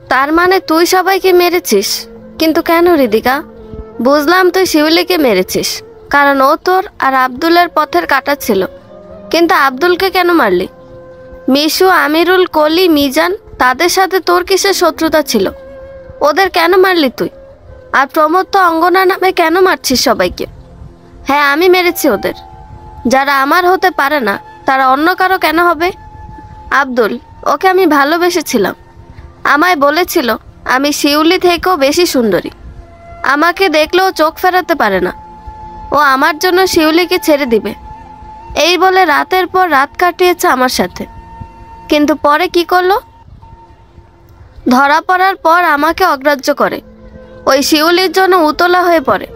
তার মানে তুই সবাইকে মেরেছিস? কিন্তু কেন হৃদিকা? বুঝলাম তুই শিউলিকে মেরেছিস, কারণ ও তোর আর আব্দুলের পথের কাটা ছিল। কিন্তু আব্দুলকে কেন মারলি? মিশু, আমিরুল, কলি, মিজান, তাদের সাথে তোর কিসের শত্রুতা ছিল? ওদের কেন মারলি তুই? আর প্রমোদ তো অঙ্গনা নামে কেন মারছিস সবাইকে? হ্যাঁ, আমি মেরেছি ওদের। যারা আমার হতে পারে না তারা অন্য কারো কেন হবে? আব্দুল, ওকে আমি ভালোবেসেছিলাম। আমায় বলেছিল আমি শিউলি থেকেও বেশি সুন্দরী। আমাকে দেখলেও চোখ ফেরাতে পারে না। ও আমার জন্য শিউলিকে ছেড়ে দিবে এই বলে রাতের পর রাত কাটিয়েছে আমার সাথে। কিন্তু পরে কি করলো? ধরা পড়ার পর আমাকে অগ্রাহ্য করে ওই শিউলির জন্য উতলা হয়ে পড়ে।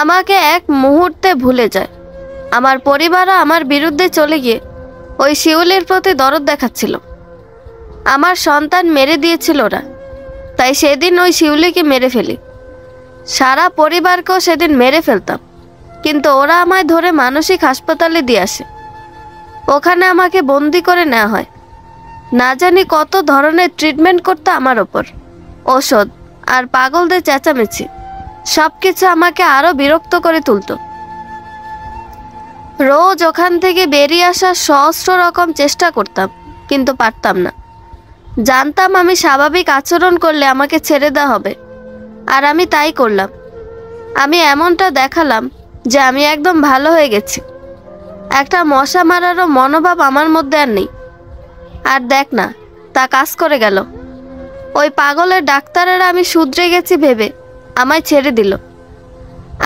আমাকে এক মুহূর্তে ভুলে যায়। আমার পরিবারও আমার বিরুদ্ধে চলে গিয়ে ওই শিউলির প্রতি দরদ দেখাচ্ছিল। আমার সন্তান মেরে দিয়েছিল ওরা, তাই সেদিন ওই শিউলিকে মেরে ফেলি। সারা পরিবারকেও সেদিন মেরে ফেলতাম, কিন্তু ওরা আমায় ধরে মানসিক হাসপাতালে দিয়ে আসে। ওখানে আমাকে বন্দি করে নেওয়া হয়। না জানি কত ধরনের ট্রিটমেন্ট করতো আমার ওপর, ওষুধ আর পাগলদের চেঁচামেচি, সব কিছু আমাকে আরও বিরক্ত করে তুলত। রোজ ওখান থেকে বেরিয়ে আসার সহস্র রকম চেষ্টা করতাম, কিন্তু পারতাম না। জানতাম আমি স্বাভাবিক আচরণ করলে আমাকে ছেড়ে দেওয়া হবে, আর আমি তাই করলাম। আমি এমনটা দেখালাম যে আমি একদম ভালো হয়ে গেছি। একটা মশা মারারও মনোভাব আমার মধ্যে আর নেই। আর দেখ না, তা কাজ করে গেল। ওই পাগলের ডাক্তারেরা আমি শুধরে গেছি ভেবে আমায় ছেড়ে দিল।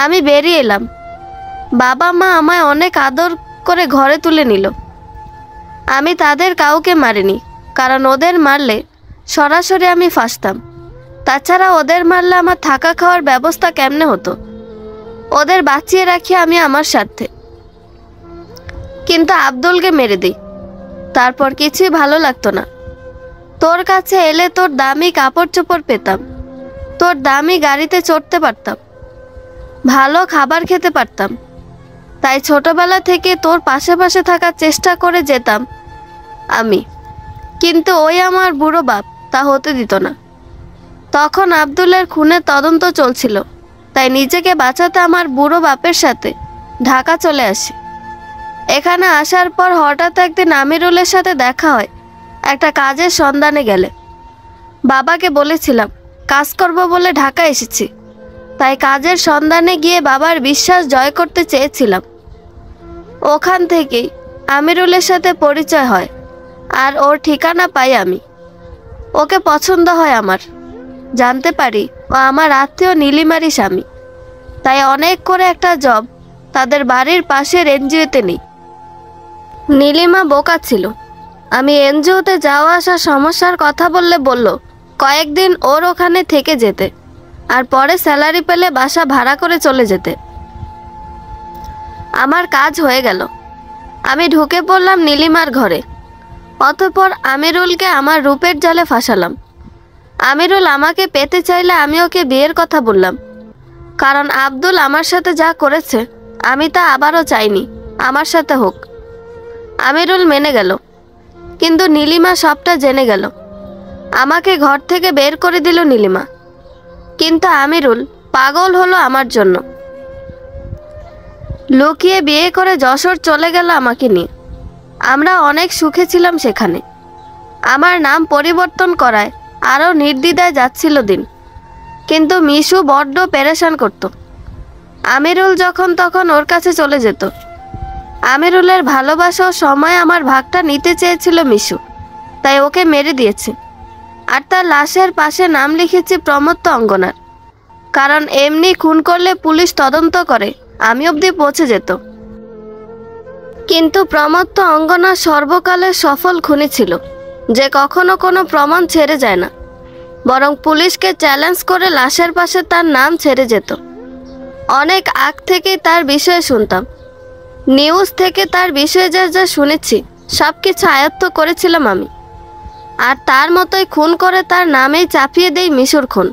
আমি বেরিয়ে এলাম। বাবা মা আমায় অনেক আদর করে ঘরে তুলে নিল। আমি তাদের কাউকে মারিনি, কারণ ওদের মারলে সরাসরি আমি ফাঁসতাম। তাছাড়া ওদের মারলে আমার থাকা খাওয়ার ব্যবস্থা কেমনে হতো? ওদের বাঁচিয়ে রাখি আমি আমার স্বার্থে। কিন্তু আব্দুলকে মেরে দিই, তারপর কিছুই ভালো লাগতো না। তোর কাছে এলে তোর দামি কাপড় চোপড় পেতাম, তোর দামি গাড়িতে চড়তে পারতাম, ভালো খাবার খেতে পারতাম। তাই ছোটবেলা থেকে তোর পাশে পাশে থাকার চেষ্টা করে যেতাম আমি। কিন্তু ওই আমার বুড়ো বাপ তা হতে দিত না। তখন আব্দুলের খুনের তদন্ত চলছিল, তাই নিজেকে বাঁচাতে আমার বুড়ো বাপের সাথে ঢাকা চলে আসি। এখানে আসার পর হঠাৎ একদিন আমিরুলের সাথে দেখা হয় একটা কাজের সন্ধানে গেলে। বাবাকে বলেছিলাম কাজ করব বলে ঢাকা এসেছি, তাই কাজের সন্ধানে গিয়ে বাবার বিশ্বাস জয় করতে চেয়েছিলাম। ওখান থেকেই আমিরুলের সাথে পরিচয় হয়, আর ওর ঠিকানা পাই আমি। ওকে পছন্দ হয় আমার। জানতে পারি ও আমার আত্মীয় নীলিমারই স্বামী। তাই অনেক করে একটা জব তাদের বাড়ির পাশের এনজিওতে নেই। নীলিমা বোকা ছিল। আমি এনজিওতে যাওয়া আসার সমস্যার কথা বললে বলল কয়েকদিন ওর ওখানে থেকে যেতে, আর পরে স্যালারি পেলে বাসা ভাড়া করে চলে যেতে। আমার কাজ হয়ে গেল। আমি ঢুকে পড়লাম নীলিমার ঘরে। অতঃপর আমিরুলকে আমার রূপের জালে ফাঁসালাম। আমিরুল আমাকে পেতে চাইলে আমি ওকে বিয়ের কথা বললাম, কারণ আব্দুল আমার সাথে যা করেছে আমি তা আবারও চাইনি আমার সাথে হোক। আমিরুল মেনে গেল, কিন্তু নীলিমা সবটা জেনে গেল। আমাকে ঘর থেকে বের করে দিল নীলিমা। কিন্তু আমিরুল পাগল হলো আমার জন্য। লুকিয়ে বিয়ে করে যশোর চলে গেল আমাকে নিয়ে। আমরা অনেক সুখে ছিলাম সেখানে। আমার নাম পরিবর্তন করায় আরও নির্দ্বিধায় যাচ্ছিল দিন। কিন্তু মিশু বড্ড পেরেশান করত। আমিরুল যখন তখন ওর কাছে চলে যেত। আমিরুলের ভালোবাসা ও সময় আমার ভাগটা নিতে চেয়েছিল মিশু, তাই ওকে মেরে দিয়েছে। আর তার লাশের পাশে নাম লিখেছি প্রমোদ অঙ্গনার, কারণ এমনি খুন করলে পুলিশ তদন্ত করে আমি অবধি পৌঁছে যেত। কিন্তু প্রমোদ অঙ্গনা সর্বকালের সফল খুনি ছিল, যে কখনো কোনো প্রমাণ ছেড়ে যায় না, বরং পুলিশকে চ্যালেঞ্জ করে লাশের পাশে তার নাম ছেড়ে যেত। অনেক আগ থেকেই তার বিষয়ে শুনতাম। নিউজ থেকে তার বিষয়ে যা যা শুনেছি সব কিছু আয়ত্ত করেছিলাম আমি। আর তার মতোই খুন করে তার নামেই চাপিয়ে দেই মিশুর খুন,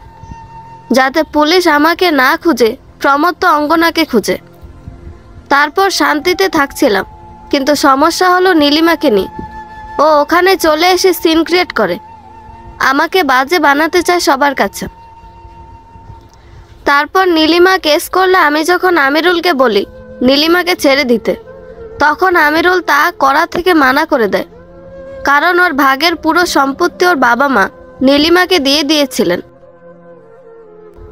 যাতে পুলিশ আমাকে না খুঁজে প্রমোদ অঙ্গনাকে খুঁজে। তারপর শান্তিতে থাকছিলাম, কিন্তু সমস্যা হলো নীলিমাকে নিয়ে। ও ওখানে চলে এসে সিন ক্রিয়েট করে। আমাকে বাজে বানাতে চায় সবার কাছে। তারপর নীলিমা কেস করলে আমি যখন আমিরুলকে বলি নীলিমাকে ছেড়ে দিতে, তখন আমিরুল তা করা থেকে মানা করে দেয়, কারণ ওর ভাগের পুরো সম্পত্তি ওর বাবা মা নীলিমাকে দিয়ে দিয়েছিলেন।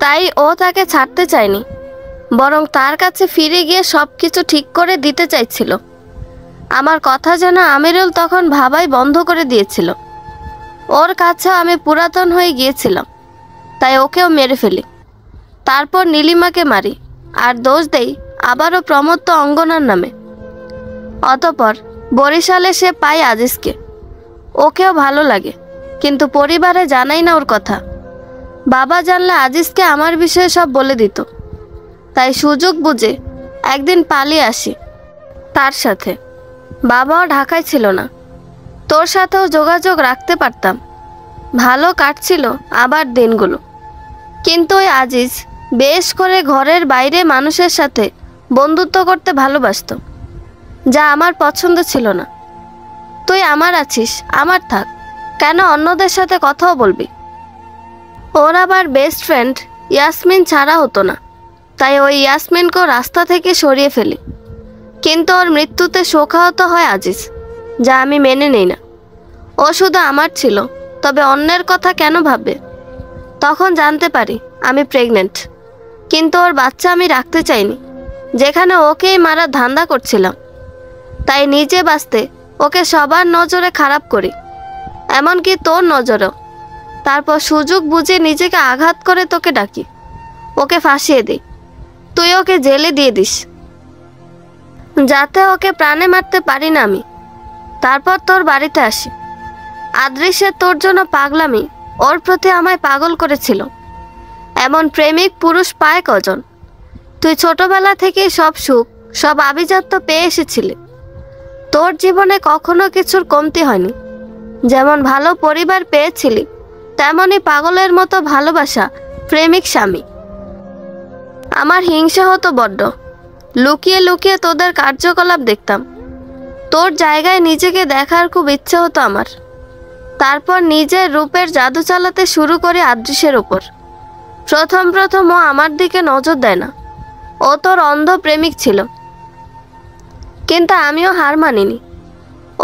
তাই ও তাকে ছাড়তে চায়নি, বরং তার কাছে ফিরে গিয়ে সব কিছু ঠিক করে দিতে চাইছিল। আমার কথা যেন আমিরুল তখন ভাবাই বন্ধ করে দিয়েছিল। ওর কাছেও আমি পুরাতন হয়ে গিয়েছিলাম, তাই ওকেও মেরে ফেলি। তারপর নীলিমাকে মারি আর দোষ দেই আবারও প্রমত্ত অঙ্গনার নামে। অতপর বরিশালে সে পায় আজিজকে। ওকেও ভালো লাগে, কিন্তু পরিবারে জানাই না ওর কথা। বাবা জানলে আজিজকে আমার বিষয়ে সব বলে দিত। তাই সুযোগ বুঝে একদিন পালিয়ে আসি তার সাথে। বাবাও ঢাকায় ছিল না, তোর সাথেও যোগাযোগ রাখতে পারতাম। ভালো কাটছিল আবার দিনগুলো। কিন্তু ওই আজিজ বেশ করে ঘরের বাইরে মানুষের সাথে বন্ধুত্ব করতে ভালোবাসত, যা আমার পছন্দ ছিল না। তুই আমার আছিস, আমার থাক, কেন অন্যদের সাথে কথাও বলবি? ওর আবার বেস্ট ফ্রেন্ড ইয়াসমিন ছাড়া হতো না, তাই ওই ইয়াসমিনকেও রাস্তা থেকে সরিয়ে ফেলি। কিন্তু ওর মৃত্যুতে শোকাহত হয় আজিজ, যা আমি মেনে নেই না। ও শুধু আমার ছিল, তবে অন্যের কথা কেন ভাববে? তখন জানতে পারি আমি প্রেগনেন্ট, কিন্তু ওর বাচ্চা আমি রাখতে চাইনি, যেখানে ওকেই মারার ধান্দা করছিলাম। তাই নিজে বাঁচতে ওকে সবার নজরে খারাপ করি, এমনকি তোর নজরেও। তারপর সুযোগ বুঝে নিজেকে আঘাত করে তোকে ডাকি, ওকে ফাঁসিয়ে দিই, তুই ওকে জেলে দিয়ে দিস, যাতে ওকে প্রাণে মারতে পারি না আমি। তারপর তোর বাড়িতে আসি। আদৃশ্যের তোর জন্য পাগলামি ওর প্রতি আমায় পাগল করেছিল। এমন প্রেমিক পুরুষ পায় কজন? তুই ছোটবেলা থেকেই সব সুখ, সব আভিজাত্য পেয়ে এসেছিলি। তোর জীবনে কখনো কিছুর কমতি হয়নি। যেমন ভালো পরিবার পেয়েছিলি, তেমনই পাগলের মতো ভালোবাসা প্রেমিক স্বামী। আমার হিংসা হতো বড্ড। লুকিয়ে লুকিয়ে তোদের কার্যকলাপ দেখতাম। তোর জায়গায় নিজেকে দেখার খুব ইচ্ছে হতো আমার। তারপর নিজের রূপের জাদু চালাতে শুরু করি আদৃশ্যের ওপর। প্রথম ও আমার দিকে নজর দেয় না, ও তোর অন্ধ প্রেমিক ছিল। কিন্তু আমিও হার মানিনি।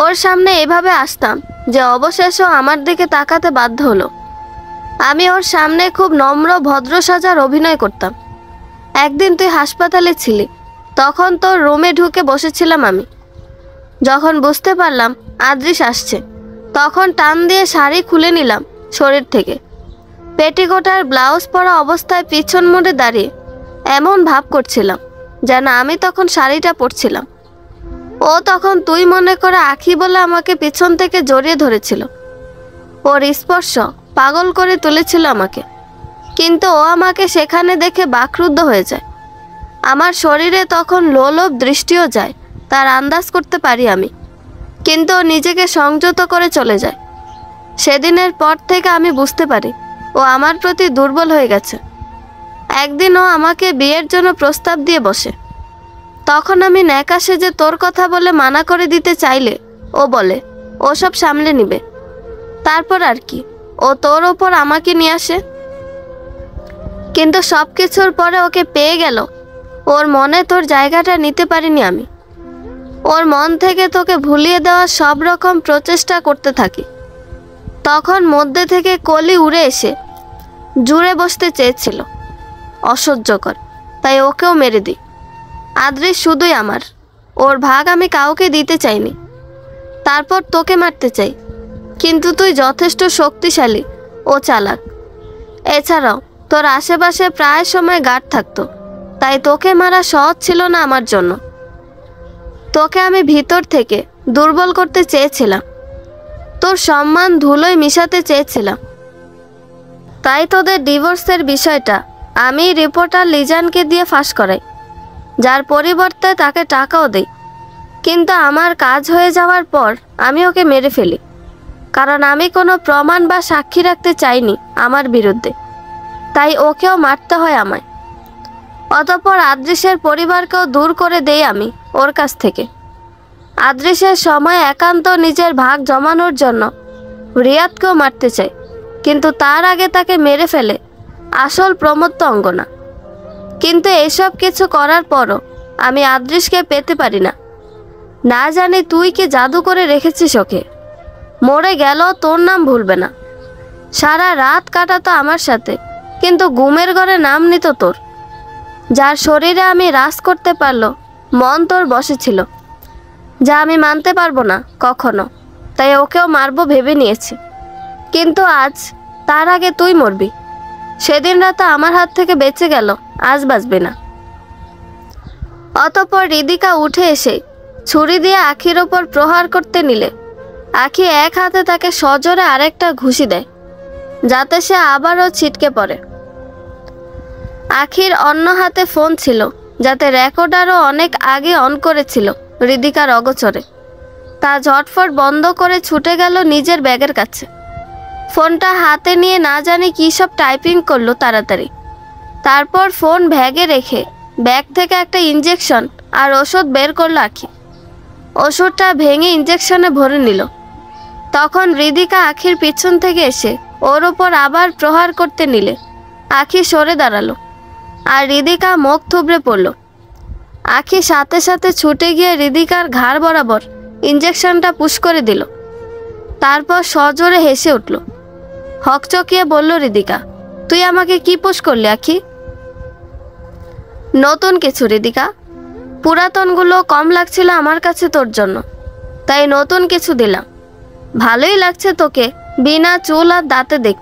ওর সামনে এভাবে আসতাম যে অবশেষেও আমার দিকে তাকাতে বাধ্য হলো। আমি ওর সামনে খুব নম্র ভদ্র সাজার অভিনয় করতাম। একদিন তুই হাসপাতালে ছিলি, তখন তোর রুমে ঢুকে বসেছিলাম আমি। যখন বুঝতে পারলাম আদৃশ আসছে, তখন টান দিয়ে শাড়ি খুলে নিলাম শরীর থেকে। পেটিকোট আর ব্লাউজ পরা অবস্থায় পিছন মুড়ে দাঁড়িয়ে এমন ভাব করছিলাম যেন আমি তখন শাড়িটা পরছিলাম। ও তখন তুই মনে করে আঁখি বলে আমাকে পিছন থেকে জড়িয়ে ধরেছিল। ওর স্পর্শ পাগল করে তুলেছিল আমাকে, কিন্তু ও আমাকে সেখানে দেখে বাকরুদ্ধ হয়ে যায়। আমার শরীরে তখন লোলভ দৃষ্টিও যায়, তার আন্দাজ করতে পারি আমি, কিন্তু ও নিজেকে সংযত করে চলে যায়। সেদিনের পর থেকে আমি বুঝতে পারি ও আমার প্রতি দুর্বল হয়ে গেছে। একদিন ও আমাকে বিয়ের জন্য প্রস্তাব দিয়ে বসে। তখন আমি ন্যাকা সেজে তোর কথা বলে মানা করে দিতে চাইলে ও বলে ও সব সামলে নিবে। তারপর আর কি, ও তোর ওপর আমাকে নিয়ে আসে। কিন্তু সব কিছুর পরে ওকে পেয়ে গেল, ওর মনে তোর জায়গাটা নিতে পারিনি আমি। ওর মন থেকে তোকে ভুলিয়ে দেওয়ার সব রকম প্রচেষ্টা করতে থাকি। তখন মধ্যে থেকে কলি উড়ে এসে জুড়ে বসতে চেয়েছিল, অসহ্যকর, তাই ওকেও মেরে দিই। আদৃশ শুধুই আমার, ওর ভাগ আমি কাউকে দিতে চাইনি। তারপর তোকে মারতে চাই, কিন্তু তুই যথেষ্ট শক্তিশালী ও চালাক। এছাড়াও তোর আশেপাশে প্রায় সময় গার্ড থাকতো, তাই তোকে মারা সহজ ছিল না আমার জন্য। তোকে আমি ভিতর থেকে দুর্বল করতে চেয়েছিলাম, তোর সম্মান ধুলোয় মিশাতে চেয়েছিলাম। তাই তোদের ডিভোর্সের বিষয়টা আমি রিপোর্টার লিজানকে দিয়ে ফাঁস করাই, যার পরিবর্তে তাকে টাকাও দেই। কিন্তু আমার কাজ হয়ে যাওয়ার পর আমি ওকে মেরে ফেলি, কারণ আমি কোনো প্রমাণ বা সাক্ষী রাখতে চাইনি আমার বিরুদ্ধে, তাই ওকেও মারতে হয় আমায়। অতঃপর আদৃশের পরিবারকেও দূর করে দেই আমি ওর কাছ থেকে। আদৃশের সময় একান্ত নিজের ভাগ জমানোর জন্য রিয়াদকেও মারতে চাই, কিন্তু তার আগে তাকে মেরে ফেলে আসল প্রমত্ত অঙ্গনা। কিন্তু এসব কিছু করার পরও আমি আদৃশকে পেতে পারি না। না জানি তুই কি জাদু করে রেখেছিস ওকে। মরে গেল তোর নাম ভুলবে না। সারা রাত কাটাতো আমার সাথে, কিন্তু ঘুমের ঘরে নাম নিত তোর। যার শরীরে আমি রাজ করতে পারলো, মন তোর বসেছিল, যা আমি মানতে পারবো না কখনো। তাই ওকেও মারবো ভেবে নিয়েছি। কিন্তু আজ তার আগে তুই মরবি। সেদিন রাতে আমার হাত থেকে বেঁচে গেল, আজ বাঁচবে না। অতঃপর রিদিকা উঠে এসে ছুরি দিয়ে আখির ওপর প্রহার করতে নিলে আখি এক হাতে তাকে সজোরে আরেকটা ঘুষি দেয়, যাতে সে আবারও ছিটকে পড়ে। আখির অন্য হাতে ফোন ছিল, যাতে রেকর্ডারও অনেক আগে অন করেছিল রিদিকার অগোচরে। তা ঝটফট বন্ধ করে ছুটে গেল নিজের ব্যাগের কাছে। ফোনটা হাতে নিয়ে না জানি কী সব টাইপিং করলো তাড়াতাড়ি। তারপর ফোন ব্যাগে রেখে ব্যাগ থেকে একটা ইঞ্জেকশন আর ওষুধ বের করলো আখি। ওষুধটা ভেঙে ইঞ্জেকশনে ভরে নিল। তখন রিদিকা আখির পিছন থেকে এসে ওর ওপর আবার প্রহার করতে নিলে আখি সরে দাঁড়ালো, আর রিদিকা মুখ থুবড়ে পড়ল। আখি সাথে সাথে ছুটে গিয়ে রিদিকার ঘাড় বরাবর ইঞ্জেকশনটা পুশ করে দিল। তারপর সজোরে হেসে উঠল। হকচকিয়ে বলল রিদিকা, তুই আমাকে কি পুশ করলি আখি? নতুন কিছু রিদিকা, পুরাতনগুলো কম লাগছিল আমার কাছে তোর জন্য, তাই নতুন কিছু দিলাম। ভালোই লাগছে তোকে বিনা চুল আর দাঁতে দেখ।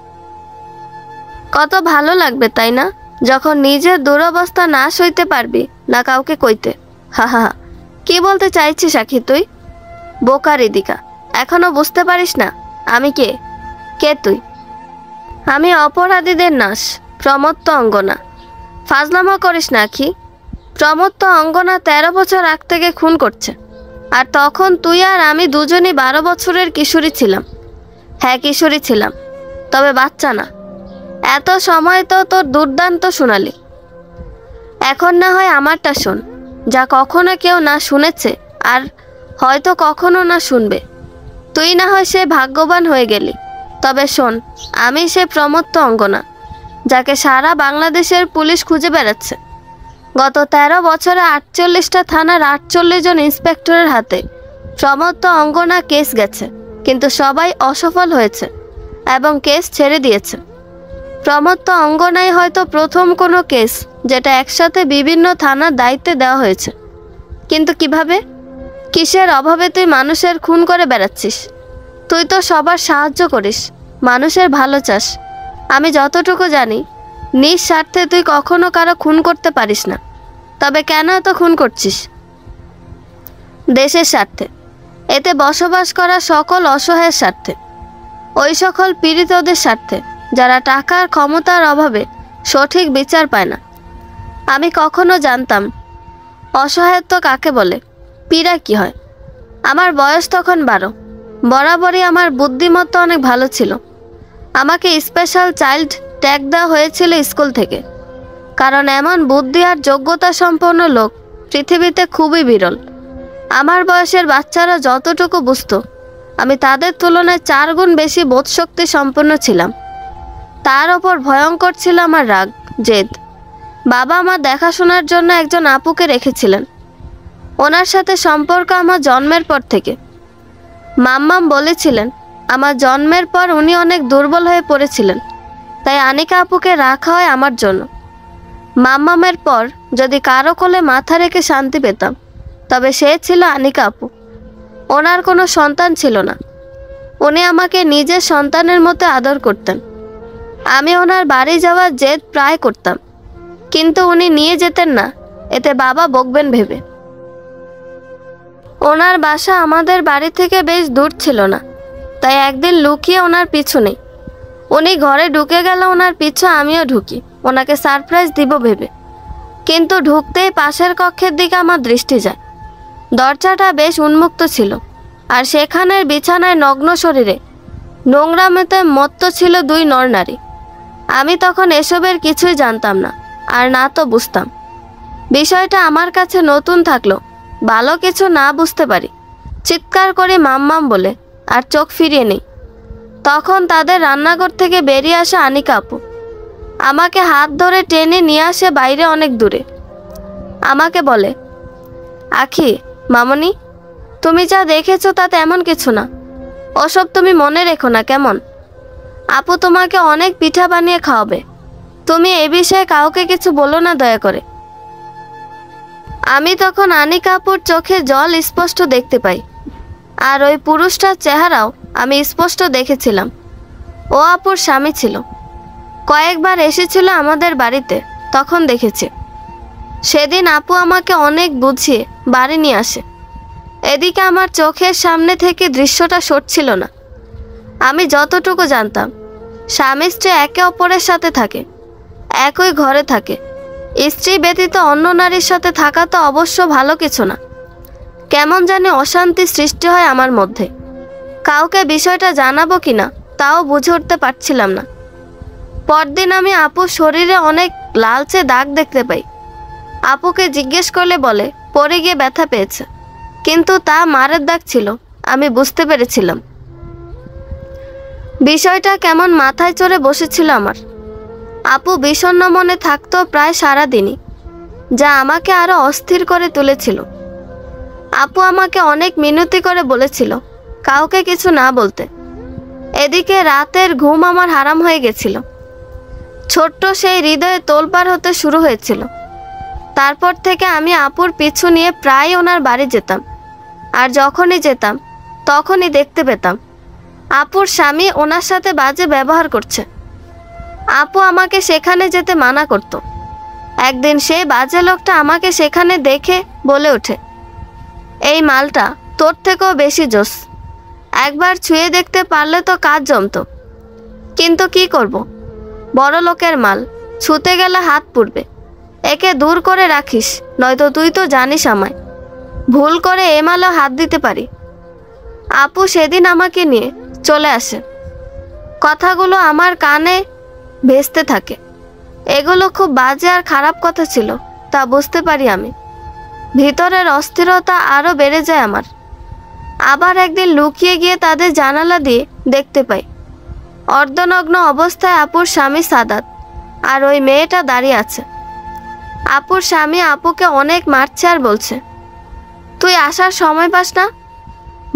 কত ভালো লাগবে তাই না, যখন নিজের দুরবস্থা না সইতে পারবি না কাউকে কইতে। হা হা হা, কি বলতে চাইছিস আখি তুই? বোকা রিদিকা, এখনো বুঝতে পারিস না আমি কে? কে তুই? আমি অপরাধীদের নাশ, প্রমত্ত অঙ্গনা। ফাজলামো করিস না আখি। প্রমত্ত অঙ্গনা 13 বছর আগ থেকে খুন করছে, আর তখন তুই আর আমি দুজনই 12 বছরের কিশোরী ছিলাম। হ্যাঁ, কিশোরী ছিলাম, তবে বাচ্চা না। এত সময় তো তোর দুর্দান্ত শোনালি। এখন না হয় আমারটা শোন, যা কখনো কেউ না শুনেছে আর হয়তো কখনো না শুনবে। তুই না হয় সে ভাগ্যবান হয়ে গেলি, তবে শোন, আমি সে প্রমত্ত অঙ্গনা, যাকে সারা বাংলাদেশের পুলিশ খুঁজে বেড়াচ্ছে। গত 13 বছরে 48টা থানার 48 জন ইন্সপেক্টরের হাতে প্রমত্ত অঙ্গনা কেস গেছে, কিন্তু সবাই অসফল হয়েছে এবং কেস ছেড়ে দিয়েছে। প্রমত্ত অঙ্গনাই হয়তো প্রথম কোনো কেস যেটা একসাথে বিভিন্ন থানার দায়িত্বে দেওয়া হয়েছে। কিন্তু কিভাবে, কিসের অভাবে তুই মানুষের খুন করে বেড়াচ্ছিস? তুই তো সবার সাহায্য করিস, মানুষের ভালো চাস। আমি যতটুকু জানি, নিঃস্বার্থে তুই কখনো কারো খুন করতে পারিস না। তবে কেন এত খুন করছিস? দেশের স্বার্থে, এতে বসবাস করা সকল অসহায়ের স্বার্থে, ওই সকল পীড়িতদের স্বার্থে যারা টাকার ক্ষমতার অভাবে সঠিক বিচার পায় না। আমি কখনো জানতাম অসহায়ত্ব কাকে বলে, পীড়া কি হয়। আমার বয়স তখন 12। বরাবরই আমার বুদ্ধিমত্তা অনেক ভালো ছিল। আমাকে স্পেশাল চাইল্ড ট্যাগ দেওয়া হয়েছিল স্কুল থেকে, কারণ এমন বুদ্ধি আর যোগ্যতা সম্পন্ন লোক পৃথিবীতে খুবই বিরল। আমার বয়সের বাচ্চারা যতটুকু বুঝতো, আমি তাদের তুলনায় 4 গুণ বেশি বোধশক্তি সম্পন্ন ছিলাম। তার ওপর ভয়ঙ্কর ছিল আমার রাগ, জেদ। বাবা আমার দেখাশোনার জন্য একজন আপুকে রেখেছিলেন। ওনার সাথে সম্পর্ক আমার জন্মের পর থেকে। মাম্মাম বলেছিলেন, আমার জন্মের পর উনি অনেক দুর্বল হয়ে পড়েছিলেন, তাই আনিকা আপুকে রাখা হয় আমার জন্য। মাম্মামের পর যদি কারো কোলে মাথা রেখে শান্তি পেতাম, তবে সে ছিল আনিকা আপু। ওনার কোনো সন্তান ছিল না। উনি আমাকে নিজের সন্তানের মতো আদর করতেন। আমি ওনার বাড়ি যাওয়ার জেদ প্রায় করতাম, কিন্তু উনি নিয়ে যেতেন না, এতে বাবা বকবেন ভেবে। ওনার বাসা আমাদের বাড়ি থেকে বেশ দূর ছিল না, তাই একদিন লুকিয়ে ওনার পিছু নেই। উনি ঘরে ঢুকে গেল, ওনার পিছু আমিও ঢুকি ওনাকে সারপ্রাইজ দিব ভেবে। কিন্তু ঢুকতেই পাশের কক্ষের দিকে আমার দৃষ্টি যায়। দরজাটা বেশ উন্মুক্ত ছিল, আর সেখানের বিছানায় নগ্ন শরীরে নোংরামেতে মত্ত ছিল 2 নরনারী। আমি তখন এসবের কিছুই জানতাম না, আর না তো বুঝতাম। বিষয়টা আমার কাছে নতুন থাকলো, ভালো কিছু না বুঝতে পারি চিৎকার করে মাম্মাম বলে আর চোখ ফিরিয়ে নেই। তখন তাদের রান্নাঘর থেকে বেরিয়ে আসে আনিকা আপু। আমাকে হাত ধরে টেনে নিয়ে আসে বাইরে অনেক দূরে। আমাকে বলে, আখি, মামনি, তুমি যা দেখেছো তাতে এমন কিছু না, ওসব তুমি মনে রেখো না কেমন। আপু তোমাকে অনেক পিঠা বানিয়ে খাওয়াবে, তুমি এ বিষয়ে কাউকে কিছু বলো না দয়া করে। আমি তখন আনিকা আপুর চোখে জল স্পষ্ট দেখতে পাই, আর ওই পুরুষটার চেহারাও আমি স্পষ্ট দেখেছিলাম। ও আপুর স্বামী ছিল, কয়েকবার এসেছিল আমাদের বাড়িতে, তখন দেখেছি। সেদিন আপু আমাকে অনেক বুঝিয়ে বাড়ি নিয়ে আসে। এদিকে আমার চোখের সামনে থেকে দৃশ্যটা সরছিল না। আমি যতটুকু জানতাম, স্বামী স্ত্রী একে অপরের সাথে থাকে, একই ঘরে থাকে। স্ত্রী ব্যতীত অন্য নারীর সাথে থাকা তো অবশ্য ভালো কিছু না। কেমন জানি অশান্তি সৃষ্টি হয় আমার মধ্যে। কাউকে বিষয়টা জানাবো কিনা তাও বুঝে উঠতে পারছিলাম না। পরদিন আমি আপুর শরীরে অনেক লালচে দাগ দেখতে পাই। আপুকে জিজ্ঞেস করলে বলে পড়ে গিয়ে ব্যথা পেয়েছে, কিন্তু তা মারের দাগ ছিল, আমি বুঝতে পেরেছিলাম। বিষয়টা কেমন মাথায় চড়ে বসেছিল আমার। আপু বিষণ্ণ মনে থাকতো প্রায় সারাদিনই, যা আমাকে আরো অস্থির করে তুলেছিল। আপু আমাকে অনেক মিনতি করে বলেছিল কাউকে কিছু না বলতে। এদিকে রাতের ঘুম আমার হারাম হয়ে গেছিল। ছোট্ট সেই হৃদয়ে তোলপাড় হতে শুরু হয়েছিল। তারপর থেকে আমি আপুর পিছু নিয়ে প্রায় ওনার বাড়ি যেতাম, আর যখনই যেতাম তখনই দেখতে পেতাম আপুর স্বামী ওনার সাথে বাজে ব্যবহার করছে। আপু আমাকে সেখানে যেতে মানা করত। একদিন সেই বাজে লোকটা আমাকে সেখানে দেখে বলে ওঠে, এই মালটা তোর থেকেও বেশি জোস, একবার ছুঁয়ে দেখতে পারলে তো কাজ জমতো। কিন্তু কি করব, বড় লোকের মাল, ছুঁতে গেলে হাত পুড়বে। একে দূর করে রাখিস, নয়তো তুই তো জানিস আমায়, ভুল করে এ মালেও হাত দিতে পারি। আপু সেদিন আমাকে নিয়ে চলে আসে। কথাগুলো আমার কানে ভেস্তে থাকে। এগুলো খুব বাজে আর খারাপ কথা ছিল, তা বুঝতে পারি আমি। ভিতরের অস্থিরতা আরও বেড়ে যায় আমার। আবার একদিন লুকিয়ে গিয়ে তাদের জানালা দিয়ে দেখতে পাই অর্ধনগ্ন অবস্থায় আপুর স্বামী সাদাত আর ওই মেয়েটা দাঁড়িয়ে আছে। আপুর স্বামী আপুকে অনেক মারছে আর বলছে, তুই আসার সময় পাস না,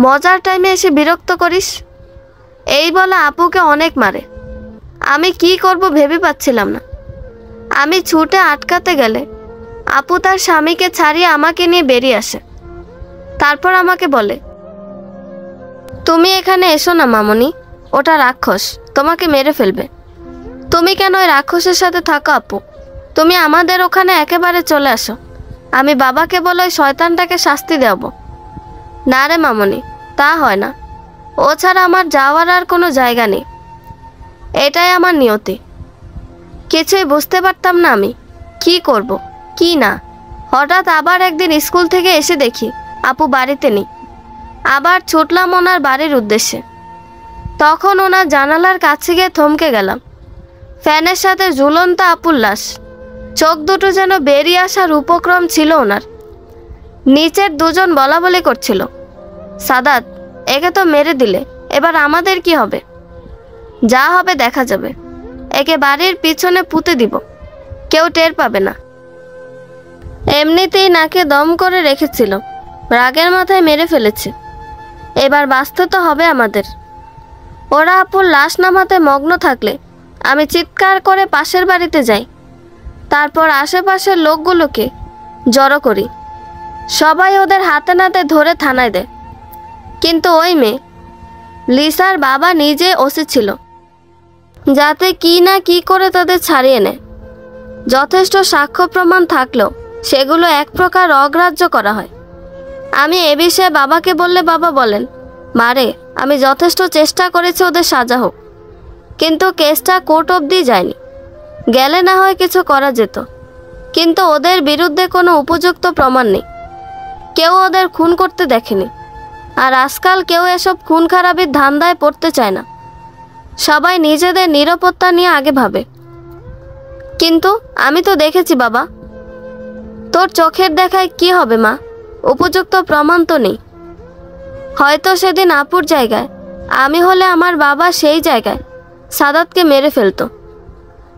মজার টাইমে এসে বিরক্ত করিস। এই বলে আপুকে অনেক মারে। আমি কি করব ভেবে পাচ্ছিলাম না। আমি ছুটে আটকাতে গেলে আপু তার স্বামীকে ছাড়িয়ে আমাকে নিয়ে বেরিয়ে আসে। তারপর আমাকে বলে, তুমি এখানে এসো না মামনি, ওটা রাক্ষস, তোমাকে মেরে ফেলবে। তুমি কেন ওই রাক্ষসের সাথে থাকো আপু, তুমি আমাদের ওখানে একেবারে চলে আসো, আমি বাবাকে বলে ওই শয়তানটাকে শাস্তি দেব। না রে মামনি, তা হয় না, ও ছাড়া আমার যাওয়ার আর কোনো জায়গা নেই, এটাই আমার নিয়তি। কিছুই বুঝতে পারতাম না আমি কি করব কি না। হঠাৎ আবার একদিন স্কুল থেকে এসে দেখি আপু বাড়িতে নেই। আবার ছুটলাম ওনার বাড়ির উদ্দেশ্যে। তখন ওনার জানালার কাছে গিয়ে থমকে গেলাম। ফ্যানের সাথে ঝুলন্ত আপুর লাশ, চোখ দুটো যেন বেরিয়ে আসার উপক্রম ছিল ওনার। নিচের দুজন বলা বলি করছিল, সাদাত, একে তো মেরে দিলে, এবার আমাদের কি হবে? যা হবে দেখা যাবে, একে বাড়ির পিছনে পুঁতে দিব, কেউ টের পাবে না। এমনিতেই নাকে দম করে রেখেছিল, রাগের মাথায় মেরে ফেলেছে, এবার বাঁচতে তো হবে আমাদের। ওরা আপুর লাশ নামাতে মগ্ন থাকলে আমি চিৎকার করে পাশের বাড়িতে যাই। তারপর আশেপাশের লোকগুলোকে জড়ো করি। সবাই ওদের হাতে নাতে ধরে থানায় দেয়। কিন্তু ওই মেয়ে লিসার বাবা নিজে ওসি ছিল, যাতে কি না কি করে তাদের ছাড়িয়ে নেয়। যথেষ্ট সাক্ষ্য প্রমাণ থাকলেও সেগুলো এক প্রকার অগ্রাহ্য করা হয়। আমি এ বিষয়ে বাবাকে বললে বাবা বলেন, মারে, আমি যথেষ্ট চেষ্টা করেছি ওদের সাজা হোক, কিন্তু কেসটা কোর্ট অবধি যায়নি। গেলে না হয় কিছু করা যেত, কিন্তু ওদের বিরুদ্ধে কোনো উপযুক্ত প্রমাণ নেই। কেউ ওদের খুন করতে দেখেনি, আর আজকাল কেউ এসব খুন খারাপির ধান্দায় পড়তে চায় না। সবাই নিজেদের নিরাপত্তা নিয়ে আগে ভাবে। কিন্তু আমি তো দেখেছি বাবা। তোর চোখের দেখায় কি হবে মা, উপযুক্ত প্রমাণ তো নেই। হয়তো সেদিন আপুর জায়গায় আমি হলে আমার বাবা সেই জায়গায় সাদাতকে মেরে ফেলতো।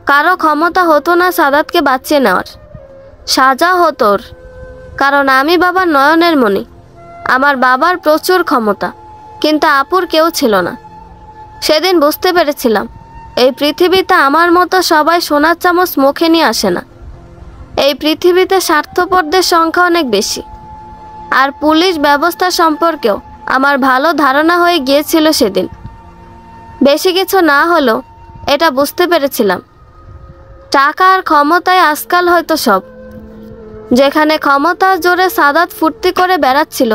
কারো ক্ষমতা হতো না সাদাতকে বাঁচিয়ে নেওয়ার। সাজা হতো ওর, কারণ আমি বাবার নয়নের মণি। আমার বাবার প্রচুর ক্ষমতা, কিন্তু আপুর কেউ ছিল না। সেদিন বুঝতে পেরেছিলাম এই পৃথিবীতে আমার মতো সবাই সোনার চামচ মুখে নিয়ে আসে না। এই পৃথিবীতে স্বার্থপরদের সংখ্যা অনেক বেশি। আর পুলিশ ব্যবস্থা সম্পর্কেও আমার ভালো ধারণা হয়ে গিয়েছিল সেদিন। বেশি কিছু না হলেও এটা বুঝতে পেরেছিলাম, টাকা আর ক্ষমতায় আজকাল হয়তো সব। যেখানে ক্ষমতার জোরে সাদাত ফুর্তি করে বেড়াচ্ছিল,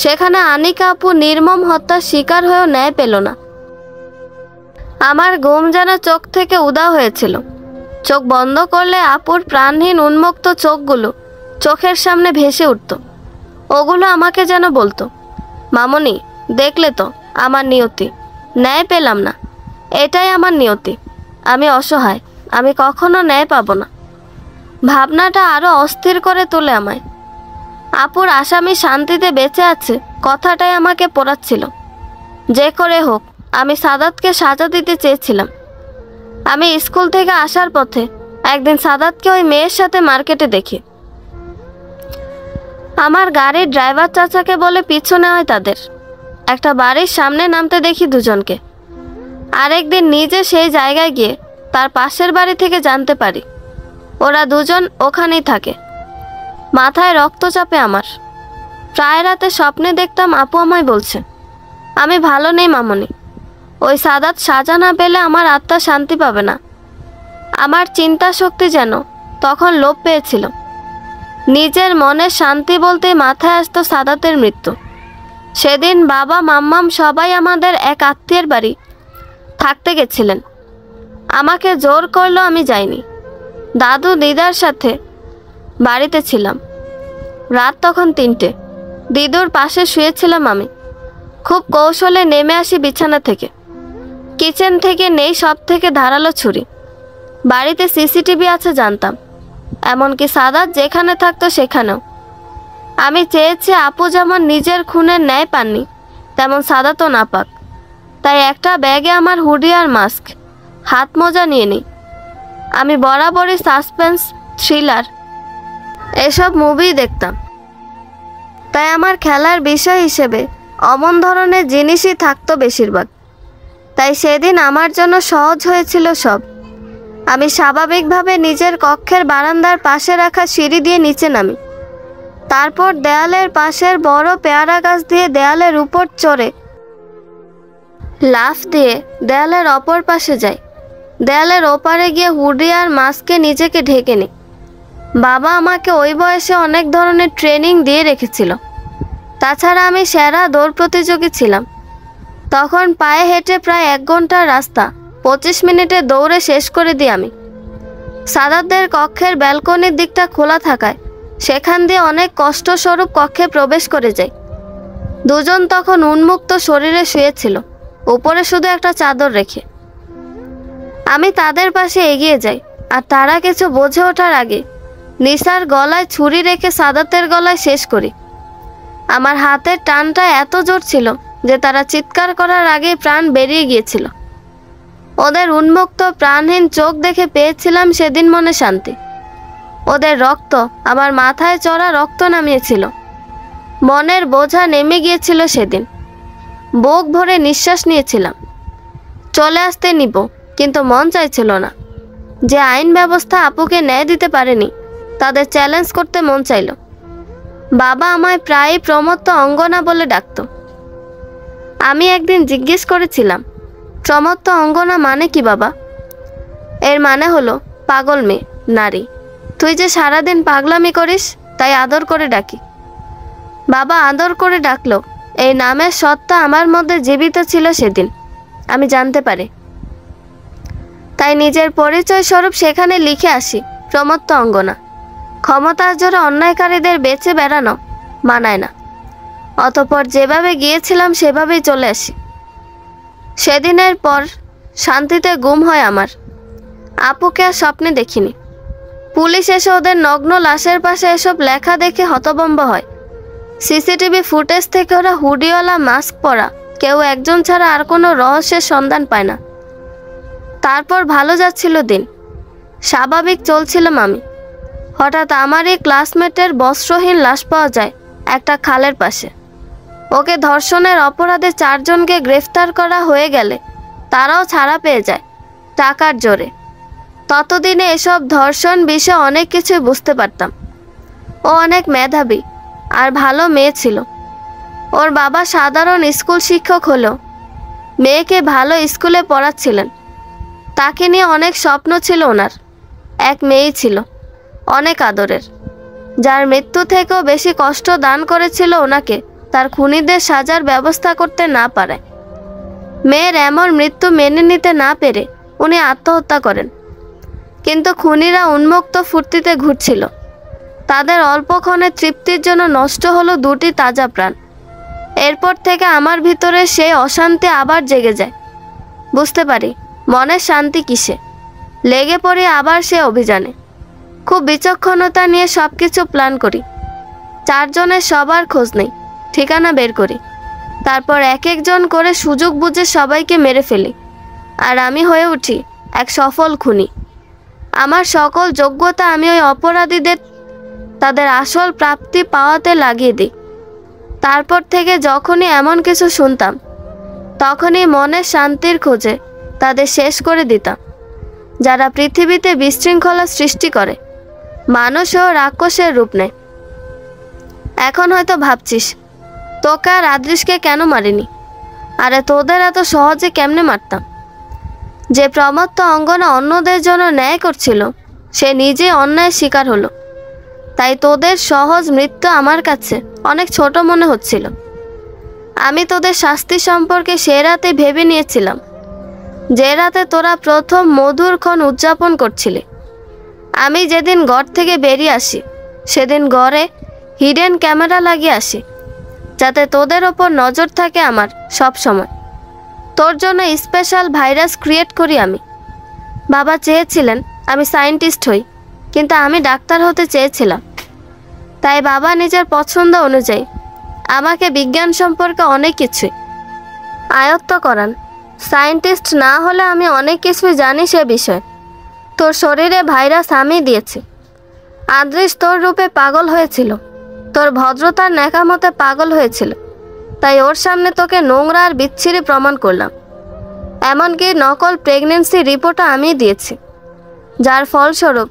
সেখানে আনিকা আপু নির্মম হত্যার শিকার হয়েও ন্যায় পেল না। আমার ঘুম যেন চোখ থেকে উধাও হয়েছিল। চোখ বন্ধ করলে আপুর প্রাণহীন উন্মুক্ত চোখগুলো চোখের সামনে ভেসে উঠত। ওগুলো আমাকে যেন বলতো, মামনি দেখলে তো আমার নিয়তি, ন্যায় পেলাম না, এটাই আমার নিয়তি। আমি অসহায়, আমি কখনো ন্যায় পাবো না। ভাবনাটা আরো অস্থির করে তোলে আমায়। আপুর আসামি শান্তিতে বেঁচে আছে কথাটাই আমাকে পোড়াচ্ছিল। যে করে হোক আমি সাদাতকে সাজা দিতে চেয়েছিলাম। আমি স্কুল থেকে আসার পথে একদিন সাদাতকে ওই মেয়ের সাথে মার্কেটে দেখি। আমার গাড়ির ড্রাইভার চাচাকে বলে পিছু নেওয়ায় তাদের একটা বাড়ির সামনে নামতে দেখি দুজনকে। আরেকদিন নিজে সেই জায়গায় গিয়ে তার পাশের বাড়ি থেকে জানতে পারি ওরা দুজন ওখানেই থাকে। মাথায় রক্তচাপে আমার। প্রায় রাতে স্বপ্নে দেখতাম আপু আমায় বলছে, আমি ভালো নেই মামনি, ওই সাদাত সাজা না পেলে আমার আত্মা শান্তি পাবে না। আমার চিন্তা শক্তি যেন তখন লোপ পেয়েছিল। নিজের মনের শান্তি বলতে মাথায় আসতো সাদাতের মৃত্যু। সেদিন বাবা মাম্মাম সবাই আমাদের এক আত্মীয়ের বাড়ি থাকতে গেছিলেন। আমাকে জোর করলো আমি যাইনি। দাদু দিদার সাথে বাড়িতে ছিলাম। রাত তখন 3টে। দিদুর পাশে শুয়েছিলাম আমি। খুব কৌশলে নেমে আসি বিছানা থেকে। কিচেন থেকে নেই সব থেকে ধারালো ছুরি। বাড়িতে সিসিটিভি আছে জানতাম, এমনকি সাদাত যেখানে থাকতো সেখানেও। আমি চেয়েছি আপু যেমন নিজের খুনের ন্যায় পাননি, তেমন সাদাতও না পাক। তাই একটা ব্যাগে আমার হুডি আর মাস্ক, হাত মোজা নিয়ে নিই। আমি বরাবরই সাসপেন্স, থ্রিলার এসব মুভি দেখতাম। তাই আমার খেলার বিষয় হিসেবে অমন ধরনের জিনিসই থাকতো বেশিরভাগ। তাই সেদিন আমার জন্য সহজ হয়েছিল সব। আমি স্বাভাবিকভাবে নিজের কক্ষের বারান্দার পাশে রাখা সিঁড়ি দিয়ে নিচে নামি। তারপর দেয়ালের পাশের বড় পেয়ারা গাছ দিয়ে দেয়ালের উপর চড়ে লাফ দিয়ে দেয়ালের অপর পাশে যাই। দেয়ালের ওপারে গিয়ে হুডি আর মাস্কে নিজেকে ঢেকে নিই। বাবা আমাকে ওই বয়সে অনেক ধরনের ট্রেনিং দিয়ে রেখেছিল। তাছাড়া আমি সেরা দৌড় প্রতিযোগী ছিলাম। তখন পায়ে হেঁটে প্রায় 1 ঘন্টার রাস্তা 25 মিনিটে দৌড়ে শেষ করে দিই আমি। সাদাতদের কক্ষের ব্যালকনির দিকটা খোলা থাকায় সেখান দিয়ে অনেক কষ্টস্বরূপ কক্ষে প্রবেশ করে যাই। দুজন তখন উন্মুক্ত শরীরে শুয়েছিল, উপরে শুধু একটা চাদর রেখে। আমি তাদের পাশে এগিয়ে যাই, আর তারা কিছু বোঝে ওঠার আগে নিসার গলায় ছুরি রেখে সাদাতের গলায় শেষ করি। আমার হাতের টানটা এত জোর ছিল যে তারা চিৎকার করার আগেই প্রাণ বেরিয়ে গিয়েছিল। ওদের উন্মুক্ত প্রাণহীন চোখ দেখে পেয়েছিলাম সেদিন মনে শান্তি। ওদের রক্ত আমার মাথায় চড়া রক্ত নামিয়েছিল। মনের বোঝা নেমে গিয়েছিল সেদিন। বুক ভরে নিঃশ্বাস নিয়েছিলাম। চলে আসতে নিব, কিন্তু মন চাইছিল না। যে আইন ব্যবস্থা আপুকে ন্যায় দিতে পারেনি, তাদের চ্যালেঞ্জ করতে মন চাইল। বাবা আমায় প্রায়ই প্রমত্ত অঙ্গনা বলে ডাকত। আমি একদিন জিজ্ঞেস করেছিলাম, প্রমত্ত অঙ্গনা মানে কি বাবা? এর মানে হলো পাগল মেয়ে, নারী। তুই যে সারাদিন পাগলামি করিস, তাই আদর করে ডাকি। বাবা আদর করে ডাকলো। এই নামের সত্তা আমার মধ্যে জীবিত ছিল সেদিন, আমি জানতে পারি। তাই নিজের পরিচয় স্বরূপ সেখানে লিখে আসি প্রমত্ত অঙ্গনা। ক্ষমতার জোরে অন্যায়কারীদের বেঁচে বেড়ানো মানায় না। অতঃপর যেভাবে গিয়েছিলাম সেভাবেই চলে আসি। সেদিনের পর শান্তিতে গুম হয় আমার। আপুকে আর স্বপ্নে দেখিনি। পুলিশ এসে ওদের নগ্ন লাশের পাশে এসব লেখা দেখে হতভম্ব হয়। সিসিটিভি ফুটেজ থেকে ওরা হুডিওয়ালা মাস্ক পরা কেউ একজন ছাড়া আর কোনো রহস্যের সন্ধান পায় না। তারপর ভালো যাচ্ছিল দিন, স্বাভাবিক চলছিলাম আমি। হঠাৎ আমার এই ক্লাসমেটের বস্ত্রহীন লাশ পাওয়া যায় একটা খালের পাশে। ওকে ধর্ষণের অপরাধে 4 জনকে গ্রেফতার করা হয়ে গেলে তারাও ছাড়া পেয়ে যায় টাকার জোরে। ততদিনে এসব ধর্ষণ বিষয়ে অনেক কিছুই বুঝতে পারতাম। ও অনেক মেধাবী আর ভালো মেয়ে ছিল। ওর বাবা সাধারণ স্কুল শিক্ষক হলেও মেয়েকে ভালো স্কুলে পড়াচ্ছিলেন। তাকে নিয়ে অনেক স্বপ্ন ছিল ওনার। এক মেয়েই ছিল, অনেক আদরের, যার মৃত্যু থেকেও বেশি কষ্ট দান করেছিল ওনাকে তার খুনিদের সাজার ব্যবস্থা করতে না পারে। মেয়ের এমন মৃত্যু মেনে নিতে না পেরে উনি আত্মহত্যা করেন। কিন্তু খুনিরা উন্মুক্ত ফুর্তিতে ঘুরছিল। তাদের অল্পক্ষণের তৃপ্তির জন্য নষ্ট হলো 2টি তাজা প্রাণ। এরপর থেকে আমার ভিতরে সেই অশান্তি আবার জেগে যায়। বুঝতে পারি মনের শান্তি কিসে। লেগে পড়ি আবার সে অভিযানে। খুব বিচক্ষণতা নিয়ে সব কিছু প্ল্যান করি। 4 জনের সবার খোঁজ নেই, ঠিকানা বের করি। তারপর এক একজন করে সুযোগ বুঝে সবাইকে মেরে ফেলি। আর আমি হয়ে উঠি এক সফল খুনি। আমার সকল যোগ্যতা আমি ওই অপরাধীদের তাদের আসল প্রাপ্তি পাওয়াতে লাগিয়ে দিই। তারপর থেকে যখনই এমন কিছু শুনতাম তখনই মনের শান্তির খোঁজে তাদের শেষ করে দিতাম। যারা পৃথিবীতে বিশৃঙ্খলা সৃষ্টি করে, মানুষ ও রাক্ষসের রূপ নেয়। এখন হয়তো ভাবছিস তোকে আর আদৃশকে কেন মারিনি। আরে তোদের এত সহজে কেমনে মারতাম। যে প্রমত্ত অঙ্গনা অন্যদের জন্য ন্যায় করছিল সে নিজে অন্যায়ের শিকার হলো। তাই তোদের সহজ মৃত্যু আমার কাছে অনেক ছোট মনে হচ্ছিল। আমি তোদের শাস্তি সম্পর্কে সে রাতে ভেবে নিয়েছিলাম, যে রাতে তোরা প্রথম মধুর ক্ষণ উদযাপন করছিলি। আমি যেদিন ঘর থেকে বেরিয়ে আসি সেদিন ঘরে হিডেন ক্যামেরা লাগিয়ে আসি, যাতে তোদের ওপর নজর থাকে আমার সব সময়। তোর জন্য স্পেশাল ভাইরাস ক্রিয়েট করি আমি। বাবা চেয়েছিলেন আমি সায়েন্টিস্ট হই, কিন্তু আমি ডাক্তার হতে চেয়েছিলাম। তাই বাবা নিজের পছন্দ অনুযায়ী আমাকে বিজ্ঞান সম্পর্কে অনেক কিছুই আয়ত্ত করান। সায়েন্টিস্ট না হলে আমি অনেক কিছুই জানি সে বিষয়ে। তোর শরীরে ভাইরাস আমি দিয়েছি। আদৃশ তোর রূপে পাগল হয়েছিল, তোর ভদ্রতার ন্যাকামতে পাগল হয়েছিল। তাই ওর সামনে তোকে নোংরা আর বিচ্ছিরি প্রমাণ করলাম। এমনকি নকল প্রেগনেন্সি রিপোর্টও আমি দিয়েছি, যার ফলস্বরূপ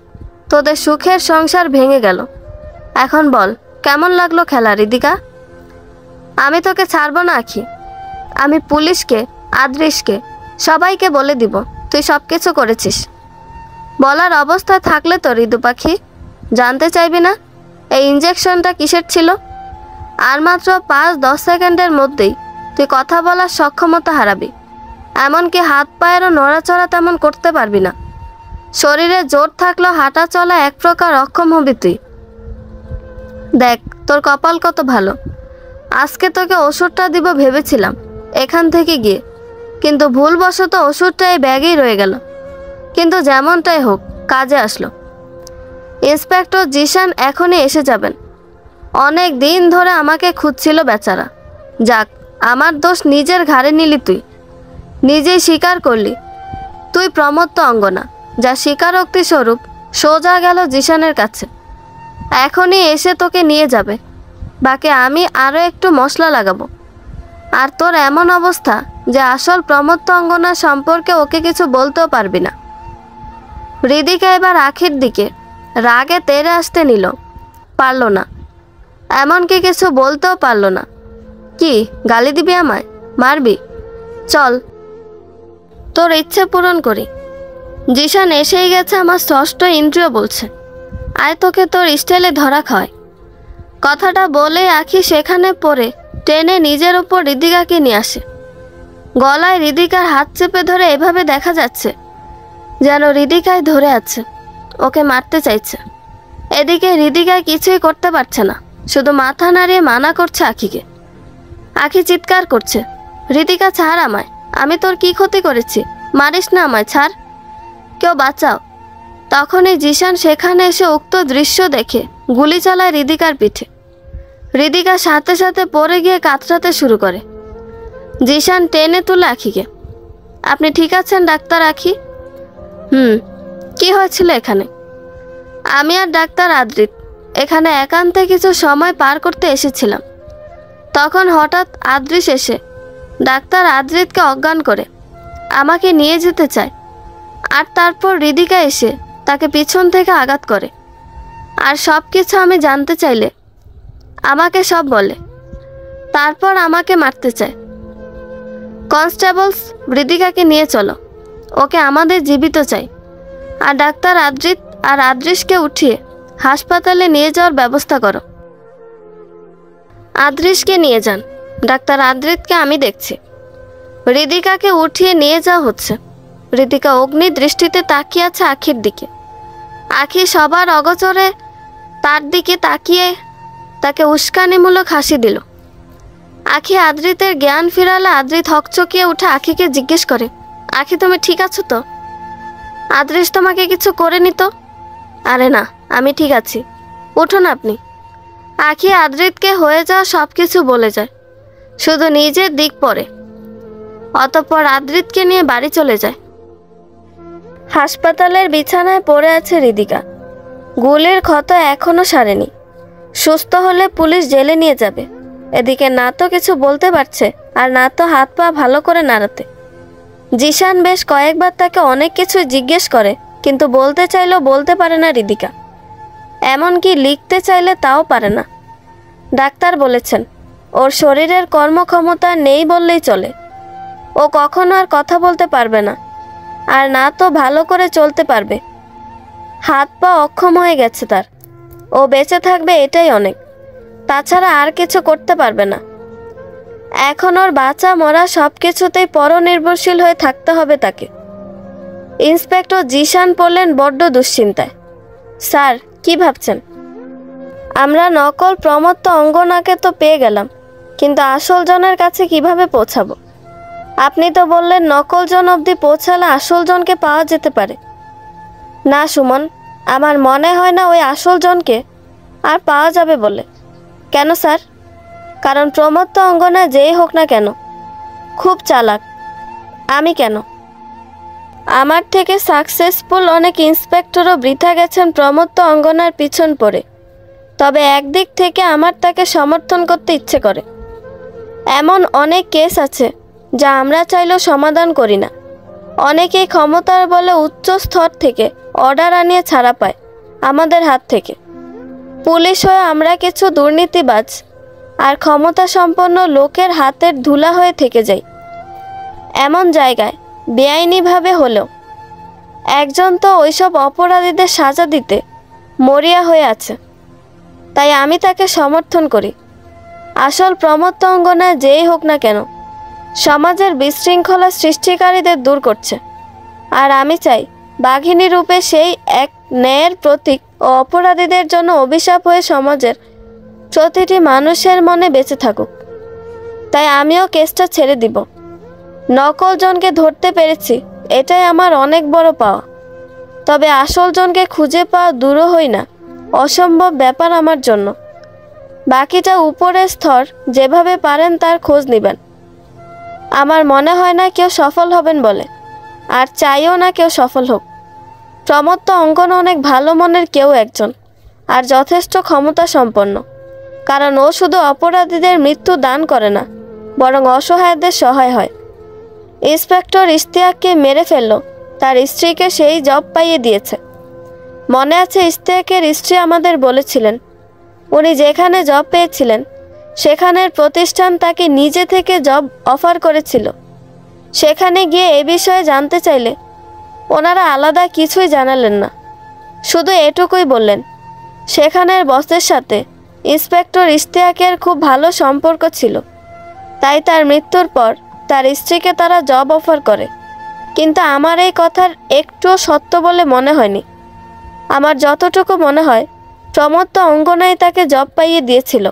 তোদের সুখের সংসার ভেঙে গেল। এখন বল কেমন লাগলো খেলা রিদিকা? আমি তোকে ছাড়ব না আখি। আমি পুলিশকে, আদৃশকে, সবাইকে বলে দিব তুই সব কিছু করেছিস। বলার অবস্থায় থাকলে তো ঋতু পাখি জানতে চাইবি না এই ইঞ্জেকশনটা কিসের ছিল? আর মাত্র 5-10 সেকেন্ডের মধ্যেই তুই কথা বলার সক্ষমতা হারাবি। এমনকি হাত পায়েরও নড়াচড়া তেমন করতে পারবি না। শরীরে জোর থাকলেও হাঁটা চলা এক প্রকার অক্ষম হবি তুই। দেখ তোর কপাল কত ভালো। আজকে তোকে ওষুধটা দিব ভেবেছিলাম এখান থেকে গিয়ে, কিন্তু ভুলবশত ওষুধটা এই ব্যাগেই রয়ে গেল। কিন্তু যেমনটাই হোক কাজে আসলো। ইন্সপেক্টর জিশান এখনই এসে যাবেন। অনেক দিন ধরে আমাকে খুঁজছিল বেচারা। যাক, আমার দোষ নিজের ঘাড়ে নিলি তুই। নিজেই স্বীকার করলি তুই প্রমত্ত অঙ্গনা, যা স্বীকারোক্তি স্বরূপ সোজা গেল জিশানের কাছে। এখনই এসে তোকে নিয়ে যাবে। বাকি আমি আরও একটু মশলা লাগাবো। আর তোর এমন অবস্থা যে আসল প্রমত্ত অঙ্গনা সম্পর্কে ওকে কিছু বলতেও পারবি না। হৃদিকা এবার আখির দিকে রাগে তেড়ে আসতে নিল, পারল না। এমনকি কিছু বলতেও পারল না। কি গালি দিবি আমায়? মারবি? চল তোর ইচ্ছে পূরণ করি। জিশান এসেই গেছে, আমার ষষ্ঠ ইন্দ্রিয় বলছে আয় তোকে তোর স্টাইলে ধরা খাওয়ায়। কথাটা বলে আখি সেখানে পড়ে টেনে নিজের উপর হৃদিকাকে নিয়ে আসে। গলায় হৃদিকার হাত চেপে ধরে এভাবে দেখা যাচ্ছে যেন হৃদিকায় ধরে আছে, ওকে মারতে চাইছে। এদিকে হৃদিকা কিছুই করতে পারছে না, শুধু মাথা নাড়িয়ে মানা করছে আখিকে। আখি চিৎকার করছে, হৃদিকা ছাড় আমায়, আমি তোর কি ক্ষতি করেছি? মারিস না আমায়, ছাড়, কেউ বাঁচাও। তখনই জিশান সেখানে এসে উক্ত দৃশ্য দেখে গুলি চালায় হৃদিকার পিঠে। হৃদিকা সাথে সাথে পড়ে গিয়ে কাতরাতে শুরু করে। জিশান টেনে তুলে আখিকে। আপনি ঠিক আছেন ডাক্তার আখি? কি হয়েছিল এখানে? আমি আর ডাক্তার আদ্রিত এখানে একান্তে কিছু সময় পার করতে এসেছিলাম। তখন হঠাৎ আদ্রিস এসে ডাক্তার আদ্রিতকে অজ্ঞান করে আমাকে নিয়ে যেতে চায়। আর তারপর হৃদিকা এসে তাকে পিছন থেকে আঘাত করে। আর সব কিছু আমি জানতে চাইলে আমাকে সব বলে। তারপর আমাকে মারতে চায়। কনস্টেবলস, হৃদিকাকে নিয়ে চলো, ওকে আমাদের জীবিত চাই। আর ডাক্তার আদ্রিত আর আদ্রিসকে উঠিয়ে হাসপাতালে নিয়ে যাওয়ার ব্যবস্থা করো। আদ্রিসকে নিয়ে যান, ডাক্তার আদ্রিতকে আমি দেখছি। হৃদিকাকে উঠিয়ে নিয়ে যাওয়া হচ্ছে। হৃদিকা অগ্নি দৃষ্টিতে তাকিয়ে আছে আখির দিকে। আখি সবার অগোচরে তার দিকে তাকিয়ে তাকে উস্কানিমূলক হাসি দিল। আখি আদ্রিতের জ্ঞান ফিরালে আদ্রিত হকচকিয়ে উঠে আখিকে জিজ্ঞেস করে, আখি তুমি ঠিক আছো তো? আদ্রিস তোমাকে কিছু করেনি তো? আরে না, আমি ঠিক আছি, উঠুন আপনি। আখি আদ্রিতকে হয়ে যাওয়া সব কিছু বলে যায়, শুধু নিজের দিক পরে। অতঃপর আদ্রিতকে নিয়ে বাড়ি চলে যায়। হাসপাতালের বিছানায় পড়ে আছে হৃদিকা। গুলির ক্ষত এখনো সারেনি। সুস্থ হলে পুলিশ জেলে নিয়ে যাবে। এদিকে না তো কিছু বলতে পারছে আর না তো হাত পা ভালো করে নাড়াতে। জিশান বেশ কয়েকবার তাকে অনেক কিছু জিজ্ঞেস করে, কিন্তু বলতে চাইলেও বলতে পারে না হৃদিকা। এমনকি লিখতে চাইলে তাও পারে না। ডাক্তার বলেছেন ওর শরীরের কর্মক্ষমতা নেই বললেই চলে। ও কখনো আর কথা বলতে পারবে না, আর না তো ভালো করে চলতে পারবে। হাত পা অক্ষম হয়ে গেছে তার। ও বেঁচে থাকবে এটাই অনেক, তাছাড়া আর কিছু করতে পারবে না। এখন ওর বাঁচা মরা সব কিছুতেই পরনির্ভরশীল হয়ে থাকতে হবে তাকে। ইন্সপেক্টর জিশান পড়লেন বড্ড দুশ্চিন্তায়। স্যার, কি ভাবছেন? আমরা নকল প্রমত্ত অঙ্গনাকে তো পেয়ে গেলাম, কিন্তু আসল জনের কাছে কিভাবে পৌঁছাবো? আপনি তো বললেন নকল জন অবধি পৌঁছালে আসল জনকে পাওয়া যেতে পারে। না সুমন, আমার মনে হয় না ওই আসল জনকে আর পাওয়া যাবে বলে। কেন স্যার? কারণ প্রমত্ত অঙ্গনা যেই হোক না কেন খুব চালাক। আমি কেন? আমার থেকে সাকসেসফুল অনেক ইন্সপেক্টরও বৃথা গেছেন প্রমত্ত অঙ্গনার পিছন পড়ে। তবে একদিক থেকে আমার তাকে সমর্থন করতে ইচ্ছে করে। এমন অনেক কেস আছে যা আমরা চাইলেও সমাধান করি না। অনেকেই ক্ষমতার বলে উচ্চ স্তর থেকে অর্ডার আনিয়ে ছাড়া পায় আমাদের হাত থেকে। পুলিশ হয়ে আমরা কিছু দুর্নীতিবাজ আর ক্ষমতা সম্পন্ন লোকের হাতের ধুলা হয়ে থেকে যাই। এমন জায়গায় বেআইনিভাবে হলেও একজন তো ওইসব অপরাধীদের সাজা দিতে মরিয়া হয়ে আছে। তাই আমি তাকে সমর্থন করি। আসল প্রমত্ত অঙ্গনায় যেই হোক না কেন সমাজের বিশৃঙ্খলা সৃষ্টিকারীদের দূর করছে। আর আমি চাই বাঘিনী রূপে সেই এক ন্যায়ের প্রতীক ও অপরাধীদের জন্য অভিশাপ হয়ে সমাজের প্রতিটি মানুষের মনে বেঁচে থাকুক। তাই আমিও কেসটা ছেড়ে দিব। নকল জনকে ধরতে পেরেছি, এটাই আমার অনেক বড় পাওয়া। তবে আসল জনকে খুঁজে পাওয়া দূরহই না অসম্ভব ব্যাপার আমার জন্য। বাকিটা উপরের স্তর যেভাবে পারেন তার খোঁজ নেবেন। আমার মনে হয় না কেউ সফল হবেন বলে, আর চাইও না কেউ সফল হোক। প্রমত্ত অঙ্গন অনেক ভালো মনের কেউ একজন, আর যথেষ্ট ক্ষমতা সম্পন্ন। কারণ ও শুধু অপরাধীদের মৃত্যু দান করে না, বরং অসহায়দের সহায় হয়। ইন্সপেক্টর ইশতিয়াককে মেরে ফেলল, তার স্ত্রীকে সেই জব পাইয়ে দিয়েছে। মনে আছে ইশতিয়াকের স্ত্রী আমাদের বলেছিলেন উনি যেখানে জব পেয়েছিলেন সেখানের প্রতিষ্ঠান তাকে নিজে থেকে জব অফার করেছিল। সেখানে গিয়ে এ বিষয়ে জানতে চাইলে ওনারা আলাদা কিছুই জানালেন না, শুধু এটুকুই বললেন সেখানের বসের সাথে ইন্সপেক্টর ইশতিয়াকের খুব ভালো সম্পর্ক ছিল, তাই তার মৃত্যুর পর তার স্ত্রীকে তারা জব অফার করে। কিন্তু আমার এই কথার একটুও সত্য বলে মনে হয়নি। আমার যতটুকু মনে হয় প্রমত্ত অঙ্গনাই তাকে জব পাইয়ে দিয়েছিল,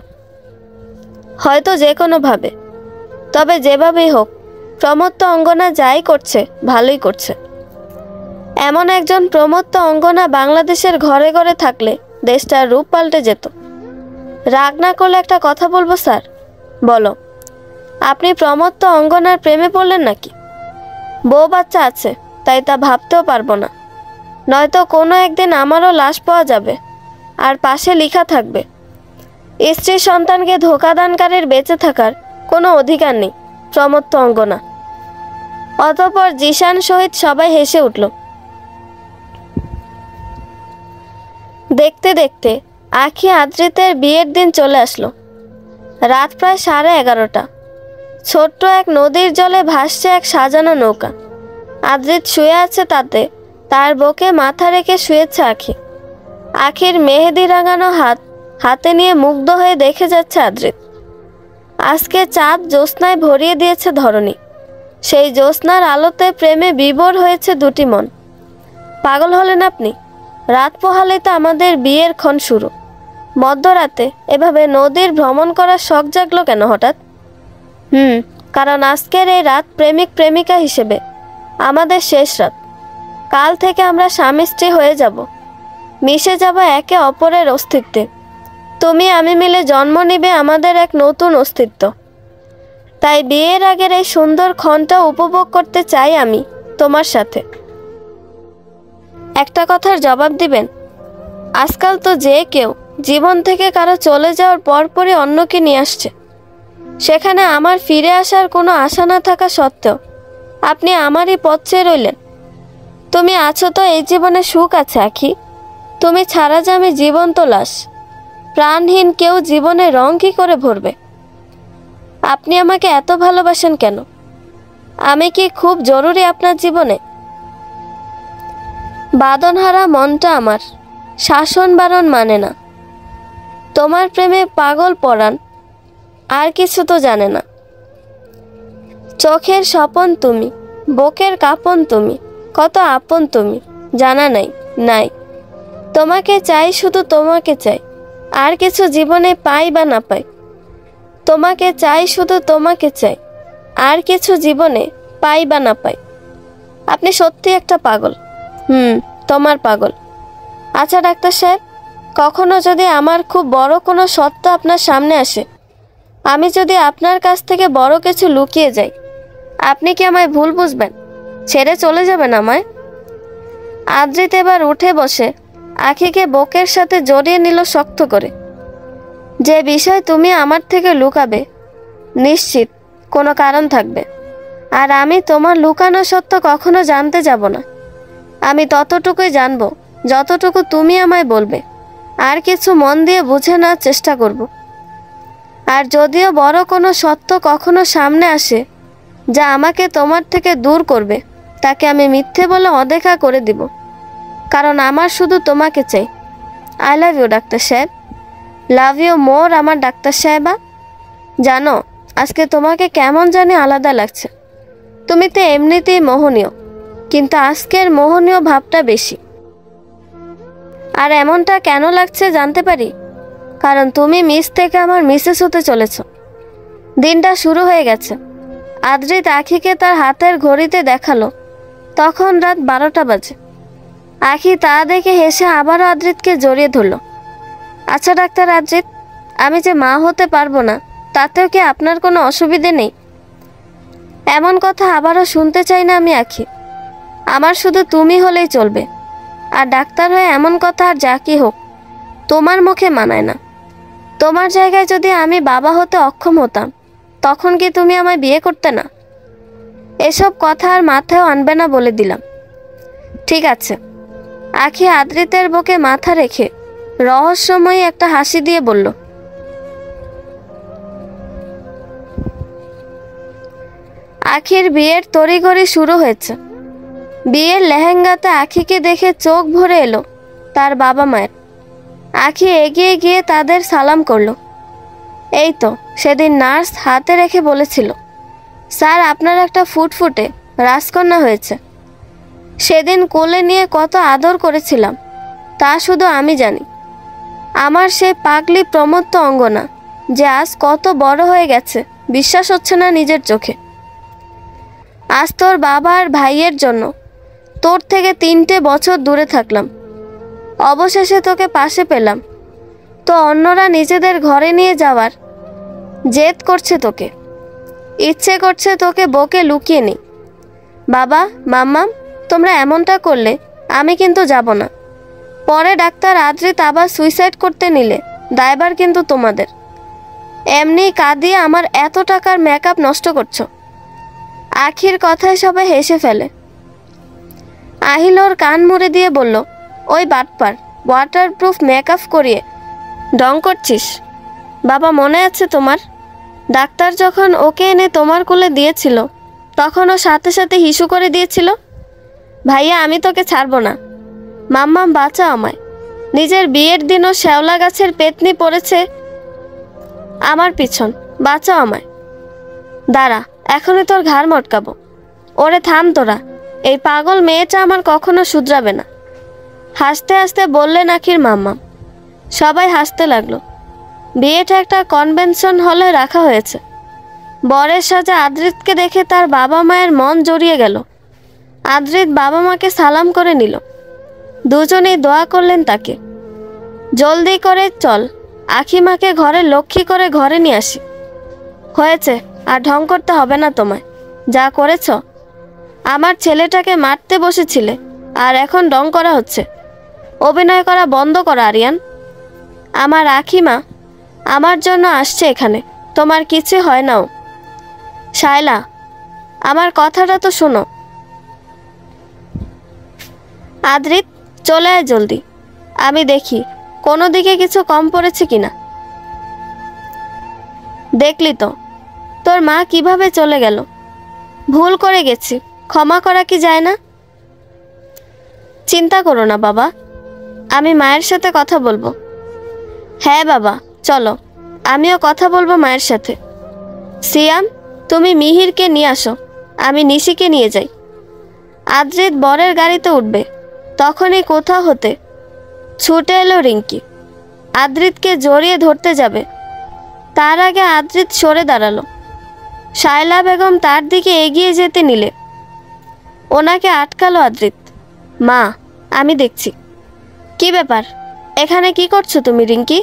হয়তো যে কোনোভাবে। তবে যেভাবেই হোক প্রমত্ত অঙ্গনা যাই করছে ভালোই করছে। এমন একজন প্রমত্ত অঙ্গনা বাংলাদেশের ঘরে ঘরে থাকলে দেশটার রূপ পাল্টে যেত। রাগ না করলে একটা কথা বলবো স্যার? বলো। আপনি প্রমোদ তো অঙ্গনার প্রেমে পড়লেন নাকি? বউ বাচ্চা আছে, তাই তা ভাবতেও পারবো না। নয়তো কোনো একদিন আমারও লাশ পাওয়া যাবে, আর পাশে লেখা থাকবে, স্ত্রী সন্তানকে ধোকাদানকারীর বেঁচে থাকার কোনো অধিকার নেই, প্রমোদ তো অঙ্গনা। অতঃপর জিশান সহিত সবাই হেসে উঠল। দেখতে দেখতে আখি আদ্রিতের বিয়ের দিন চলে আসলো। রাত প্রায় 11:30। ছোট্ট এক নদীর জলে ভাসছে এক সাজানো নৌকা। আদ্রিত শুয়ে আছে তাতে, তার বুকে মাথা রেখে শুয়েছে আখি। আখির মেহেদি রাঙানো হাত হাতে নিয়ে মুগ্ধ হয়ে দেখে যাচ্ছে আদ্রিত। আজকে চাঁদ জ্যোৎস্নায় ভরিয়ে দিয়েছে ধরণী। সেই জ্যোৎস্নার আলোতে প্রেমে বিভোর হয়েছে দুটি মন। পাগল হলেন আপনি? রাত পোহালে তো আমাদের বিয়ের ক্ষণ শুরু। মধ্যরাতে এভাবে নদীর ভ্রমণ করার শখ জাগলো কেন হঠাৎ? কারণ আজকের এই রাত প্রেমিক প্রেমিকা হিসেবে আমাদের শেষ রাত। কাল থেকে আমরা স্বামী স্ত্রী হয়ে যাব, মিশে যাব একে অপরের অস্তিত্বে। তুমি আমি মিলে জন্ম নিবে আমাদের এক নতুন অস্তিত্ব। তাই বিয়ের আগের এই সুন্দর ক্ষণটা উপভোগ করতে চাই আমি তোমার সাথে। একটা কথার জবাব দিবেন? আজকাল তো যে কেউ জীবন থেকে কারো চলে যাওয়ার পরপরই অন্যকে নিয়ে আসছে। সেখানে আমার ফিরে আসার কোনো আশা না থাকা সত্ত্বেও আপনি আমারই পথ চেয়ে রইলেন। তুমি আছো তো এই জীবনে সুখ আছে আখি। তুমি ছাড়া যে আমি জীবন্ত লাশ, প্রাণহীন কেউ জীবনে রং কি করে ভরবে? আপনি আমাকে এত ভালোবাসেন কেন? আমি কি খুব জরুরি আপনার জীবনে? বাঁধনহারা মনটা আমার শাসন বারণ মানে না। তোমার প্রেমে পাগল পরাণ আর কিছু তো জানে না। চোখের স্বপন তুমি, বুকের কাঁপন তুমি, কত আপন তুমি, জানা নাই নাই। তোমাকে চাই, শুধু তোমাকে চাই, আর কিছু জীবনে পাই বা না পাই। তোমাকে চাই, শুধু তোমাকে চাই, আর কিছু জীবনে পাই বা না পাই। আপনি সত্যি একটা পাগল। তোমার পাগল। আচ্ছা ডাক্তার সাহেব, কখনো যদি আমার খুব বড় কোনো সত্য আপনার সামনে আসে, আমি যদি আপনার কাছ থেকে বড় কিছু লুকিয়ে যাই, আপনি কি আমায় ভুল বুঝবেন? ছেড়ে চলে যাবেন আমায়? আদ্রিত এবার উঠে বসে আখিকে বুকের সাথে জড়িয়ে নিল শক্ত করে। যে বিষয় তুমি আমার থেকে লুকাবে, নিশ্চিত কোনো কারণ থাকবে, আর আমি তোমার লুকানো সত্য কখনো জানতে যাব না। আমি ততটুকুই জানবো যতটুকু তুমি আমায় বলবে, আর কিছু মন দিয়ে বুঝে নেওয়ার চেষ্টা করব। আর যদিও বড় কোনো সত্য কখনো সামনে আসে যা আমাকে তোমার থেকে দূর করবে, তাকে আমি মিথ্যে বলে অদেখা করে দিব, কারণ আমার শুধু তোমাকে চাই। আই লাভ ইউ ডাক্তার সাহেব, লাভ ইউ মোর আমার ডাক্তার সাহেবা। জানো আজকে তোমাকে কেমন জানি আলাদা লাগছে। তুমি তো এমনিতেই মোহনীয়, কিন্তু আজকের মোহনীয় ভাবটা বেশি। আর এমনটা কেন লাগছে জানতে পারি? কারণ তুমি মিস থেকে আমার মিসেস হতে চলেছ। দিনটা শুরু হয়ে গেছে। আদ্রিত আখিকে তার হাতের ঘড়িতে দেখালো, তখন রাত 12টা বাজে। আখি তা দেখে হেসে আবারও আদ্রিতকে জড়িয়ে ধরল। আচ্ছা ডাক্তার আদ্রিত, আমি যে মা হতে পারবো না, তাতেও কি আপনার কোনো অসুবিধে নেই? এমন কথা আবারও শুনতে চাই না আমি আখি। আমার শুধু তুমি হলেই চলবে। আর ডাক্তার হয়ে এমন কথা আর যা কি হোক তোমার মুখে মানায় না। তোমার জায়গায় যদি আমি বাবা হতে অক্ষম হতাম, তখন কি তুমি আমায় বিয়ে করতে না? এসব কথা আর মাথায়ও আনবে না বলে দিলাম। ঠিক আছে। আখি আদ্রিতের বুকে মাথা রেখে রহস্যময়ী একটা হাসি দিয়ে বলল, আখির বিয়ের তড়িঘড়ি শুরু হয়েছে। বিয়ের লেহেঙ্গাতে আখিকে দেখে চোখ ভরে এলো তার বাবা মায়ের। আখি এগিয়ে গিয়ে তাদের সালাম করলো। এই তো সেদিন নার্স হাতে রেখে বলেছিল, স্যার আপনার একটা ফুটফুটে রাজকন্যা হয়েছে। সেদিন কোলে নিয়ে কত আদর করেছিলাম তা শুধু আমি জানি। আমার সেই পাগলি প্রমোদ তো অঙ্গনা, যে আজ কত বড় হয়ে গেছে বিশ্বাস হচ্ছে না নিজের চোখে। আজ তোর বাবা আর ভাইয়ের জন্য তোর থেকে 3টে বছর দূরে থাকলাম, অবশেষে তোকে পাশে পেলাম। তো অন্যরা নিজেদের ঘরে নিয়ে যাওয়ার জেদ করছে তোকে। ইচ্ছে করছে তোকে বকে লুকিয়ে নিই। বাবা, মাম্মাম, তোমরা এমনটা করলে আমি কিন্তু যাব না। পরে ডাক্তার আদ্রিত আবার সুইসাইড করতে নিলে দায়ভার কিন্তু তোমাদের। এমনি কাঁদিয়ে আমার এত টাকার মেকআপ নষ্ট করছো। আখির কথায় সবাই হেসে ফেলে। আহিল ওর কান মুড়ে দিয়ে বলল, ওই বাটপার, ওয়াটারপ্রুফ মেকআপ করিয়ে ঢং করছিস। বাবা, মনে আছে তোমার? ডাক্তার যখন ওকে এনে তোমার কোলে দিয়েছিল তখন ও সাথে সাথে হিসু করে দিয়েছিল, ভাইয়া আমি তোকে ছাড়বো না, মাম্মাম বাঁচা আমায়। নিজের বিয়ের দিনও শ্যাওলা গাছের পেতনি পড়েছে আমার পিছন, বাঁচাও আমায়। দাঁড়া, এখনই তোর ঘাড় মটকাবো। ওরে থাম তোরা, এই পাগল মেয়েটা আমার কখনো শুধরাবে না। হাসতে হাসতে বললেন আখির মাম্মাম। সবাই হাসতে লাগলো। বিয়েটা একটা কনভেনশন হলে রাখা হয়েছে। বরের সাজে আদ্রিতকে দেখে তার বাবা মায়ের মন জড়িয়ে গেল। আদ্রিত বাবা মাকে সালাম করে নিল। দুজনেই দোয়া করলেন তাকে। জলদি করে চল, আখিমাকে ঘরে লক্ষ্মী করে ঘরে নিয়ে আসি। হয়েছে, আর ঢং করতে হবে না তোমায়। যা করেছ, আমার ছেলেটাকে মারতে বসেছিলে আর এখন ঢং করা হচ্ছে। অভিনয় করা বন্ধ করা আরিয়ান। আমার আখিমা আমার জন্য আসছে এখানে, তোমার কিছু হয় নাও। শায়লা, আমার কথাটা তো শোনো। আদ্রিত, চলে আয় জলদি, আমি দেখি কোনো দিকে কিছু কম পড়েছে কিনা। দেখলি তো তোর মা কিভাবে চলে গেল। ভুল করে গেছি, ক্ষমা করা কি যায় না? চিন্তা করো না বাবা, আমি মায়ের সাথে কথা বলবো। হ্যাঁ বাবা, চলো, আমিও কথা বলবো মায়ের সাথে। সিয়াম, তুমি মিহিরকে নিয়ে আসো, আমি নিশিকে নিয়ে যাই। আদ্রিত বরের গাড়িতে উঠবে তখনই কোথাও হতে ছুটে এলো রিঙ্কি। আদ্রিতকে জড়িয়ে ধরতে যাবে, তার আগে আদ্রিত সরে দাঁড়ালো। শায়লা বেগম তার দিকে এগিয়ে যেতে নিলে ওনাকে আটকালো আদ্রিত। মা, আমি দেখছি। কি ব্যাপার, এখানে কি করছো তুমি রিঙ্কি?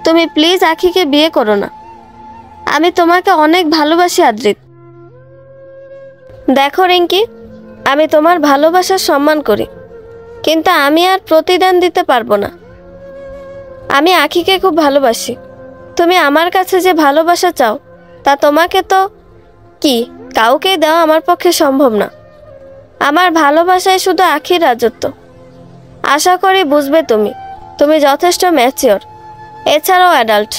তুমি প্লিজ আখিকে বিয়ে করো না, আমি তোমাকে অনেক ভালোবাসি আদ্রিত। দেখো রিঙ্কি, আমি তোমার ভালোবাসার সম্মান করি, কিন্তু আমি আর প্রতিদান দিতে পারবো না। আমি আখিকে খুব ভালোবাসি। তুমি আমার কাছে যে ভালোবাসা চাও তা তোমাকে তো কি কাউকেই দেওয়া আমার পক্ষে সম্ভব না। আমার ভালোবাসায় শুধু আখির রাজত্ব। আশা করি বুঝবে তুমি। তুমি যথেষ্ট ম্যাচিওর, এছাড়াও অ্যাডাল্ট।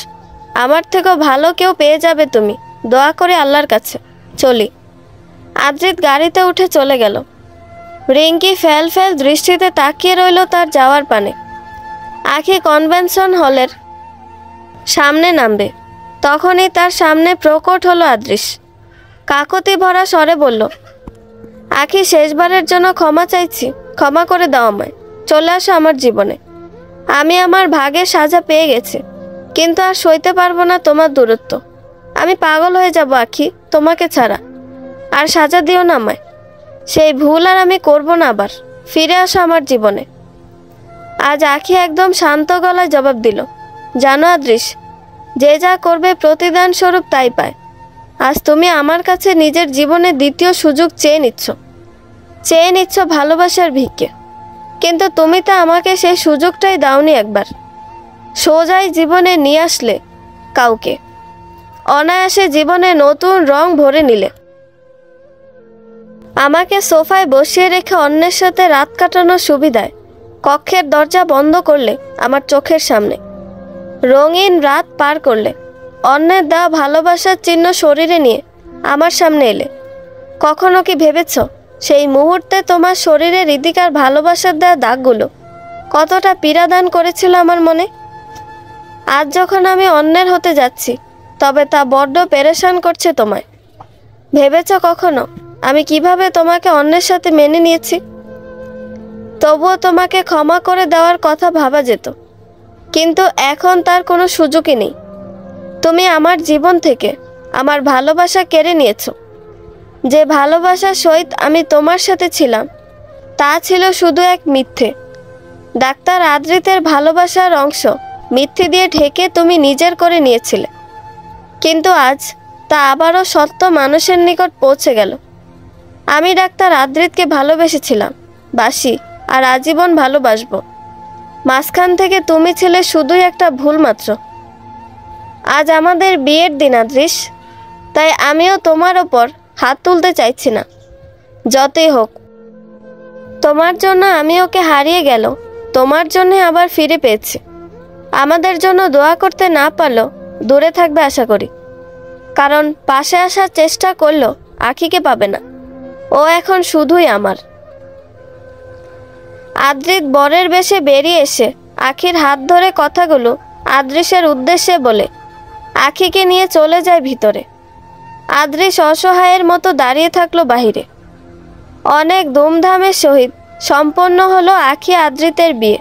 আমার থেকেও ভালো কেউ পেয়ে যাবে তুমি, দোয়া করে আল্লাহর কাছে। চলি। আদ্রিত গাড়িতে উঠে চলে গেল। রিঙ্কি ফেল ফেল দৃষ্টিতে তাকিয়ে রইল তার যাওয়ার পানে। আখি কনভেনশন হলের সামনে নামবে, তখনই তার সামনে প্রকট হলো আদৃশ। কাকতি ভরা স্বরে বলল, আখি, শেষবারের জন্য ক্ষমা চাইছি, ক্ষমা করে দাও আমায়। চলে আসো আমার জীবনে। আমি আমার ভাগের সাজা পেয়ে গেছি, কিন্তু আর সইতে পারবো না তোমার দূরত্ব। আমি পাগল হয়ে যাব আখি তোমাকে ছাড়া। আর সাজা দিও না আমায়। সেই ভুল আর আমি করব না আবার। ফিরে আসো আমার জীবনে। আজ আখি একদম শান্ত গলায় জবাব দিল, জানো আদৃশ, যে যা করবে প্রতিদান স্বরূপ তাই পায়। আজ তুমি আমার কাছে নিজের জীবনের দ্বিতীয় সুযোগ চেয়ে নিচ্ছ ভালোবাসার ভিক্ষে। কিন্তু তুমি তো আমাকে সেই সুযোগটাই দাওনি একবার। সোজাই জীবনে নিয়ে আসলে কাউকে, অনায়াসে জীবনে নতুন রং ভরে নিলে। আমাকে সোফায় বসিয়ে রেখে অন্যের সাথে রাত কাটানোর সুবিধায় কক্ষের দরজা বন্ধ করলে আমার চোখের সামনে। রঙিন রাত পার করলে, অন্যের দেওয়া ভালোবাসার চিহ্ন শরীরে নিয়ে আমার সামনে এলে। কখনো কি ভেবেছ সেই মুহূর্তে তোমার শরীরে হৃদিকার ভালোবাসার দেওয়া দাগগুলো কতটা পীড়াদান করেছিল আমার মনে? আজ যখন আমি অন্যের হতে যাচ্ছি, তবে তা বড্ড পেরেশান করছে তোমায়। ভেবেছ কখনো আমি কিভাবে তোমাকে অন্যের সাথে মেনে নিয়েছি? তবুও তোমাকে ক্ষমা করে দেওয়ার কথা ভাবা যেত, কিন্তু এখন তার কোনো সুযোগই নেই। তুমি আমার জীবন থেকে আমার ভালোবাসা কেড়ে নিয়েছ। যে ভালোবাসার সহিত আমি তোমার সাথে ছিলাম তা ছিল শুধু এক মিথ্যে। ডাক্তার আদ্রিতের ভালোবাসার অংশ মিথ্যে দিয়ে ঢেকে তুমি নিজের করে নিয়েছিলে। কিন্তু আজ তা আবারও সত্য মানুষের নিকট পৌঁছে গেল। আমি ডাক্তার আদ্রিতকে ভালোবেসেছিলাম, বাসি, আর আজীবন ভালোবাসবো। মাঝখান থেকে তুমি ছিলে শুধুই একটা ভুল মাত্র। আজ আমাদের বিয়ের দিন আদ্রিস, তাই আমিও তোমার ওপর হাত তুলতে চাইছি না। যতই হোক, তোমার জন্য আমি ওকে হারিয়ে গেল, তোমার জন্যে আবার ফিরে পেয়েছি। আমাদের জন্য দোয়া করতে না পারলেও দূরে থাকবে আশা করি, কারণ পাশে আসার চেষ্টা করলেও আখিকে পাবে না। ও এখন শুধুই আমার। আদ্রিত বরের বেশে বেরিয়ে এসে আখির হাত ধরে কথাগুলো আদ্রিসের উদ্দেশ্যে বলে আখিকে নিয়ে চলে যায় ভিতরে। আদ্রিস অসহায়ের মতো দাঁড়িয়ে থাকলো বাহিরে। অনেক ধুমধামের সহিত সম্পন্ন হলো আখি আদ্রিতের বিয়ে।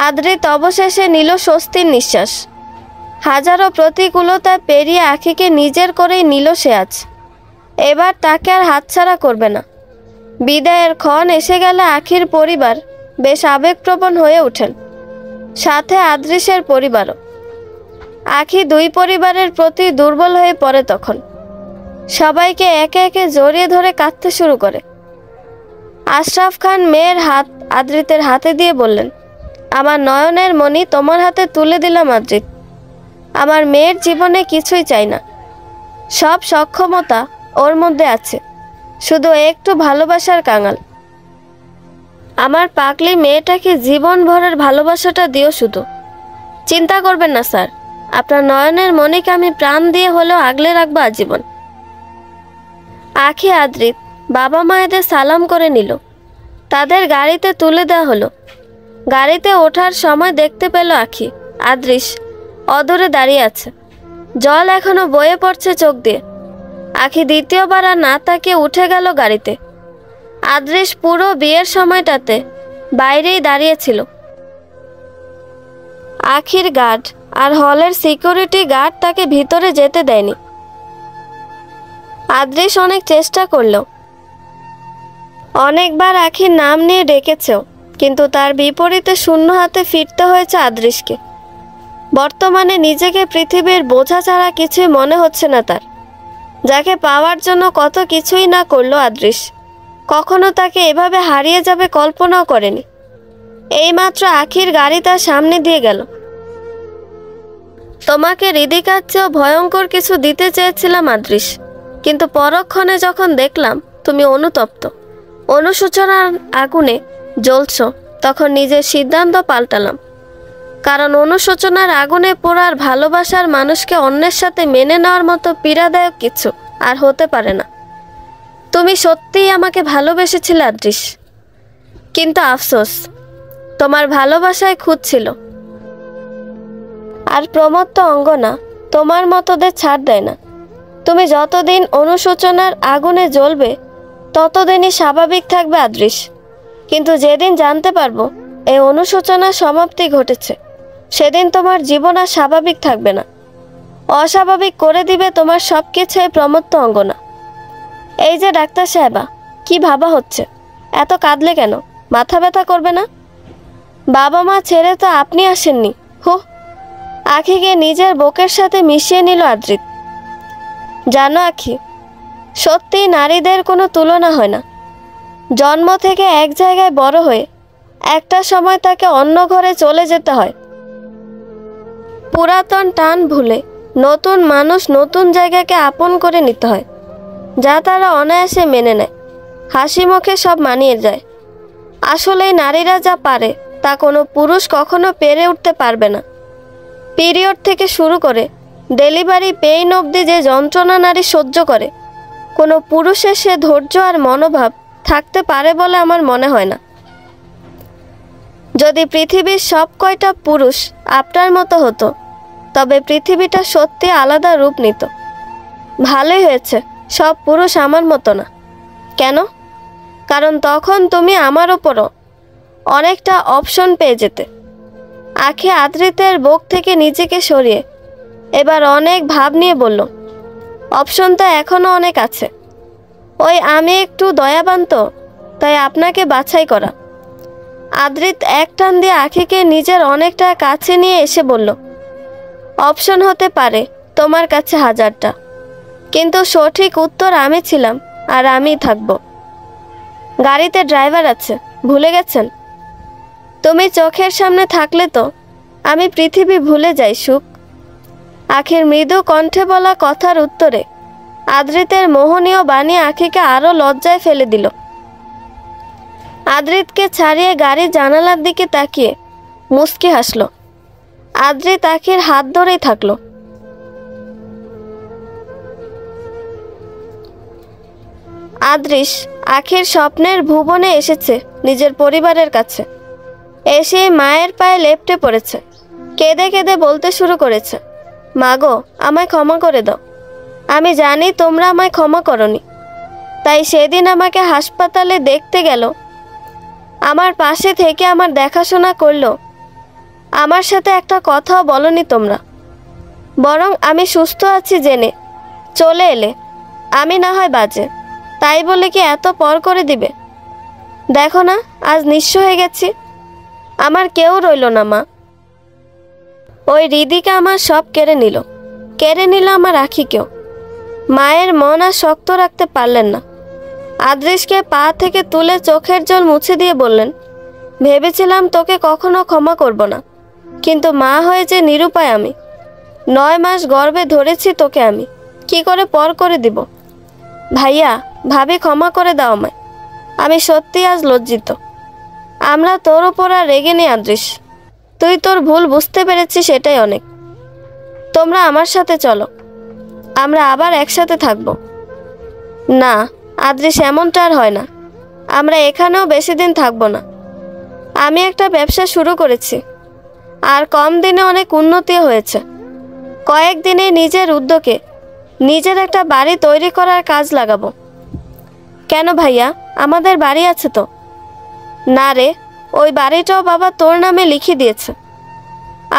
আদ্রিত অবশেষে নিল স্বস্তির নিঃশ্বাস। হাজারো প্রতিকূলতা পেরিয়ে আখিকে নিজের করেই নিল সে আজ। এবার তাকে আর হাতছাড়া করবে না। বিদায়ের ক্ষণ এসে গেলে আখির পরিবার বেশ আবেগপ্রবণ হয়ে ওঠেন, সাথে আদ্রিসের পরিবারও। আখি দুই পরিবারের প্রতি দুর্বল হয়ে পড়ে তখন। সবাইকে একে একে জড়িয়ে ধরে কাঁদতে শুরু করে। আশরাফ খান মেয়ের হাত আদ্রিতের হাতে দিয়ে বললেন, আমার নয়নের মণি তোমার হাতে তুলে দিলাম আদ্রিত। আমার মেয়ের জীবনে কিছুই চাই না, সব সক্ষমতা ওর মধ্যে আছে, শুধু একটু ভালোবাসার কাঙাল। আমার পাগলি মেয়েটাকে জীবন ভরের ভালোবাসাটা দিও শুধু। চিন্তা করবেন না স্যার, আপনার নয়নের মণিকে আমি প্রাণ দিয়ে হলেও আগলে রাখবো আজীবন। আখি আদ্রিত বাবা মায়েদের সালাম করে নিল। তাদের গাড়িতে তুলে দেওয়া হলো। গাড়িতে ওঠার সময় দেখতে পেল আখি আদ্রিস অদূরে দাঁড়িয়ে আছে। জল এখনো বয়ে পড়ছে চোখ দিয়ে। আখি দ্বিতীয়বার আর না তাকিয়ে উঠে গেল গাড়িতে। আদ্রিস পুরো বিয়ের সময়টাতে বাইরেই দাঁড়িয়েছিল। আখির গার্ড আর হলের সিকিউরিটি গার্ড তাকে ভিতরে যেতে দেয়নি। আদ্রিস অনেক চেষ্টা করলো, অনেকবার আখির নাম নিয়ে ডেকেছেও, কিন্তু তার বিপরীতে শূন্য হাতে ফিরতে হয়েছে আদ্রিসকে। বর্তমানে নিজেকে পৃথিবীর বোঝা ছাড়া কিছুই মনে হচ্ছে না তার, যাকে পাওয়ার জন্য কত কিছুই না করলো আদ্রিস। কখনো তাকে এভাবে হারিয়ে যাবে কল্পনাও করেনি। এইমাত্র আখির গাড়ি তার সামনে দিয়ে গেল। তোমাকে হৃদিকার চেয়েও ভয়ঙ্কর কিছু দিতে চেয়েছিলাম আদ্রিস, কিন্তু পরক্ষণে যখন দেখলাম তুমি অনুতপ্ত, অনুশোচনার আগুনে জ্বলছ, তখন নিজের সিদ্ধান্ত পাল্টালাম। কারণ অনুশোচনার আগুনে পোড়ার ভালোবাসার মানুষকে অন্যের সাথে মেনে নেওয়ার মতো পীড়াদায়ক কিছু আর হতে পারে না। তুমি সত্যিই আমাকে ভালোবেসেছিলে আদ্রিস, কিন্তু আফসোস তোমার ভালোবাসায় খুঁত ছিল। আর প্রমত্ত অঙ্গনা তোমার মতোদের ছাড় দেয় না। তুমি যতদিন অনুশোচনার আগুনে জ্বলবে ততদিনই স্বাভাবিক থাকবে আদ্রিস, কিন্তু যেদিন জানতে পারবো এই অনুশোচনার সমাপ্তি ঘটেছে, সেদিন তোমার জীবন আর স্বাভাবিক থাকবে না। অস্বাভাবিক করে দিবে তোমার সব কিছুই প্রমত্ত অঙ্গনা। এই যে ডাক্তার সাহেবা, কি ভাবা হচ্ছে? এত কাঁদলে কেন? মাথা ব্যথা করবে না? বাবা মা ছেড়ে তো আপনি আসেননি। হো, আখিকে নিজের বুকের সাথে মিশিয়ে নিল আদ্রিত। জানো আখি, সত্যি নারীদের কোনো তুলনা হয় না। জন্ম থেকে এক জায়গায় বড় হয়ে একটা সময় তাকে অন্য ঘরে চলে যেতে হয়। পুরাতন টান ভুলে নতুন মানুষ, নতুন জায়গাকে আপন করে নিতে হয়, যা তারা অনায়াসে মেনে নেয়, হাসি মুখে সব মানিয়ে যায়। আসলে নারীরা যা পারে তা কোনো পুরুষ কখনো পেরে উঠতে পারবে না। পিরিয়ড থেকে শুরু করে ডেলিভারি পেইন অবধি যে যন্ত্রণা নারী সহ্য করে, কোনো পুরুষের সে ধৈর্য আর মনোভাব থাকতে পারে বলে আমার মনে হয় না। যদি পৃথিবীর সব কয়টা পুরুষ আপনার মতো হতো, তবে পৃথিবীটা সত্যি আলাদা রূপ নিত। ভালোই হয়েছে সব পুরুষ আমার মতো না। কেন? কারণ তখন তুমি আমার ওপরও অনেকটা অপশন পেয়ে যেতে। আখি আদ্রিতের বুক থেকে নিজেকে সরিয়ে এবার অনেক ভাব নিয়ে বলল, অপশন তো এখনও অনেক আছে। ওই আমি একটু দয়াবান তো, তাই আপনাকে বাছাই করা। আদ্রিত এক টান দিয়ে আখিকে নিজের অনেকটা কাছে নিয়ে এসে বলল, অপশন হতে পারে তোমার কাছে 1000টা, কিন্তু সঠিক উত্তর আমি ছিলাম আর আমিই থাকব। গাড়িতে ড্রাইভার আছে, ভুলে গেছেন? তুমি চোখের সামনে থাকলে তো আমি পৃথিবী ভুলে যাই সুখ। আখির মৃদু কণ্ঠে বলা কথার উত্তরে আদ্রিতের মোহনীয় বাণী আখিকে আরও লজ্জায় ফেলে দিল। আদ্রিতকে ছাড়িয়ে গাড়ির জানালার দিকে তাকিয়ে মুচকি হাসল। আদ্রিত আখির হাত ধরেই থাকলো। আদ্রিস আখির স্বপ্নের ভুবনে এসেছে নিজের পরিবারের কাছে। এসে মায়ের পায়ে লেপ্টে পড়েছে, কেঁদে কেঁদে বলতে শুরু করেছে, মা গো, আমায় ক্ষমা করে দাও। আমি জানি তোমরা আমায় ক্ষমা করনি, তাই সেদিন আমাকে হাসপাতালে দেখতে গেল, আমার পাশে থেকে আমার দেখাশোনা করলো, আমার সাথে একটা কথাও বলনি তোমরা। বরং আমি সুস্থ আছি জেনে চলে এলে। আমি না হয় বাজে, তাই বলে কি এত পর করে দিবে? দেখো না, আজ নিঃস্ব হয়ে গেছি। আমার কেউ রইল না মা। ওই রিদিকা আমার সব কেড়ে নিল আমার আখিকেও। মায়ের মন আর শক্ত রাখতে পারলেন না। আদ্রিসকে পা থেকে তুলে চোখের জল মুছে দিয়ে বললেন, ভেবেছিলাম তোকে কখনো ক্ষমা করব না, কিন্তু মা হয়ে যে নিরুপায় আমি। 9 মাস গর্ভে ধরেছি তোকে আমি, কি করে পর করে দিব? ভাইয়া, ভাবি, ক্ষমা করে দাও আমায়। আমি সত্যি আজ লজ্জিত। আমরা তোর ওপর আর রেগে নেই আদ্রিস, তুই তোর ভুল বুঝতে পেরেছিস, সেটাই অনেক। তোমরা আমার সাথে চলো, আমরা আবার একসাথে থাকবো। না আদ্রিস, এমনটা আর হয় না। আমরা এখানেও বেশি দিন থাকবো না। আমি একটা ব্যবসা শুরু করেছি, আর কম দিনে অনেক উন্নতিও হয়েছে। কয়েকদিনে নিজের উদ্যোগে নিজের একটা বাড়ি তৈরি করার কাজ লাগাবো। কেন ভাইয়া, আমাদের বাড়ি আছে তো? না রে, ওই বাড়িটাও বাবা তোর নামে লিখে দিয়েছে।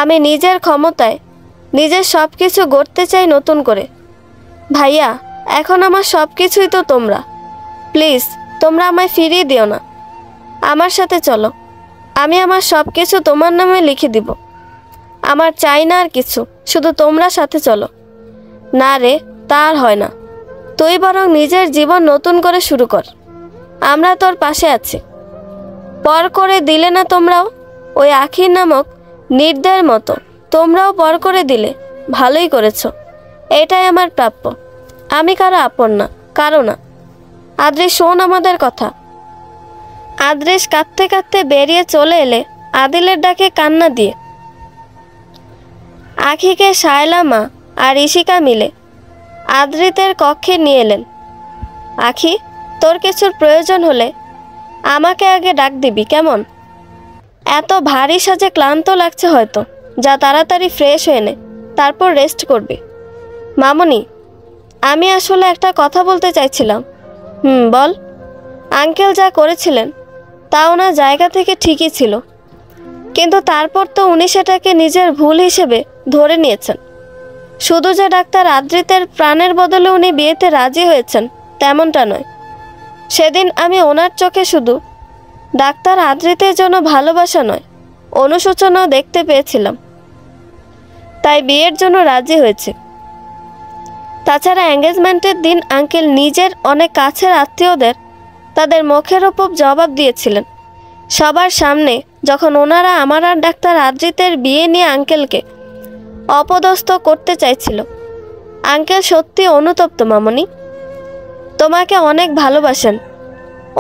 আমি নিজের ক্ষমতায় নিজের সব কিছু গড়তে চাই নতুন করে। ভাইয়া, এখন আমার সব কিছুই তো তোমরা। প্লিজ, তোমরা আমায় ফিরিয়ে দিও না। আমার সাথে চলো, আমি আমার সব কিছু তোমার নামে লিখে দিব। আমার চাই না আর কিছু, শুধু তোমরা সাথে চলো। না রে, তা আর হয় না। তুই বরং নিজের জীবন নতুন করে শুরু কর, আমরা তোর পাশে আছি। পর করে দিলে না তোমরাও, ওই আখির নামক নির্দয়ের মতো তোমরাও পর করে দিলে। ভালোই করেছ, এটাই আমার প্রাপ্য। আমি কারো আপন না, কারো না। আদ্রিস, শোন আমাদের কথা। আদ্রিস কাঁদতে কাঁদতে বেরিয়ে চলে এলে আদিলের ডাকে কান্না দিয়ে। আখিকে শায়লা মা আর ইশিকা মিলে আদ্রিতের কক্ষে নিয়ে এলেন। আখি, তোর কিছুর প্রয়োজন হলে আমাকে আগে ডাক দিবি, কেমন? এত ভারী সাজে ক্লান্ত লাগছে হয়তো, যা তাড়াতাড়ি ফ্রেশ হয়ে নে, তারপর রেস্ট করবি। মামনি, আমি আসলে একটা কথা বলতে চাইছিলাম। বল। আঙ্কেল যা করেছিলেন তা ওনার জায়গা থেকে ঠিকই ছিল, কিন্তু তারপর তো উনি সেটাকে নিজের ভুল হিসেবে ধরে নিয়েছেন। শুধু যে ডাক্তার আদ্রিতের প্রাণের বদলে উনি বিয়েতে রাজি হয়েছেন তেমনটা নয়। সেদিন আমি ওনার চোখে শুধু ডাক্তার আদ্রিতের জন্য ভালোবাসা নয়, অনুশোচনাও দেখতে পেয়েছিলাম, তাই বিয়ের জন্য রাজি হয়েছে। তাছাড়া এঙ্গেজমেন্টের দিন আঙ্কেল নিজের অনেক কাছের আত্মীয়দের তাদের মুখের ওপর জবাব দিয়েছিলেন সবার সামনে, যখন ওনারা আমার আর ডাক্তার আদ্রিতের বিয়ে নিয়ে আঙ্কেলকে অপদস্থ করতে চাইছিল। আঙ্কেল সত্যি অনুতপ্ত মামনি, তোমাকে অনেক ভালোবাসেন,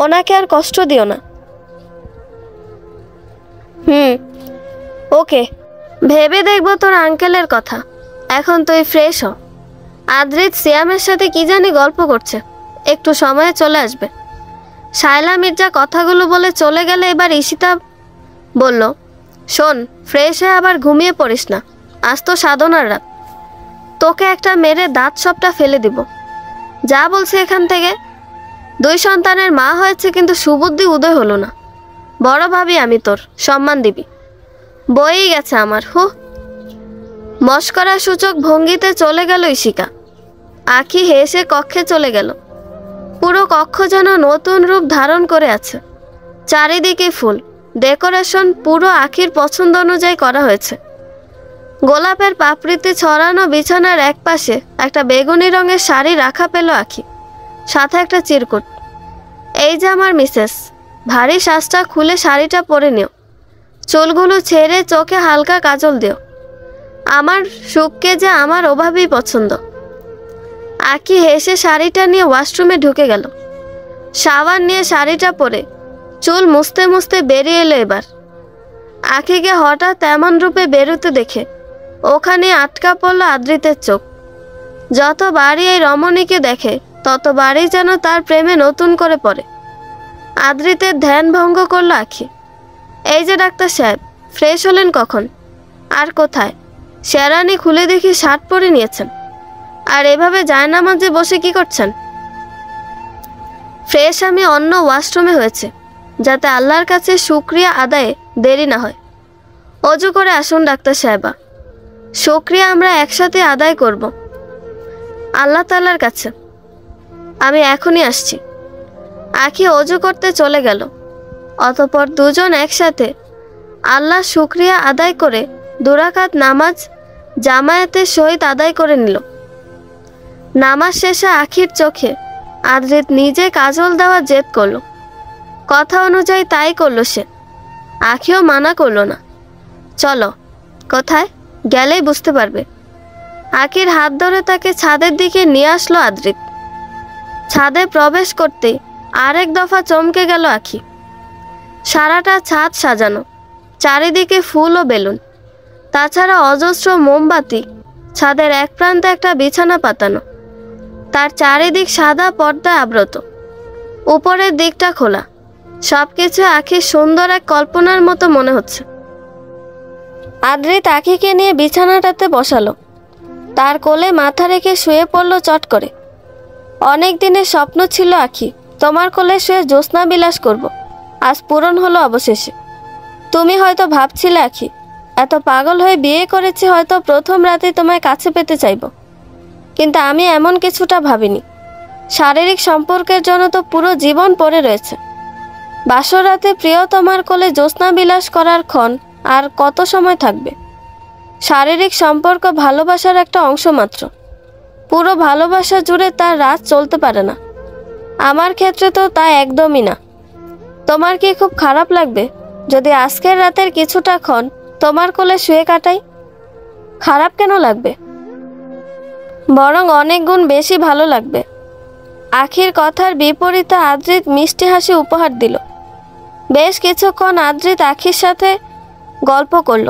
ওনাকে আর কষ্ট দিও না। ওকে, ভেবে দেখবো তোর আঙ্কেলের কথা। এখন তুই ফ্রেশ হ। আদ্রিত সিয়ামের সাথে কি জানি গল্প করছে, একটু সময়ে চলে আসবে। শায়লা মির্জা কথাগুলো বলে চলে গেলে এবার ঈশিতা বলল, শোন, ফ্রেশ হয়ে আবার ঘুমিয়ে পড়িস না, আজ তো সাধনার রাত। তোকে একটা মেরে দাঁত সবটা ফেলে দিব। যা বলছে এখান থেকে। 2 সন্তানের মা হয়েছে, কিন্তু সুবুদ্ধি উদয় হলো না। বড় ভাবি আমি, তোর সম্মান দিবি। বয়েই গেছে আমার। মস্করা সূচক ভঙ্গিতে চলে গেল ঈশিকা। আখি হেসে কক্ষে চলে গেল। পুরো কক্ষ যেন নতুন রূপ ধারণ করে আছে। চারিদিকে ফুল, ডেকোরেশন পুরো আখির পছন্দ অনুযায়ী করা হয়েছে। গোলাপের পাপড়িতে ছড়ানো বিছানার এক পাশে একটা বেগুনি রঙের শাড়ি রাখা পেল আখি, সাথে একটা চিরকুট। এই যে আমার মিসেস, ভারী শ্বাসটা খুলে শাড়িটা পরে নিও, চুলগুলো ছেড়ে চোখে হালকা কাজল দিও। আমার সুখকে যে আমার অভাবেই পছন্দ। আখি হেসে শাড়িটা নিয়ে ওয়াশরুমে ঢুকে গেল। শাওয়ার নিয়ে শাড়িটা পরে চুল মুছতে মুছতে বেরিয়ে এলো। এবার আখিকে হঠাৎ এমন রূপে বেরোতে দেখে ওখানে আটকা পড়ল আদ্রিতের চোখ। যতবারই এই রমণীকে দেখে ততবারই যেন তার প্রেমে নতুন করে পড়ে। আদ্রিতের ধ্যান ভঙ্গ করল আখি। এই যে ডাক্তার সাহেব, ফ্রেশ হলেন কখন? আর কোথায়? শেরানি খুলে দেখি শার্ট পরে নিয়েছেন, আর এভাবে জায়নামাজে বসে কি করছেন? ফ্রেশ আমি অন্য ওয়াশরুমে হয়েছে, যাতে আল্লাহর কাছে শুকরিয়া আদায়ে দেরি না হয়। অজু করে আসুন ডাক্তার সাহেবা, শুকরিয়া আমরা একসাথে আদায় করব আল্লাহ তাআলার কাছে। আমি এখনই আসছি। আখি অজু করতে চলে গেল। অতঃপর দুজন একসাথে আল্লাহ শুকরিয়া আদায় করে 2 রাকাত নামাজ জামায়াতের সহিত আদায় করে নিল। নামাজ শেষে আখির চোখে আদ্রিত নিজে কাজল দেওয়া জেদ করল। কথা অনুযায়ী তাই করল সে। আখিও মানা করল না। চলো। কোথায়? গেলেই বুঝতে পারবে। আখির হাত ধরে তাকে ছাদের দিকে নিয়ে আসলো আদ্রিত। ছাদে প্রবেশ করতেই আরেক দফা চমকে গেল আখি। সারাটা ছাদ সাজানো, চারিদিকে ফুল ও বেলুন, তাছাড়া অজস্র মোমবাতি। ছাদের এক প্রান্তে একটা বিছানা পাতানো, তার চারিদিক সাদা পর্দায় আবৃত, উপরের দিকটা খোলা। সবকিছু আখির সুন্দর এক কল্পনার মতো মনে হচ্ছে। আদ্রিত আখিকে নিয়ে বিছানাটাতে বসালো। তার কোলে মাথা রেখে শুয়ে পড়ল চট করে। অনেক দিনের স্বপ্ন ছিল আখি, তোমার কোলে শুয়ে জ্যোৎস্না বিলাস করব। আজ পূরণ হলো অবশেষে। তুমি হয়তো ভাবছিলে আখি, এত পাগল হয়ে বিয়ে করেছি, হয়তো প্রথম রাতে তোমায় কাছে পেতে চাইব, কিন্তু আমি এমন কিছুটা ভাবিনি। শারীরিক সম্পর্কের জন্য তো পুরো জীবন পড়ে রয়েছে। বাসর রাতে প্রিয়তমার কোলে জ্যোৎস্না বিলাস করার ক্ষণ আর কত সময় থাকবে? শারীরিক সম্পর্ক ভালোবাসার একটা অংশ মাত্র। পুরো ভালোবাসা জুড়ে তার রাত চলতে পারে না। আমার ক্ষেত্রে তো তা একদমই না। তোমার কি খুব খারাপ লাগবে যদি আজকের রাতের কিছুটা ক্ষণ তোমার কোলে শুয়ে কাটাই? খারাপ কেন লাগবে? বরং অনেক গুণ বেশি ভালো লাগবে। আখির কথার বিপরীতে আদ্রিত মিষ্টি হাসি উপহার দিল। বেশ কিছুক্ষণ আদ্রিত আখির সাথে গল্প করল।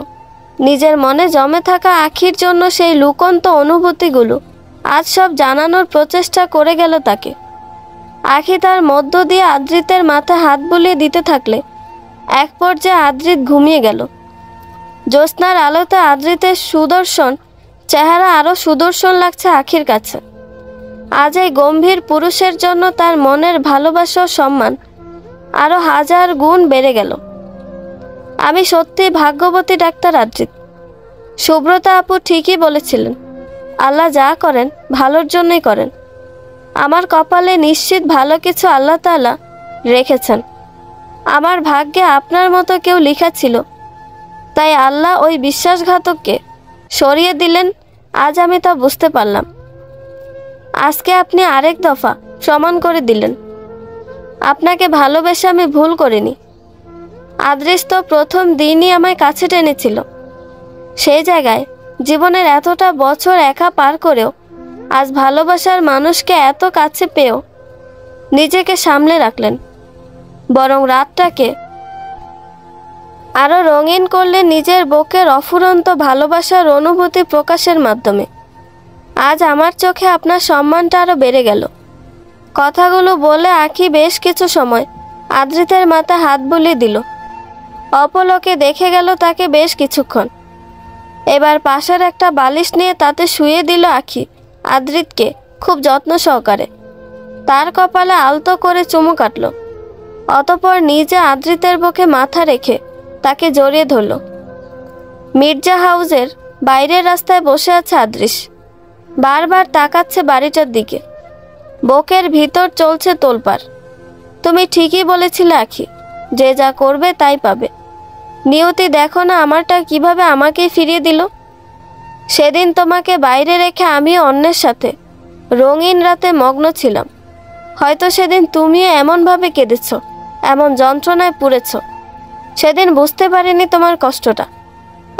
নিজের মনে জমে থাকা আখির জন্য সেই লুকন্ত অনুভূতিগুলো আজ সব জানানোর প্রচেষ্টা করে গেল তাকে। আখি তার মধ্য দিয়ে আদ্রিতের মাথায় হাত বুলিয়ে দিতে থাকলে এক পর্যায়ে আদ্রিত ঘুমিয়ে গেল। জ্যোৎস্নার আলোতে আদ্রিতের সুদর্শন চেহারা আরও সুদর্শন লাগছে আখির কাছে। আজ এই গম্ভীর পুরুষের জন্য তার মনের ভালোবাসা ও সম্মান আরও 1000 গুণ বেড়ে গেল। আমি সত্যি ভাগ্যবতী ডাক্তার আদ্রিত। সুব্রতা আপু ঠিকই বলেছিলেন, আল্লাহ যা করেন ভালোর জন্যই করেন। আমার কপালে নিশ্চিত ভালো কিছু আল্লাহ তাআলা রেখেছেন। আমার ভাগ্যে আপনার মতো কেউ লেখা ছিল, তাই আল্লাহ ওই বিশ্বাসঘাতককে সরিয়ে দিলেন। আজ আমি তা বুঝতে পারলাম। আজকে আপনি আরেক দফা প্রমাণ করে দিলেন আপনাকে ভালোবেসে আমি ভুল করিনি। আদ্রিস তো প্রথম দিনই আমায় কাছে টেনেছিল। সেই জায়গায় জীবনের এতটা বছর একা পার করেও আজ ভালোবাসার মানুষকে এত কাছে পেয়েও নিজেকে সামলে রাখলেন, বরং রাতটাকে আরও রঙিন করলেন নিজের বুকের অফুরন্ত ভালোবাসার অনুভূতি প্রকাশের মাধ্যমে। আজ আমার চোখে আপনার সম্মানটা আরও বেড়ে গেল। কথাগুলো বলে আখি বেশ কিছু সময় আদ্রিতের মাথায় হাত বুলিয়ে দিল। অপলকে দেখে গেল তাকে বেশ কিছুক্ষণ। এবার পাশের একটা বালিশ নিয়ে তাতে শুয়ে দিল আখি আদ্রিতকে খুব যত্ন সহকারে। তার কপালে আলতো করে চুমু কাটল। অতঃপর নিজে আদ্রিতের বুকে মাথা রেখে তাকে জড়িয়ে ধরল। মির্জা হাউসের বাইরের রাস্তায় বসে আছে আদ্রিস। বারবার তাকাচ্ছে বাড়িটার দিকে। বুকের ভিতর চলছে তোলপাড়। তুমি ঠিকই বলেছিলে আখি, যে যা করবে তাই পাবে। নিয়তি দেখো না আমারটা কিভাবে আমাকেই ফিরিয়ে দিল। সেদিন তোমাকে বাইরে রেখে আমিও অন্যের সাথে রঙিন রাতে মগ্ন ছিলাম। হয়তো সেদিন তুমিও এমনভাবে কেঁদেছ, এমন যন্ত্রণায় পুড়েছ। সেদিন বুঝতে পারিনি তোমার কষ্টটা।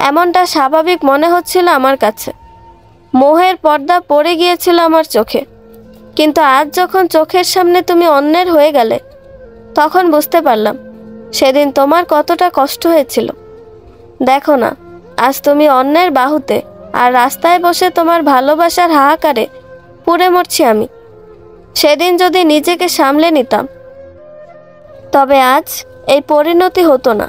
এমনটা স্বাভাবিক মনে হচ্ছিল আমার কাছে। মোহের পর্দা পড়ে গিয়েছিল আমার চোখে। কিন্তু আজ যখন চোখের সামনে তুমি অন্যের হয়ে গেলে, তখন বুঝতে পারলাম সেদিন তোমার কতটা কষ্ট হয়েছিল। দেখো না, আজ তুমি অন্যের বাহুতে, আর রাস্তায় বসে তোমার ভালোবাসার হাহাকারে পুড়ে মরছি আমি। সেদিন যদি নিজেকে সামলে নিতাম, তবে আজ এই পরিণতি হতো না।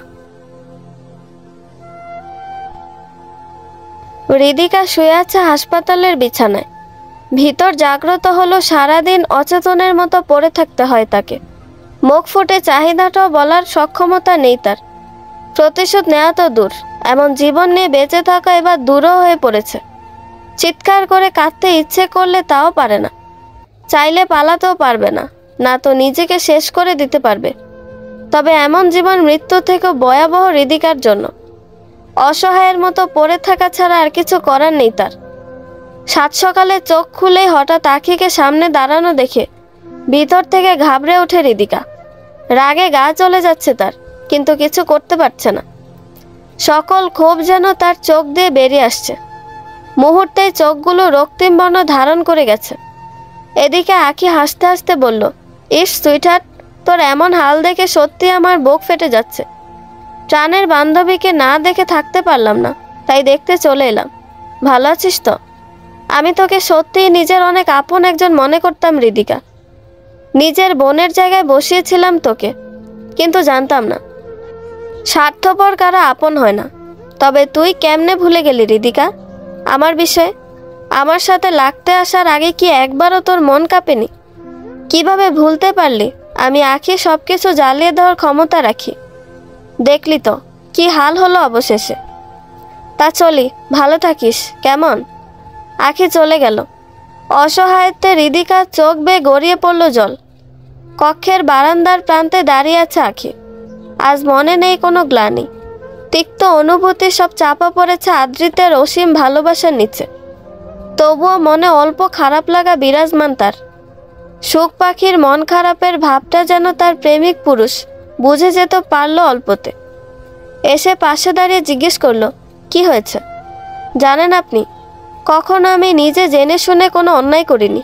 হৃদিকা শুয়ে আছে হাসপাতালের বিছানায়। ভিতর জাগ্রত হলো, সারাদিন অচেতনের মতো পড়ে থাকতে হয় তাকে। মুখ ফুটে চাহিদাটাও বলার সক্ষমতা নেই তার। প্রতিশোধ নেওয়া তো দূর, এমন জীবন নিয়ে বেঁচে থাকা এবার দূরও হয়ে পড়েছে। চিৎকার করে কাঁদতে ইচ্ছে করলে তাও পারে না, চাইলে পালাতেও পারবে না, না তো নিজেকে শেষ করে দিতে পারবে। তবে এমন জীবন মৃত্যু থেকেও ভয়াবহ হৃদিকার জন্য। অসহায়ের মতো পড়ে থাকা ছাড়া আর কিছু করার নেই তার। সাত সকালে চোখ খুলেই হঠাৎ আখিকে সামনে দাঁড়ানো দেখে ভিতর থেকে ঘাবড়ে ওঠে হৃদিকা। রাগে গা চলে যাচ্ছে তার, কিন্তু কিছু করতে পারছে না। সকল ক্ষোভ যেন তার চোখ দিয়ে বেরিয়ে আসছে। মুহূর্তেই চোখগুলো রক্তিম বর্ণ ধারণ করে গেছে। এদিকে আখি হাসতে হাসতে বলল, ইস সুইটহার্ট, তোর এমন হাল দেখে সত্যি আমার বুক ফেটে যাচ্ছে। প্রাণের বান্ধবীকে না দেখে থাকতে পারলাম না, তাই দেখতে চলে এলাম। ভালো আছিস তো? আমি তোকে সত্যিই নিজের অনেক আপন একজন মনে করতাম হৃদিকা। নিজের বোনের জায়গায় বসিয়েছিলাম তোকে, কিন্তু জানতাম না স্বার্থপর কারা আপন হয় না। তবে তুই কেমনে ভুলে গেলি হৃদিকা আমার বিষয়ে? আমার সাথে লাগতে আসার আগে কি একবারও তোর মন কাঁপেনি? কিভাবে ভুলতে পারলি আমি আখি সব কিছু জ্বালিয়ে দেওয়ার ক্ষমতা রাখি? দেখলি তো কি হাল হলো অবশেষে। তা চলি, ভালো থাকিস কেমন? আখি চলে গেল। অসহায়ত্বে হৃদিকার চোখ বেয়ে গড়িয়ে পড়ল জল। কক্ষের বারান্দার প্রান্তে দাঁড়িয়ে আছে আখি। আজ মনে নেই কোনো গ্লানি। তিক্ত অনুভূতি সব চাপা পড়েছে আদ্রিতের অসীম ভালোবাসার নিচে। তবুও মনে অল্প খারাপ লাগা বিরাজমান তার। সুখ পাখির মন খারাপের ভাবটা যেন তার প্রেমিক পুরুষ বুঝে যেতে পারল অল্পতে। এসে পাশে দাঁড়িয়ে জিজ্ঞেস করলো, কি হয়েছে? জানেন আপনি, কখনো আমি নিজে জেনে শুনে কোনো অন্যায় করিনি।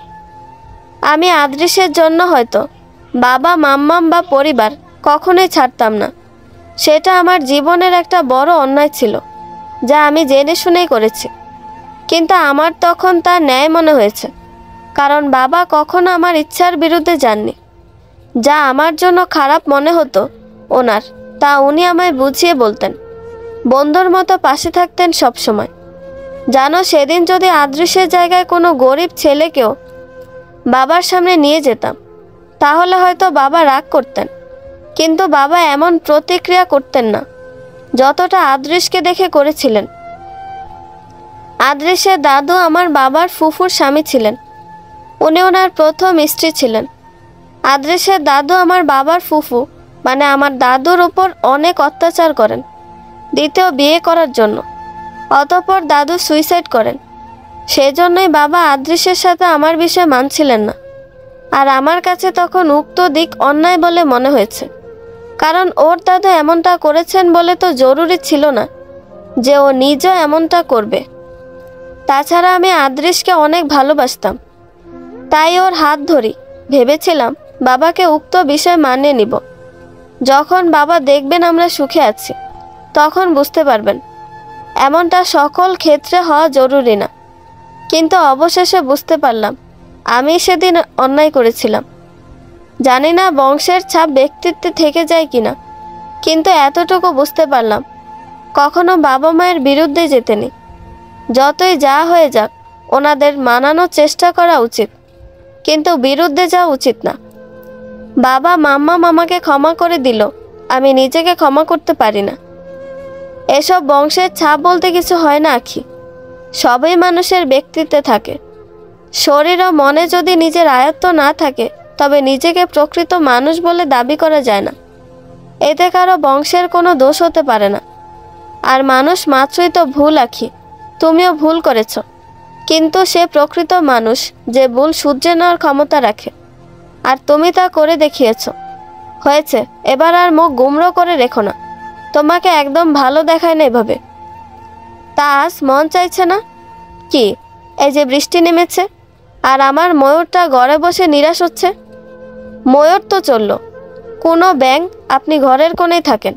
আমি আদৃশের জন্য হয়তো বাবা, মাম্মাম বা পরিবার কখনোই ছাড়তাম না। সেটা আমার জীবনের একটা বড় অন্যায় ছিল, যা আমি জেনে শুনেই করেছি। কিন্তু আমার তখন তার ন্যায় মনে হয়েছে, কারণ বাবা কখনো আমার ইচ্ছার বিরুদ্ধে যাননি। যা আমার জন্য খারাপ মনে হতো ওনার, তা উনি আমায় বুঝিয়ে বলতেন। বন্ধুর মতো পাশে থাকতেন সব সময়। জানো, সেদিন যদি আদৃশের জায়গায় কোনো গরিব ছেলেকেও বাবার সামনে নিয়ে যেতাম, তাহলে হয়তো বাবা রাগ করতেন। কিন্তু বাবা এমন প্রতিক্রিয়া করতেন না, যতটা আদৃশকে দেখে করেছিলেন। আদৃশের দাদু আমার বাবার ফুফুর স্বামী ছিলেন। উনি ওনার প্রথম স্ত্রী ছিলেন। আদৃশের দাদু আমার বাবার ফুফু, মানে আমার দাদুর উপর অনেক অত্যাচার করেন দ্বিতীয় বিয়ে করার জন্য। অতঃপর দাদু সুইসাইড করেন। সেজন্যই বাবা আদৃশের সাথে আমার বিষয়ে মানছিলেন না। আর আমার কাছে তখন উক্ত দিক অন্যায় বলে মনে হয়েছে, কারণ ওর দাদু এমনটা করেছেন বলে তো জরুরি ছিল না যে ও নিজেও এমনটা করবে। তাছাড়া আমি আদৃশকে অনেক ভালোবাসতাম, তাই ওর হাত ধরি। ভেবেছিলাম বাবাকে উক্ত বিষয় মানিয়ে নিব। যখন বাবা দেখবেন আমরা সুখে আছি, তখন বুঝতে পারবেন এমনটা সকল ক্ষেত্রে হওয়া জরুরি না। কিন্তু অবশেষে বুঝতে পারলাম আমি সেদিন অন্যায় করেছিলাম। জানি না বংশের ছাপ ব্যক্তিত্বে থেকে যায় কিনা, কিন্তু এতটুকু বুঝতে পারলাম কখনো বাবা মায়ের বিরুদ্ধে যেতে নেই। যতই যা হয়ে যাক, ওনাদের মানানোর চেষ্টা করা উচিত, কিন্তু বিরুদ্ধে যাওয়া উচিত না। বাবা মাম্মা মামাকে ক্ষমা করে দিল, আমি নিজেকে ক্ষমা করতে পারি না। এসব বংশের ছাপ বলতে কিছু হয় না আখি। সবই মানুষের ব্যক্তিত্বে থাকে। শরীর ও মনে যদি নিজের আয়ত্ত না থাকে, তবে নিজেকে প্রকৃত মানুষ বলে দাবি করা যায় না। এতে কারো বংশের কোনো দোষ হতে পারে না। আর মানুষ মাত্রই তো ভুল আখি। তুমিও ভুল করেছ, কিন্তু সে প্রকৃত মানুষ যে ভুল শুধরে নেওয়ার ক্ষমতা রাখে, আর তুমি তা করে দেখিয়েছ। হয়েছে, এবার আর মুখ গুমড়ো করে রেখো না। তোমাকে একদম ভালো দেখায় না এভাবে। তা আজ মন চাইছে না? কি, এই যে বৃষ্টি নেমেছে আর আমার ময়ূরটা ঘরে বসে নিরাশ হচ্ছে। ময়ূর তো চলল, কোনো ব্যাঙ আপনি ঘরের কোণেই থাকেন।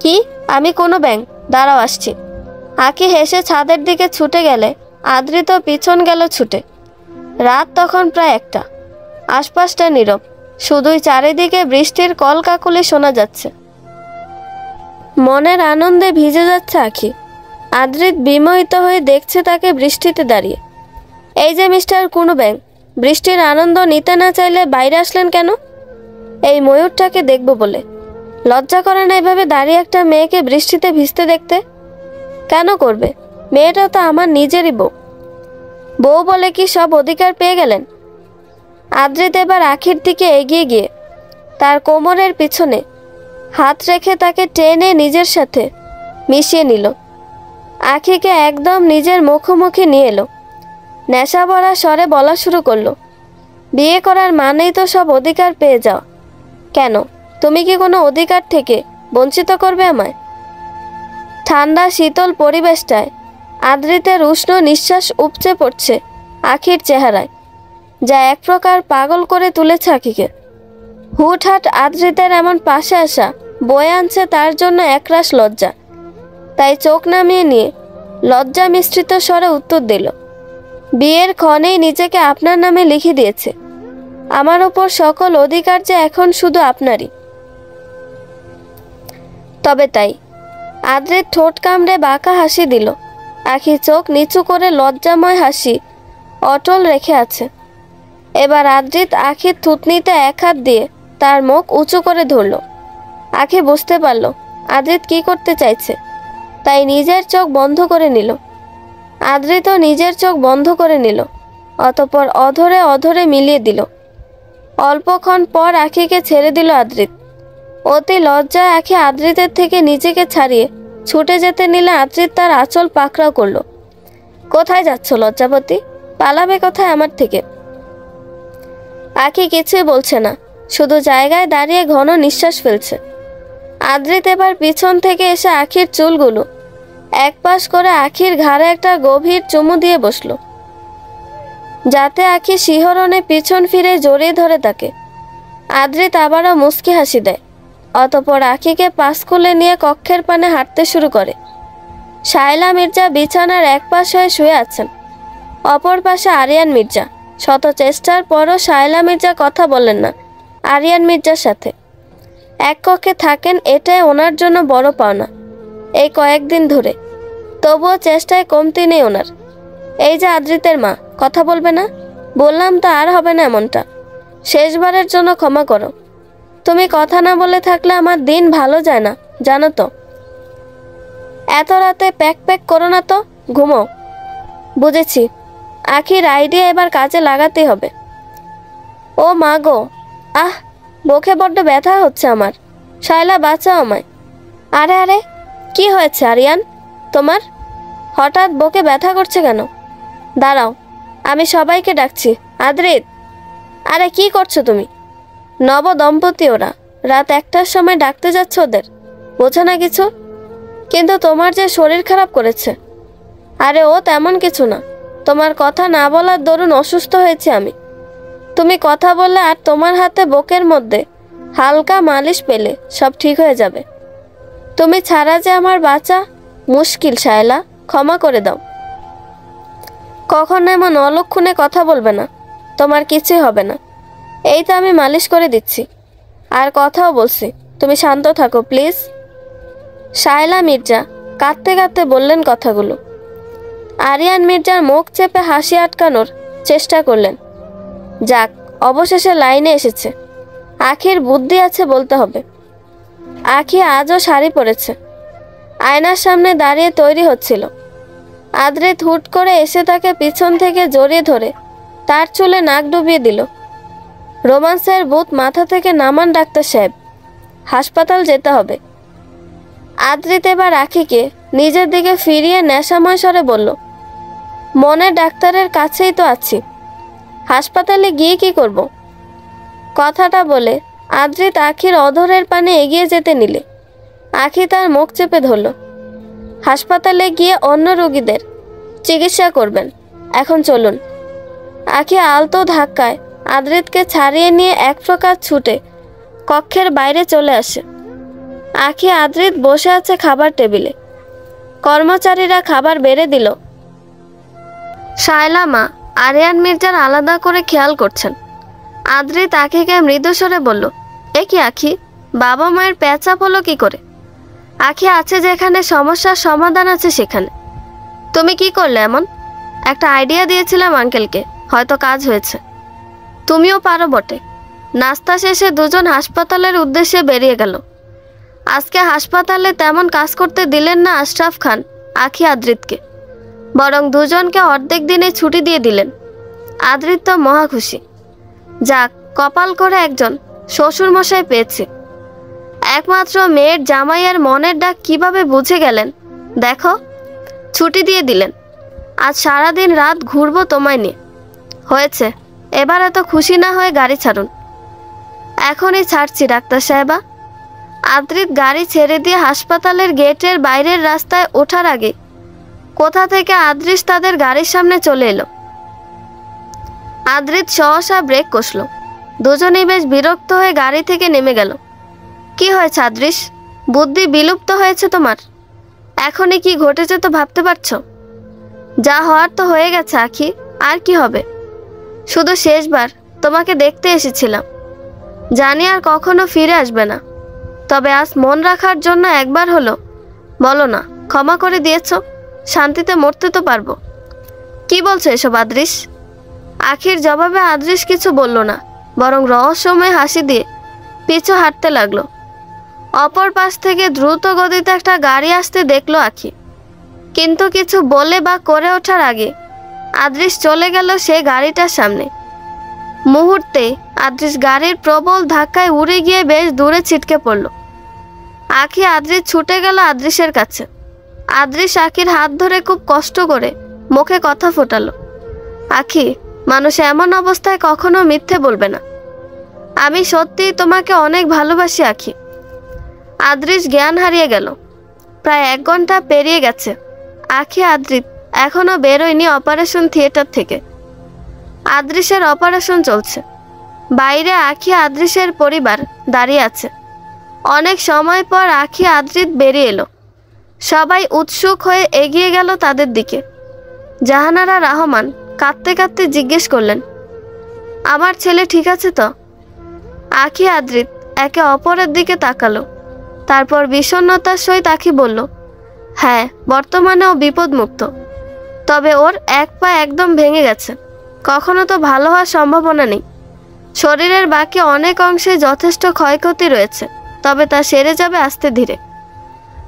কি, আমি কোনো ব্যাঙ? দাঁড়াও আসছি। আঁকি হেসে ছাদের দিকে ছুটে গেলে আদ্রিত পিছন গেল ছুটে। রাত তখন প্রায় 1টা। আশপাশটা নীরব, শুধুই চারিদিকে বৃষ্টির কলকাকলি শোনা যাচ্ছে। মনের আনন্দে ভিজে যাচ্ছে আঁখি। আদ্রিত বিমোহিত হয়ে দেখছে তাকে বৃষ্টিতে দাঁড়িয়ে। এই যে মিস্টার কুনু ব্যাঙ, বৃষ্টির আনন্দ নিতে না চাইলে বাইরে আসলেন কেন? এই ময়ূরটাকে দেখব বলে। লজ্জা করে না এভাবে দাঁড়িয়ে একটা মেয়েকে বৃষ্টিতে ভিজতে দেখতে? কেন করবে? মেয়েটা তো আমার নিজেরই বউ। বউ বলে কি সব অধিকার পেয়ে গেলেন? আদ্রিত এবার আঁখির দিকে এগিয়ে গিয়ে তার কোমরের পিছনে হাত রেখে তাকে টেনে নিজের সাথে মিশিয়ে নিল। আঁখিকে একদম নিজের মুখোমুখি নিয়ে এলো। নেশা ভরা স্বরে বলা শুরু করলো, বিয়ে করার মানেই তো সব অধিকার পেয়ে যাওয়া। কেন, তুমি কি কোনো অধিকার থেকে বঞ্চিত করবে আমায়? ঠান্ডা শীতল পরিবেশটায় আদ্রিতের উষ্ণ নিঃশ্বাস উপচে পড়ছে আঁখির চেহারায়, যা এক প্রকার পাগল করে তুলেছে আঁখিকে। হুটহাট আদ্রিতের এমন পাশে আসা বয়ে আনছে তার জন্য একরাশ লজ্জা। তাই চোখ নামিয়ে নিয়ে লজ্জা মিশ্রিত স্বরে উত্তর দিল, বিয়ের ক্ষণেই নিজেকে আপনার নামে লিখে দিয়েছে। আমার ওপর সকল অধিকার যে এখন শুধু আপনারই। তবে তাই? আদ্রিত ঠোঁট কামড়ে বাঁকা হাসি দিল। আঁখি চোখ নিচু করে লজ্জাময় হাসি অটল রেখে আছে। এবার আদ্রিত আঁখির থুতনিতে এক হাত দিয়ে তার মুখ উঁচু করে ধরল। আঁখি বুঝতে পারল আদ্রিত কি করতে চাইছে, তাই নিজের চোখ বন্ধ করে নিল। আদ্রিত নিজের চোখ বন্ধ করে নিল, অতঃপর অধরে অধরে মিলিয়ে দিল। অল্পক্ষণ পর আঁখিকে ছেড়ে দিল আদ্রিত। অতি লজ্জায় আঁখি আদ্রিতের থেকে নিজেকে ছাড়িয়ে ছুটে যেতে নিলে আদ্রিত তার আঁচল পাকড়াও করল। কোথায় যাচ্ছ লজ্জাপতি? পালাবে কোথায় আমার থেকে? আঁখি কিছুই বলছে না, শুধু জায়গায় দাঁড়িয়ে ঘন নিঃশ্বাস ফেলছে। আদ্রিত এবার পিছন থেকে এসে আঁখির চুলগুলো এক পাশ করে আঁখির ঘাড়ে একটা গভীর চুমু দিয়ে বসল, যাতে আঁখি শিহরণে পিছন ফিরে জড়িয়ে ধরে তাকে। আদ্রিত আবারও মুচকি হাসি দেয়। অতঃপর আঁখিকে পাশ খুলে নিয়ে কক্ষের পানে হাঁটতে শুরু করে। শায়লা মির্জা বিছানার এক পাশ হয়ে শুয়ে আছেন, অপর পাশে আরিয়ান মির্জা। শত চেষ্টার পরও শায়লা মির্জা কথা বললেন না আরিয়ান মির্জার সাথে। এক কক্ষে থাকেন, এটাই ওনার জন্য বড় পাওনা এই কয়েকদিন ধরে। তবুও চেষ্টায় কমতি নেই ওনার। এই যে আদ্রিতের মা, কথা বলবে না? বললাম তো আর হবে না এমনটা। শেষবারের জন্য ক্ষমা করো। তুমি কথা না বলে থাকলে আমার দিন ভালো যায় না, জানো তো। এত রাতে প্যাক প্যাক করো না তো, ঘুমো। বুঝেছি। আঁখির আইডিয়া এবার কাজে লাগাতে হবে। ও মা গো, আহ, বুকে বড্ড ব্যথা হচ্ছে আমার। শায়লা, বাঁচাও আমায়। আরে আরে, কি হয়েছে আরিয়ান তোমার? হঠাৎ বুকে ব্যথা করছে কেন? দাঁড়াও, আমি সবাইকে ডাকছি। আদ্রিত, আরে কি করছো তুমি? নব দম্পতি ওরা, রাত 1টার সময় ডাকতে যাচ্ছ ওদের, বোঝো না কিছু? কিন্তু তোমার যে শরীর খারাপ করেছে। আরে ও তেমন কিছু না, তোমার কথা না বলার দরুন অসুস্থ হয়েছে আমি। তুমি কথা বললে আর তোমার হাতে বুকের মধ্যে হালকা মালিশ পেলে সব ঠিক হয়ে যাবে। তুমি ছাড়া যে আমার বাঁচা মুশকিল। শায়লা, ক্ষমা করে দাও। কখনো এমন অলক্ষণে কথা বলবে না, তোমার কিছুই হবে না। এই তো আমি মালিশ করে দিচ্ছি, আর কথাও বলছি। তুমি শান্ত থাকো প্লিজ। শায়লা মির্জা কাঁদতে কাঁদতে বললেন কথাগুলো। আরিয়ান মির্জার মুখ চেপে হাসি আটকানোর চেষ্টা করলেন। যাক, অবশেষে লাইনে এসেছে। আঁখির বুদ্ধি আছে বলতে হবে। আঁখি আজও শাড়ি পরেছে, আয়নার সামনে দাঁড়িয়ে তৈরি হচ্ছিল। আদ্রিত হুট করে এসে তাকে পিছন থেকে জড়িয়ে ধরে তার চুলে নাক ডুবিয়ে দিল। রোমান্সের ভূত মাথা থেকে নামান ডাক্তার সাহেব, হাসপাতাল যেতে হবে। আদ্রিত এবার আঁখিকে নিজের দিকে ফিরিয়ে নেশাময় স্বরে বলল, মনের ডাক্তারের কাছেই তো আছি, হাসপাতালে গিয়ে কি করব? কথাটা বলে আদ্রিত আখির অধরের পানে এগিয়ে যেতে নিলে আখি তার মুখ চেপে ধরল। হাসপাতালে গিয়ে অন্য রোগীদের চিকিৎসা করবেন, এখন চলুন। আখি আলতো ধাক্কায় আদ্রিতকে ছাড়িয়ে নিয়ে এক প্রকার ছুটে কক্ষের বাইরে চলে আসে। আখি আদ্রিত বসে আছে খাবার টেবিলে। কর্মচারীরা খাবার বেড়ে দিল। শায়লা মা আরিয়ান মির্জার আলাদা করে খেয়াল করছেন। আদ্রিত আখিকে মৃদু স্বরে বলল, এ কি আখি, বাবা মায়ের প্যাচাপ হলো কি করে? আখি আছে যেখানে সমস্যার সমাধান আছে সেখানে। তুমি কি করলে এমন? একটা আইডিয়া দিয়েছিলাম আঙ্কেলকে, হয়তো কাজ হয়েছে। তুমিও পারো বটে। নাস্তা শেষে দুজন হাসপাতালের উদ্দেশ্যে বেরিয়ে গেল। আজকে হাসপাতালে তেমন কাজ করতে দিলেন না আশরাফ খান আখি আদ্রিতকে, বরং দুজনকে অর্ধেক দিনে ছুটি দিয়ে দিলেন। আদ্রিত তো মহা খুশি। যাক, কপাল করে একজন শ্বশুরমশাই পেয়েছে। একমাত্র মেয়ের জামাইয়ের মনের ডাক কিভাবে বুঝে গেলেন দেখো। ছুটি দিয়ে দিলেন। আজ সারাদিন রাত ঘুরবো তোমায় নিয়ে। হয়েছে, এবার এত খুশি না হয়ে গাড়ি ছাড়ুন। এখনই ছাড়ছি ডাক্তার সাহেবা। আদ্রিত গাড়ি ছেড়ে দিয়ে হাসপাতালের গেটের বাইরের রাস্তায় ওঠার আগে কোথা থেকে আদ্রিস তাদের গাড়ির সামনে চলে এলো। আদ্রিত সহসা ব্রেক কষল। দুজনেই বেশ বিরক্ত হয়ে গাড়ি থেকে নেমে গেল। কি হয়েছে আদ্রিস, বুদ্ধি বিলুপ্ত হয়েছে তোমার? এখনই কি ঘটেছে তো ভাবতে পারছো? যা হওয়ার তো হয়ে গেছে আখি, আর কি হবে? শুধু শেষবার তোমাকে দেখতে এসেছিলাম, জানি আর কখনো ফিরে আসবে না। তবে আজ মন রাখার জন্য একবার হলো বলো না ক্ষমা করে দিয়েছ, শান্তিতে মরতে তো পারবো। কি বলছো এসব আদ্রিস? আখির জবাবে আদ্রিস কিছু বলল না, বরং রহস্যময় হাসি দিয়ে পিছু হাঁটতে লাগলো। অপর পাশ থেকে দ্রুত গতিতে একটা গাড়ি আসতে দেখলো আখি, কিন্তু কিছু বলে বা করে ওঠার আগে আদ্রিস চলে গেল সেই গাড়িটার সামনে। মুহূর্তে আদ্রিস গাড়ির প্রবল ধাক্কায় উড়ে গিয়ে বেশ দূরে ছিটকে পড়ল। আখি আদ্রিস ছুটে গেল আদ্রিসের কাছে। আদ্রিস আখির হাত ধরে খুব কষ্ট করে মুখে কথা ফোটালো, আখি, মানুষ এমন অবস্থায় কখনো মিথ্যে বলবে না। আমি সত্যিই তোমাকে অনেক ভালোবাসি আখি। আদ্রিস জ্ঞান হারিয়ে গেল। প্রায় 1 ঘন্টা পেরিয়ে গেছে। আখি আদ্রিত এখনো বেরোয়নি অপারেশন থিয়েটার থেকে। আদ্রিসের অপারেশন চলছে। বাইরে আখি আদ্রিসের পরিবার দাঁড়িয়ে আছে। অনেক সময় পর আখি আদ্রিত বেরিয়ে এলো। সবাই উৎসুক হয়ে এগিয়ে গেল তাদের দিকে। জাহানারা রহমান কাঁদতে কাঁদতে জিজ্ঞেস করলেন, আমার ছেলে ঠিক আছে তো? আখি আদ্রিত একে অপরের দিকে তাকালো। তারপর বিষণ্ণতার সহিত আখি বলল, হ্যাঁ, বর্তমানে ও বিপদমুক্ত। তবে ওর এক পা একদম ভেঙে গেছে। কখনো তো ভালো হওয়ার সম্ভাবনা নেই। শরীরের বাকি অনেক অংশে যথেষ্ট ক্ষয়ক্ষতি রয়েছে, তবে তা সেরে যাবে আস্তে ধীরে।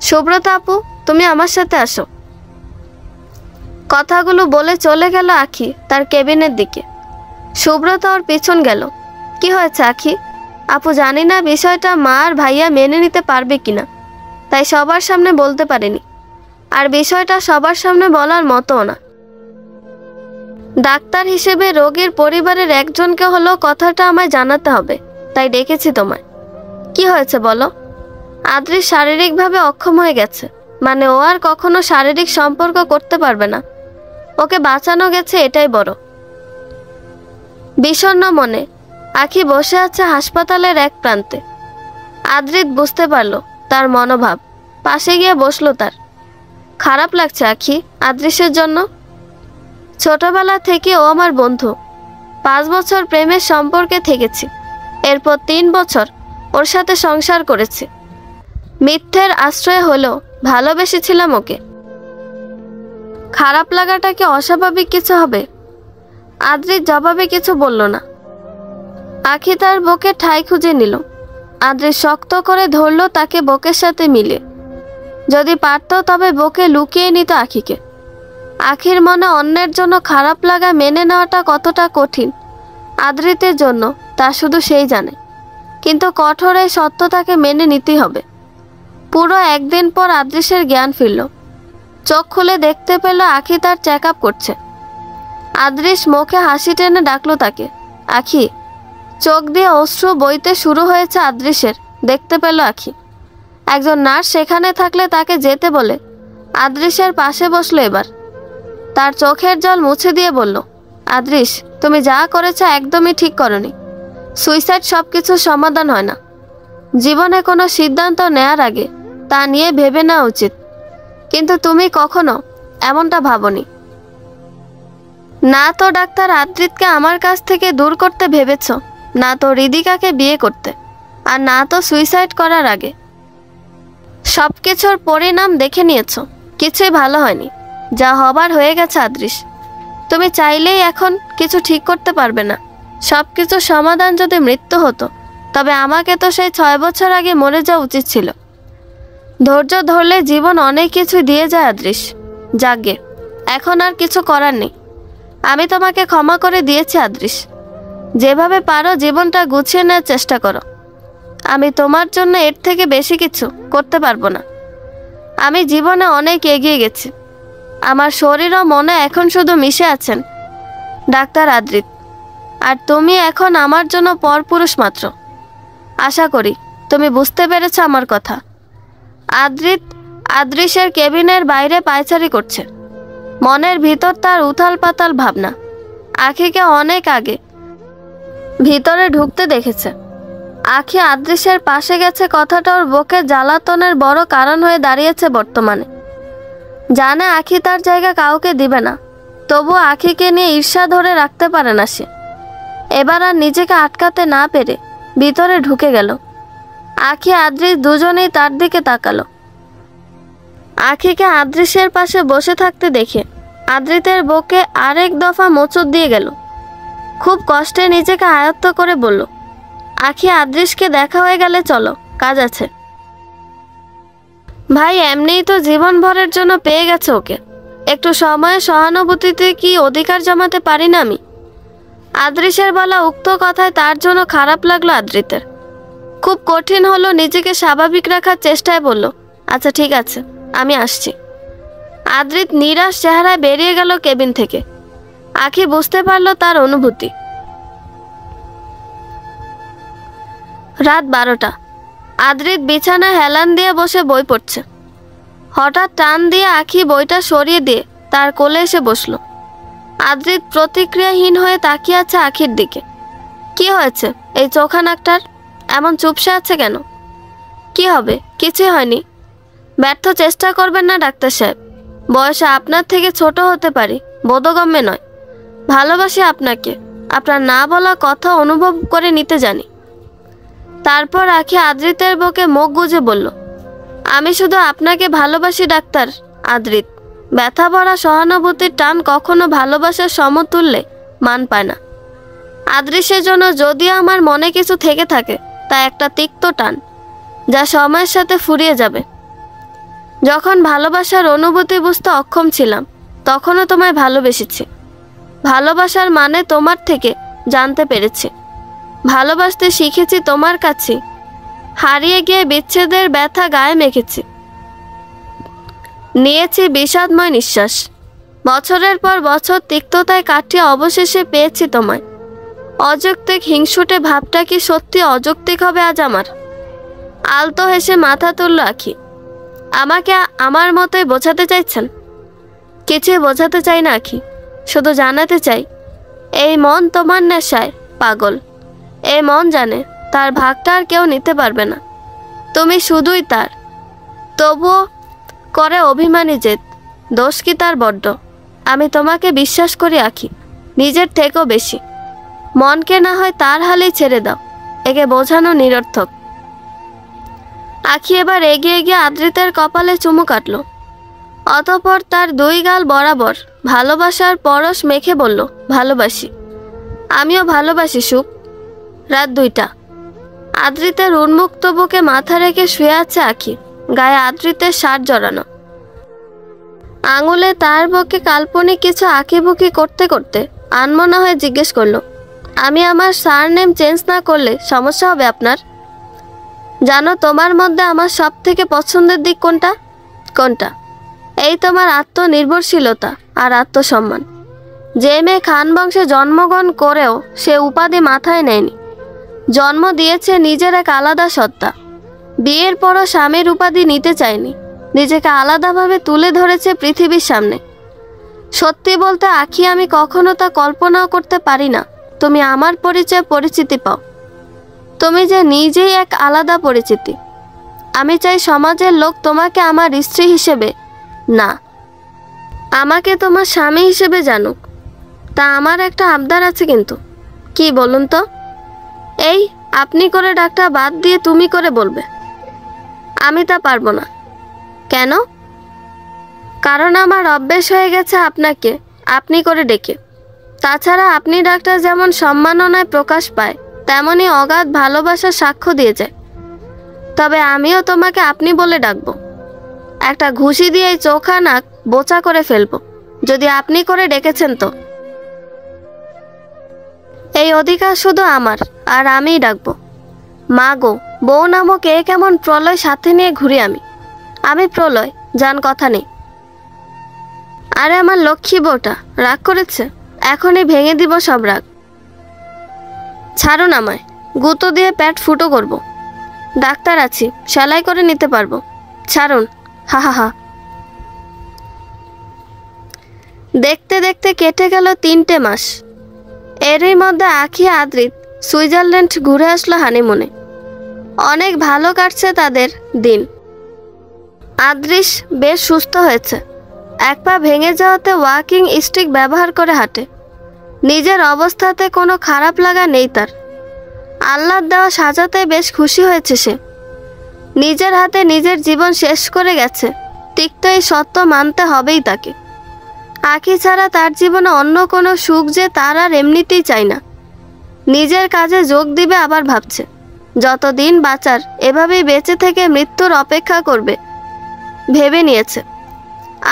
সুব্রতা আপু, তুমি আমার সাথে আসো। কথাগুলো বলে চলে গেল আখি তার কেবিনের দিকে। সুব্রতা ওর পিছন গেল। কি হয়েছে আখি? আপু, জানি না বিষয়টা মা আর ভাইয়া মেনে নিতে পারবে কিনা, তাই সবার সামনে বলতে পারিনি। আর বিষয়টা সবার সামনে বলার মতও না। ডাক্তার হিসেবে রোগীর পরিবারের একজনকে হলো কথাটা আমায় জানাতে হবে, তাই ডেকেছি তোমায়। কি হয়েছে বলো? আদ্রিস শারীরিকভাবে অক্ষম হয়ে গেছে, মানে ও আর কখনো শারীরিক সম্পর্ক করতে পারবে না। ওকে বাঁচানো গেছে, এটাই বড়। বিষণ্ণ মনে আখি বসে আছে হাসপাতালের এক প্রান্তে। আদ্রিত বুঝতে পারল তার মনোভাব, পাশে গিয়ে বসলো তার। খারাপ লাগছে আখি আদ্রিসের জন্য? ছোটবেলা থেকে ও আমার বন্ধু। 5 বছর প্রেমের সম্পর্কে থেকেছি। এরপর 3 বছর ওর সাথে সংসার করেছি। মিথ্যের আশ্রয় হলেও ভালোবেসেছিলাম ওকে। খারাপ লাগাটা কি অস্বাভাবিক কিছু হবে? আদ্রিত জবাবে কিছু বলল না। আখি তার বুকে ঠাঁই খুঁজে নিল। আদ্রিত শক্ত করে ধরল তাকে বুকের সাথে মিলে। যদি পারত তবে বুকে লুকিয়ে নিত আখিকে। আখির মনে অন্যের জন্য খারাপ লাগা মেনে নেওয়াটা কতটা কঠিন আদ্রিতের জন্য তা শুধু সেই জানে। কিন্তু কঠোর এই সত্যতাকে মেনে নিতেই হবে। পুরো 1 দিন পর আদ্রিসের জ্ঞান ফিরল। চোখ খুলে দেখতে পেল আখি তার চেক আপ করছে। আদৃশ মুখে হাসি টেনে ডাকলো তাকে, আখি। চোখ দিয়ে অশ্রু বইতে শুরু হয়েছে আদৃশের। দেখতে পেল আখি। একজন নার্স সেখানে থাকলে তাকে যেতে বলে আদৃশের পাশে বসলো। এবার তার চোখের জল মুছে দিয়ে বলল, আদৃশ, তুমি যা করেছো একদমই ঠিক করনি। সুইসাইড সব কিছুর সমাধান হয় না। জীবনে কোনো সিদ্ধান্ত নেয়ার আগে তা নিয়ে ভেবে নেওয়া উচিত, কিন্তু তুমি কখনো এমনটা ভাবনি। না তো ডাক্তার আদ্রিতকে আমার কাছ থেকে দূর করতে ভেবেছ, না তো হৃদিকাকে বিয়ে করতে, আর না তো সুইসাইড করার আগে। সব কিছুর পরিণাম দেখে নিয়েছ, কিছুই ভালো হয়নি। যা হবার হয়ে গেছে আদৃশ। তুমি চাইলেই এখন কিছু ঠিক করতে পারবে না। সব কিছুর সমাধান যদি মৃত্যু হতো, তবে আমাকে তো সেই 6 বছর আগে মরে যাওয়া উচিত ছিল। ধৈর্য ধরলে জীবন অনেক কিছু দিয়ে যায় আদৃশ। যাগে, এখন আর কিছু করার নেই। আমি তোমাকে ক্ষমা করে দিয়েছি আদৃশ। যেভাবে পারো জীবনটা গুছিয়ে নেওয়ার চেষ্টা করো। আমি তোমার জন্য এর থেকে বেশি কিছু করতে পারবো না। আমি জীবনে অনেক এগিয়ে গেছি। আমার শরীর ও মনে এখন শুধু মিশে আছেন ডাক্তার আদ্রিত, আর তুমি এখন আমার জন্য পরপুরুষ মাত্র। আশা করি তুমি বুঝতে পেরেছ আমার কথা। আদ্রিত আদৃশের কেবিনের বাইরে পায়চারি করছে। মনের ভিতর তার উথাল পাতাল ভাবনা। আখিকে অনেক আগে ভিতরে ঢুকতে দেখেছে। আখি আদৃশের পাশে গেছে কথাটা ওর বুকে জ্বালাতনের বড় কারণ হয়ে দাঁড়িয়েছে বর্তমানে। জানে আখি তার জায়গা কাউকে দিবে না, তবু আখিকে নিয়ে ঈর্ষা ধরে রাখতে পারে না সে। এবার আর নিজেকে আটকাতে না পেরে ভিতরে ঢুকে গেল। আখি আদৃশ দুজনেই তার দিকে তাকালো। আখিকে আদৃশের পাশে বসে থাকতে দেখে আদৃতের বুকে আরেক দফা মোচড় দিয়ে গেল। খুব কষ্টে নিজেকে আয়ত্ত করে বলল, আখি, আদৃশকে দেখা হয়ে গেলে চলো, কাজ আছে। ভাই, এমনিই তো জীবনভরের জন্য পেয়ে গেছে ওকে। একটু সময়ে সহানুভূতিতে কি অধিকার জমাতে পারি না আমি? আদৃশের বলা উক্ত কথায় তার জন্য খারাপ লাগলো আদৃতের। খুব কঠিন হলো নিজেকে স্বাভাবিক রাখার চেষ্টায় বলল, আচ্ছা ঠিক আছে, আমি আসছি। আদৃত নিরাশ চেহারায় বেরিয়ে গেল কেবিন থেকে। আখি বুঝতে পারলো তার অনুভূতি। রাত 12টা। আদৃত বিছানায় হেলান দিয়ে বসে বই পড়ছে। হঠাৎ টান দিয়ে আখি বইটা সরিয়ে দিয়ে তার কোলে এসে বসল। আদৃত প্রতিক্রিয়াহীন হয়ে তাকিয়ে আছে আখির দিকে। কি হয়েছে এই চোখা নাকটার? এমন চুপসে আছে কেন? কি হবে? কিছুই হয়নি। ব্যর্থ চেষ্টা করবেন না ডাক্তার সাহেব। বয়সে আপনার থেকে ছোট হতে পারি, বোধগম্যে নয়। ভালোবাসি আপনাকে, আপনার না বলা কথা অনুভব করে নিতে জানি। তারপর আখি আদৃতের বুকে মুখ গুজে বলল, আমি শুধু আপনাকে ভালোবাসি ডাক্তার আদৃত। ব্যথা ভরা সহানুভূতির টান কখনো ভালোবাসার সমতুল্যে মান পায় না। আদৃশের জন্য যদিও আমার মনে কিছু থেকে থাকে, তা একটা তিক্ত টান, যা সময়ের সাথে ফুরিয়ে যাবে। যখন ভালোবাসার অনুভূতি বুঝতে অক্ষম ছিলাম, তখনও তোমায় ভালোবেসেছি। ভালোবাসার মানে তোমার থেকে জানতে পেরেছি। ভালোবাসতে শিখেছি তোমার কাছে। হারিয়ে গিয়ে বিচ্ছেদের ব্যথা গায়ে মেখেছি। নিয়েছি বিষাদময় নিঃশ্বাস। বছরের পর বছর তিক্ততায় কাটিয়ে অবশেষে পেয়েছি তোমায়। অযৌক্তিক হিংসুটে ভাবটা কি সত্যি অযৌক্তিক হবে আজ আমার? আলতো হেসে মাথা তুলল আখি। আমাকে আমার মতোই বোঝাতে চাইছেন? কিছুই বোঝাতে চাই না আখি, শুধু জানাতে চাই এই মন তোমার নেশায় পাগল। এই মন জানে তার ভাগটা আর কেউ নিতে পারবে না, তুমি শুধুই তার। তবুও করে অভিমানী জেদ। দোষ কি তার বড্ড? আমি তোমাকে বিশ্বাস করি আখি, নিজের থেকেও বেশি। মনকে না হয় তার হালেই ছেড়ে দাও, একে বোঝানো নিরর্থক। আখি এবার এগিয়ে গিয়ে আদৃতের কপালে চুমু কাটল। অতঃপর তার 2 গাল বরাবর ভালোবাসার পরশ মেখে বলল, ভালোবাসি। আমিও ভালোবাসি সুখ। রাত 2টা। আদৃতের উন্মুক্ত বুকে মাথা রেখে শুয়ে আছে আখি, গায়ে আদৃতের শার্ট জড়ানো। আঙুলে তার বুকে কাল্পনিক কিছু আঁকিবুকি করতে করতে আনমনা হয়ে জিজ্ঞেস করলো, আমি আমার সারনেম চেঞ্জ না করলে সমস্যা হবে আপনার? জানো তোমার মধ্যে আমার সব থেকে পছন্দের দিক কোনটা? কোনটা? এই তোমার আত্মনির্ভরশীলতা আর আত্মসম্মান। যে মেয়ে খান বংশে জন্মগ্রহণ করেও সে উপাধি মাথায় নেয়নি, জন্ম দিয়েছে নিজের এক আলাদা সত্তা। বিয়ের পরও স্বামীর উপাধি নিতে চায়নি, নিজেকে আলাদাভাবে তুলে ধরেছে পৃথিবীর সামনে। সত্যি বলতে আখি, আমি কখনো তা কল্পনাও করতে পারি না তুমি আমার পরিচিতি পাও। তুমি যে নিজেই এক আলাদা পরিচিতি। আমি চাই সমাজের লোক তোমাকে আমার স্ত্রী হিসেবে না, আমাকে তোমার স্বামী হিসেবে জানুক। তা আমার একটা আবদার আছে কিন্তু। কি বলুন তো? এই আপনি করে ডাকটা বাদ দিয়ে তুমি করে বলবে। আমি তা পারবো না। কেন? কারণ আমার অভ্যেস হয়ে গেছে আপনাকে আপনি করে ডেকে। তাছাড়া আপনি ডাকটা যেমন সম্মাননায় প্রকাশ পায়, তেমনি অগাধ ভালোবাসার সাক্ষ্য দিয়ে যায়। তবে আমিও তোমাকে আপনি বলে ডাকবো। একটা ঘুষি দিয়ে চোখা নাক বোচা করে ফেলবো যদি আপনি করে ডেকেছেন তো। এই অধিকার শুধু আমার, আর আমিই ডাকবো। মা গো, বউ নামক এ কেমন প্রলয় সাথে নিয়ে ঘুরি আমি প্রলয়, জান কথা নেই। আরে আমার লক্ষ্মী বউটা রাগ করেছে, এখনই ভেঙে দিব সব রাগ। ছাড়ুন আমায়, গুঁতো দিয়ে পেট ফুটো করব। ডাক্তার আছি, সেলাই করে নিতে পারবো। ছাড়ুন, হা হা হা। দেখতে দেখতে কেটে গেল 3টে মাস। এরই মধ্যে আখি আদ্রিত সুইজারল্যান্ড ঘুরে আসলো হানিমুনে। অনেক ভালো কাটছে তাদের দিন। আদ্রিস বেশ সুস্থ হয়েছে। এক পা ভেঙে যাওয়াতে ওয়াকিং স্টিক ব্যবহার করে হাঁটে। নিজের অবস্থাতে কোনো খারাপ লাগা নেই তার। আল্লাহর দেওয়া সাজাতে বেশ খুশি হয়েছে সে। নিজের হাতে নিজের জীবন শেষ করে গেছে, তিক্ত এই সত্য মানতে হবেই তাকে। আখি ছাড়া তার জীবনে অন্য কোনো সুখ যে তার আর এমনিতেই চাই না। নিজের কাজে যোগ দিবে আবার ভাবছে যতদিন বাঁচার এভাবেই বেঁচে থেকে মৃত্যুর অপেক্ষা করবে ভেবে নিয়েছে।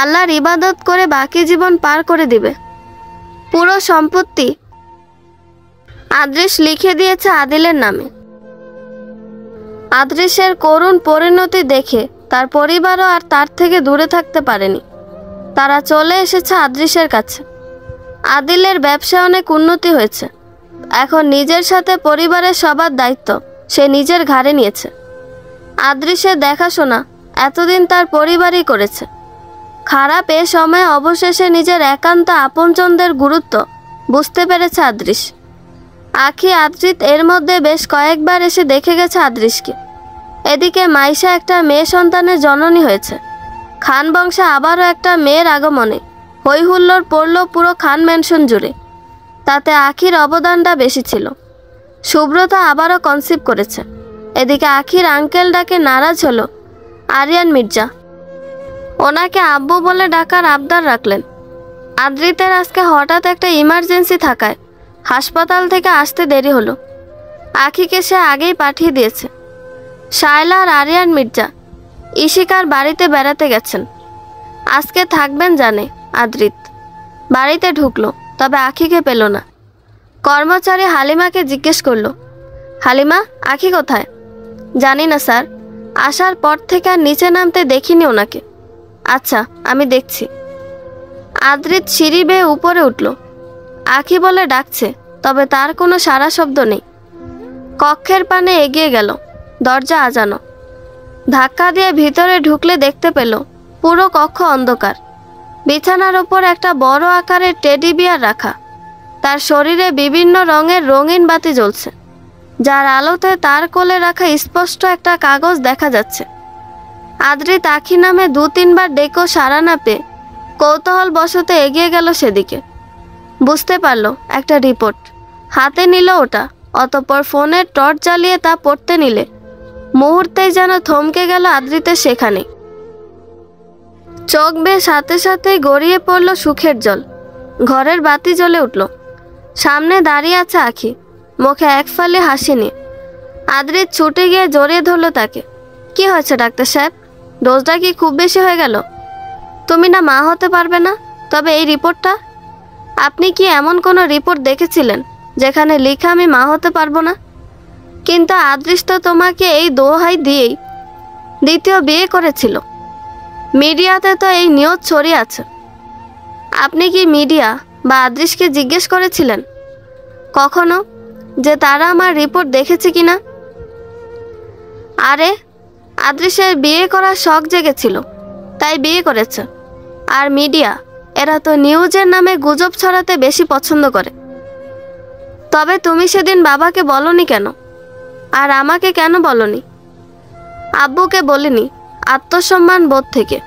আল্লাহর ইবাদত করে বাকি জীবন পার করে দিবে। পুরো সম্পত্তি আদ্রিস লিখে দিয়েছে আদিলের নামে। আদ্রিসের করুণ পরিণতি দেখে তার পরিবারও আর তার থেকে দূরে থাকতে পারেনি। তারা চলে এসেছে আদ্রিসের কাছে। আদিলের ব্যবসায় অনেক উন্নতি হয়েছে। এখন নিজের সাথে পরিবারের সবার দায়িত্ব সে নিজের ঘাড়ে নিয়েছে। আদ্রিসের দেখাশোনা এতদিন তার পরিবারই করেছে। খারাপ এ সময়ে অবশেষে নিজের একান্ত আপনজনদের গুরুত্ব বুঝতে পেরেছে আদ্রিস। আখি আদ্রিত এর মধ্যে বেশ কয়েকবার এসে দেখে গেছে আদ্রিসকে। এদিকে মাইশা একটা মেয়ে সন্তানের জননী হয়েছে। খান বংশে আবারও একটা মেয়ের আগমনে হই হুল্লোড় পড়ল পুরো খান ম্যানশন জুড়ে। তাতে আখির অবদানটা বেশি ছিল। সুব্রতা আবারও কনসিভ করেছে। এদিকে আখির আঙ্কেল ডাকে নারাজ হলো আরিয়ান মির্জা। ওনাকে আব্বু বলে ডাকার আবদার রাখলেন। আদ্রিতের আজকে হঠাৎ একটা ইমার্জেন্সি থাকায় হাসপাতাল থেকে আসতে দেরি হলো। আখিকে সে আগেই পাঠিয়ে দিয়েছে। শায়লা আর আরিয়ান মির্জা ইশিকার বাড়িতে বেড়াতে গেছেন। আজকে থাকবেন জানে আদ্রিত। বাড়িতে ঢুকলো, তবে আখিকে পেল না। কর্মচারী হালিমাকে জিজ্ঞেস করলো, হালিমা, আখি কোথায়? জানি না স্যার, আসার পর থেকে আর নিচে নামতে দেখিনি ওনাকে। আচ্ছা, আমি দেখছি। আদ্রিত সিঁড়ি বেয়ে উপরে উঠল। আখি বলে ডাকছে, তবে তার কোনো সাড়া শব্দ নেই। কক্ষের পানে এগিয়ে গেল। দরজা আজানো। ধাক্কা দিয়ে ভিতরে ঢুকলে দেখতে পেল পুরো কক্ষ অন্ধকার। বিছানার ওপর একটা বড় আকারের টেডি বিয়ার রাখা। তার শরীরে বিভিন্ন রঙের রঙিন বাতি জ্বলছে, যার আলোতে তার কোলে রাখা স্পষ্ট একটা কাগজ দেখা যাচ্ছে। আদ্রিত আখি নামে 2-3 বার ডেকেও সাড়া না পেয়ে কৌতূহল বশত এগিয়ে গেল সেদিকে। বুঝতে পারল একটা রিপোর্ট। হাতে নিল ওটা। অতঃপর ফোনের টর্চ জ্বালিয়ে তা পড়তে নিলে মুহূর্তেই যেন থমকে গেল আদ্রিতের সেখানে। চোখ বেয়ে সাথে সাথে গড়িয়ে পড়ল সুখের জল। ঘরের বাতি জ্বলে উঠল। সামনে দাঁড়িয়ে আছে আখি, মুখে এক ফালি হাসি নিয়ে। আদ্রিত ছুটে গিয়ে জড়িয়ে ধরল তাকে। কি হয়েছে ডাক্তার সাহেব? ডোজটা কি খুব বেশি হয়ে গেল? তুমি না মা হতে পারবে না, তবে এই রিপোর্টটা? আপনি কি এমন কোনো রিপোর্ট দেখেছিলেন যেখানে লেখা আমি মা হতে পারবো না? কিন্তু আদৃষ্ট তোমাকে এই দোহাই দিয়েই দ্বিতীয় বিয়ে করেছিল। মিডিয়াতে তো এই নিউজ ছড়িয়ে আছে। আপনি কি মিডিয়া বা আদৃশকে জিজ্ঞেস করেছিলেন কখনো যে তারা আমার রিপোর্ট দেখেছে কিনা? আরে আদৃশের বিয়ে করার শখ জেগেছিল, তাই বিয়ে করেছে। আর মিডিয়া এরা তো নিউজের নামে গুজব ছড়াতে বেশি পছন্দ করে। তবে তুমি সেদিন বাবাকে বলনি কেন? আর আমাকে কেন বলনি? আব্বুকে বলিনি আত্মসম্মান বোধ থেকে,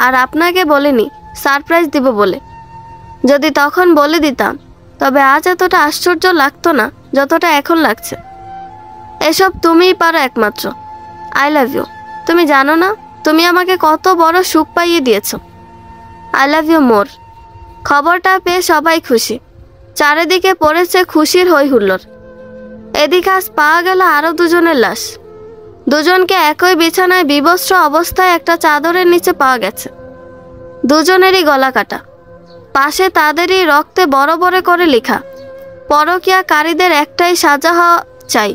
আর আপনাকে বলিনি সারপ্রাইজ দিব বলে। যদি তখন বলে দিতাম তবে আজ এতটা আশ্চর্য লাগতো না যতটা এখন লাগছে। এসব তুমিই পারো একমাত্র। I love you. তুমি জানো না তুমি আমাকে কত বড় সুখ পাইয়ে দিয়েছো। I love you more. খবরটা পেয়ে সবাই খুশি। চারিদিকে পড়েছে খুশির হই হুল্লোড়। এদিকে আজ পাওয়া গেল আরও দুজনের লাশ। দুজনকে একই বিছানায় বিবস্ত্র অবস্থায় একটা চাদরের নিচে পাওয়া গেছে। দুজনেরই গলা কাটা। পাশে তাদেরই রক্তে বড় বড় করে লেখা, পরকীয়াকারীদের একটাই সাজা হওয়া চাই,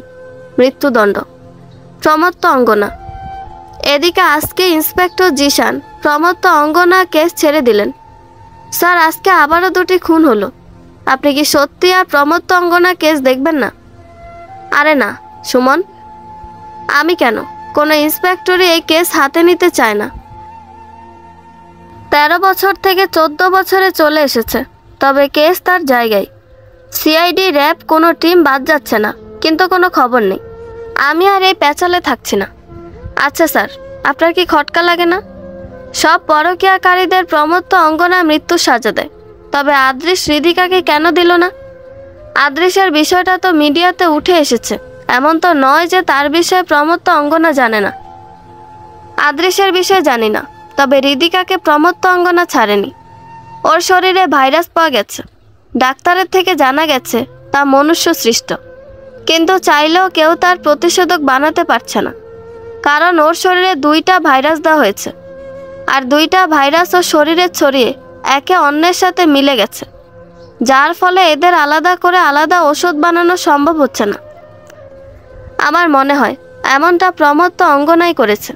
মৃত্যুদণ্ড। প্রমত্ত অঙ্গনা। এদিকে আজকে ইন্সপেক্টর জিশান প্রমত্ত অঙ্গনা কেস ছেড়ে দিলেন। স্যার, আজকে আবারও 2টি খুন হলো। আপনি কি সত্যি আর প্রমত্ত অঙ্গনা কেস দেখবেন না? আরে না সুমন, আমি কেন? কোনো ইন্সপেক্টরই এই কেস হাতে নিতে চায় না। 13 বছর থেকে 14 বছরে চলে এসেছে, তবে কেস তার জায়গায়। সিআইডি, র্যাব কোনো টিম বাদ যাচ্ছে না, কিন্তু কোনো খবর নেই। আমি আর এই প্যাচালে থাকছি না। আচ্ছা স্যার, আপনার কি খটকা লাগে না? সব পরকীয়াকারীদের প্রমত্ত অঙ্গনা মৃত্যু সাজা দেয়, তবে আদৃশ হৃদিকাকে কেন দিল না? আদৃশের বিষয়টা তো মিডিয়াতে উঠে এসেছে। এমন তো নয় যে তার বিষয়ে প্রমত্ত অঙ্গনা জানে না। আদৃশের বিষয়ে জানি না, তবে হৃদিকাকে প্রমত্ত অঙ্গনা ছাড়েনি। ওর শরীরে ভাইরাস পাওয়া গেছে। ডাক্তারের থেকে জানা গেছে তা মনুষ্য সৃষ্ট, কিন্তু চাইলেও কেউ তার প্রতিষেধক বানাতে পারছে না। কারণ ওর শরীরে 2টা ভাইরাস দেওয়া হয়েছে, আর 2টা ভাইরাস ওর শরীরে ছড়িয়ে একে অন্যের সাথে মিলে গেছে, যার ফলে এদের আলাদা করে আলাদা ওষুধ বানানো সম্ভব হচ্ছে না। আমার মনে হয় এমনটা প্রমত্ত অঙ্গনাই করেছে।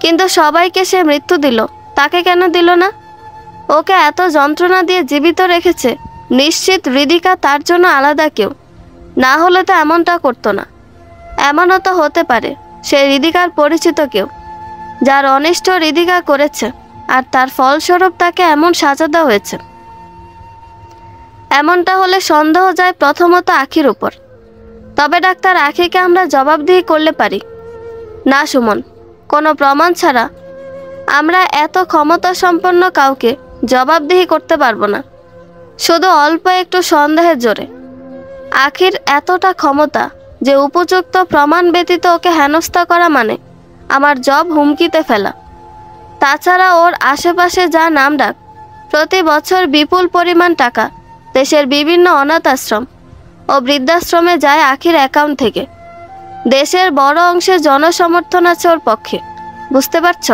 কিন্তু সবাইকে সে মৃত্যু দিল, তাকে কেন দিল না? ওকে এত যন্ত্রণা দিয়ে জীবিত রেখেছে, নিশ্চিত হৃদিকা তার জন্য আলাদা কেউ, না হলে তো এমনটা করতো না। এমনও তো হতে পারে সে হৃদিকার পরিচিত কেউ, যার অনিষ্ট হৃদিকা করেছে, আর তার ফলস্বরূপ তাকে এমন সাজা দেওয়া হয়েছে। এমনটা হলে সন্দেহ যায় প্রথমত আখির উপর। তবে ডাক্তার, আখিকে আমরা জবাবদিহি করলে পারি না সুমন। কোনো প্রমাণ ছাড়া আমরা এত ক্ষমতা সম্পন্ন কাউকে জবাবদিহি করতে পারবো না, শুধু অল্প একটু সন্দেহের জোরে। আখির এতটা ক্ষমতা যে উপযুক্ত প্রমাণ ব্যতীত ওকে হেনস্থা করা মানে আমার জব হুমকিতে ফেলা। তাছাড়া ওর আশেপাশে যা নামডাক, প্রতি বছর বিপুল পরিমাণ টাকা দেশের বিভিন্ন অনাথ আশ্রম ও বৃদ্ধাশ্রমে যায় আখির অ্যাকাউন্ট থেকে। দেশের বড় অংশের জনসমর্থন আছে ওর পক্ষে। বুঝতে পারছ,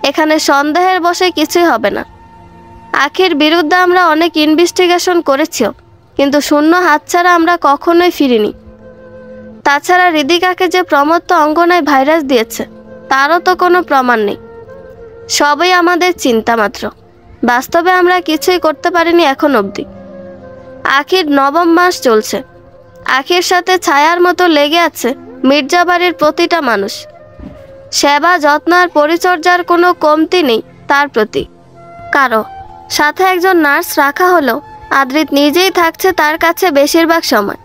এখানে সন্দেহের বসে কিছুই হবে না। আখির বিরুদ্ধে আমরা অনেক ইনভেস্টিগেশন করেছিও, কিন্তু শূন্য হাত ছাড়া আমরা কখনোই ফিরিনি। তাছাড়া হৃদিকাকে যে প্রমত্ত অঙ্গনায় ভাইরাস দিয়েছে তারও তো কোনো প্রমাণ নেই। সবই আমাদের চিন্তা মাত্র। বাস্তবে আমরা কিছুই করতে পারিনি এখন অবধি। আখির 9ম মাস চলছে। আখির সাথে ছায়ার মতো লেগে আছে মির্জাবাড়ির প্রতিটা মানুষ। সেবা, যত্ন আর পরিচর্যার কোনো কমতি নেই তার প্রতি কারো। সাথে একজন নার্স রাখা হলো আদ্রিত নিজেই থাকছে তার কাছে বেশিরভাগ সময়।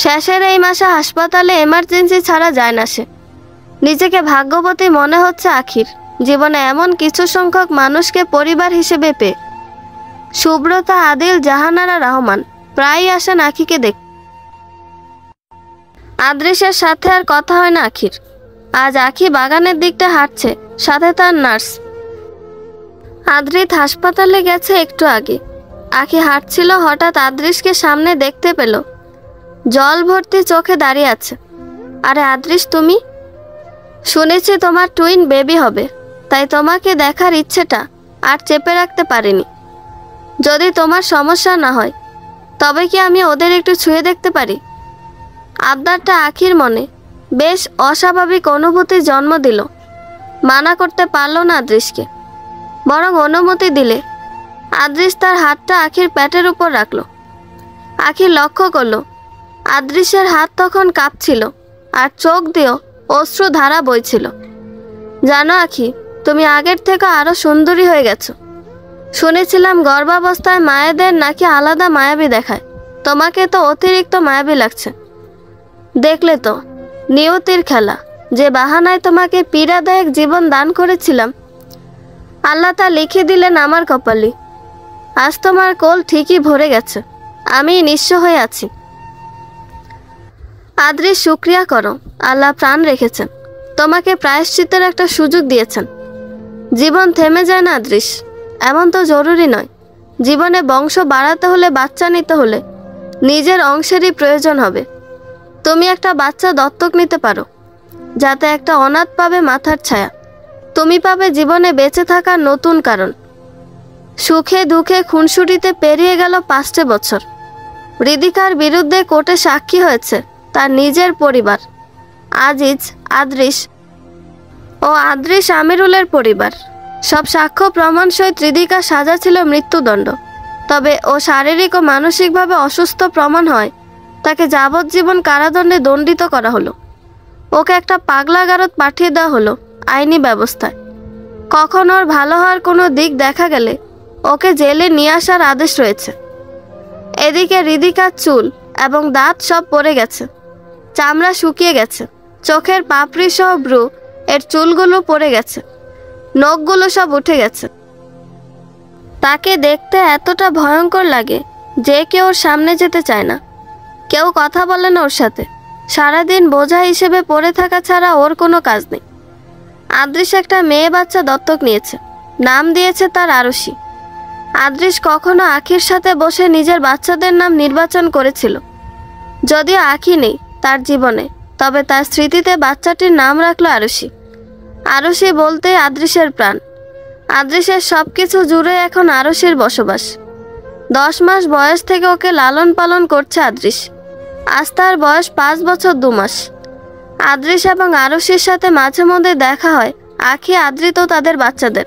শেষের এই মাসে হাসপাতালে এমার্জেন্সি ছাড়া যায় না সে। নিজেকে ভাগ্যবতী মনে হচ্ছে আখির, জীবনে এমন কিছু সংখ্যক মানুষকে পরিবার হিসেবে পেয়ে। সুব্রতা, আদিল, জাহানারা রহমান প্রায়ই আসেন আখিকে দেখ। আদৃশের সাথে আর কথা হয় না আখির। আজ আখি বাগানের দিকটা হাঁটছে, সাথে তার নার্স। আদ্রিত হাসপাতালে গেছে একটু আগে। আখি হাঁটছিল, হঠাৎ আদৃশকে সামনে দেখতে পেল। জল ভর্তি চোখে দাঁড়িয়ে আছে। আরে আদৃশ, তুমি? শুনেছি তোমার টুইন বেবি হবে, তাই তোমাকে দেখার ইচ্ছেটা আর চেপে রাখতে পারিনি। যদি তোমার সমস্যা না হয় তবে কি আমি ওদের একটু ছুঁয়ে দেখতে পারি? আবদারটা আখির মনে বেশ অস্বাভাবিক অনুভূতি জন্ম দিল। মানা করতে পারল না আদৃশকে। বরং অনুমতি দিলে আদৃশ তার হাতটা আখির পেটের উপর রাখল। আখি লক্ষ্য করল আদৃশের হাত তখন কাঁপছিল আর চোখ দিয়েও অশ্রু ধারা বইছিল। জানো আখি, তুমি আগের থেকে আরো সুন্দরী হয়ে গেছো। শুনেছিলাম গর্ভাবস্থায় মায়েদের নাকি আলাদা মায়াবী দেখায়, তোমাকে তো অতিরিক্ত মায়াবী লাগছে। দেখলে তো নিয়তির খেলা, যে বাহানায় তোমাকে পীড়াদায়ক জীবন দান করেছিলাম আল্লাহ তা লিখে দিলেন আমার কপালে। আজ তোমার কোল ঠিকই ভরে গেছে, আমি নিঃস্ব হয়ে আছি। আদৃশ, শুকরিয়া করো, আল্লাহ প্রাণ রেখেছেন, তোমাকে প্রায়শ্চিত্তের একটা সুযোগ দিয়েছেন। জীবন থেমে যায় না আদৃশ, এমন তো জরুরি নয়। জীবনে বংশ বাড়াতে হলে, বাচ্চা নিতে হলে নিজের অংশেরই প্রয়োজন হবে। তুমি একটা বাচ্চা দত্তক নিতে পারো, যাতে একটা অনাথ পাবে মাথার ছায়া, তুমি পাবে জীবনে বেঁচে থাকার নতুন কারণ। সুখে দুঃখে খুনসুটিতে পেরিয়ে গেল 5টে বছর। হৃদিকার বিরুদ্ধে কোর্টে সাক্ষী হয়েছে তার নিজের পরিবার, আজিজ, আদৃশ ও আদৃশ আমিরুলের পরিবার। সব সাক্ষ্য প্রমাণ সহিত হৃদিকার সাজা ছিল মৃত্যুদণ্ড। তবে ও শারীরিক ও মানসিকভাবে অসুস্থ প্রমাণ হয় তাকে যাবজ্জীবন কারাদণ্ডে দণ্ডিত করা হলো। ওকে একটা পাগলাগারদ পাঠিয়ে দেওয়া হলো আইনি ব্যবস্থায়। কখন ওর ভালো হওয়ার কোনো দিক দেখা গেলে ওকে জেলে নিয়ে আসার আদেশ রয়েছে। এদিকে হৃদিকার চুল এবং দাঁত সব পড়ে গেছে, চামড়া শুকিয়ে গেছে, চোখের পাপড়ি সহ ব্রু এর চুলগুলো পড়ে গেছে, নখগুলো সব উঠে গেছে। তাকে দেখতে এতটা ভয়ঙ্কর লাগে যে কেউ ওর সামনে যেতে চায় না, কেউ কথা বলে না ওর সাথে। সারাদিন বোঝা হিসেবে পড়ে থাকা ছাড়া ওর কোনো কাজ নেই। আদৃশ একটা মেয়ে বাচ্চা দত্তক নিয়েছে, নাম দিয়েছে তার আরশি। আদৃশ কখনো আখির সাথে বসে নিজের বাচ্চাদের নাম নির্বাচন করেছিল। যদিও আখি নেই তার জীবনে, তবে তার স্মৃতিতে বাচ্চাটির নাম রাখলো আরশি। আরশি বলতে আদৃশের প্রাণ। আদৃশের সব কিছু জুড়ে এখন আরশির বসবাস। 10 মাস বয়স থেকে ওকে লালন পালন করছে আদৃশ। আজ তার বয়স 5 বছর 2 মাস। আদৃশ এবং আরশির সাথে মাঝে মধ্যে দেখা হয় আখি, আদৃত ও তাদের বাচ্চাদের।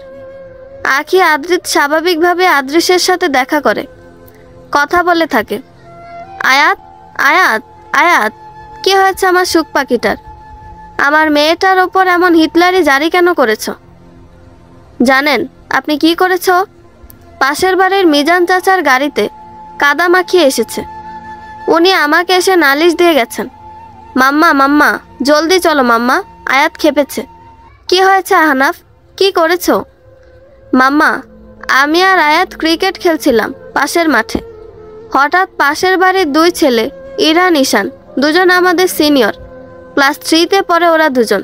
আখি আদৃত স্বাভাবিকভাবে আদৃশের সাথে দেখা করে, কথা বলে থাকে। আয়াত, আয়াত, আয়াত, কি হয়েছে আমার সুখ পাখিটার? আমার মেয়েটার ওপর এমন হিটলারি জারি কেন করেছ? জানেন আপনি কি করেছ? পাশের বাড়ির মিজান চাচার গাড়িতে কাদা মাখিয়ে এসেছে। উনি আমাকে এসে নালিশ দিয়ে গেছেন। মাম্মা, মাম্মা, জলদি চলো মাম্মা, আয়াত খেপেছে। কি হয়েছে আহনাফ, কি করেছ? মাম্মা, আমি আর আয়াত ক্রিকেট খেলছিলাম পাশের মাঠে। হঠাৎ পাশের বাড়ির 2 ছেলে, ইরান ঈশান, দুজন আমাদের সিনিয়র, ক্লাস 3-তে পড়ে ওরা দুজন,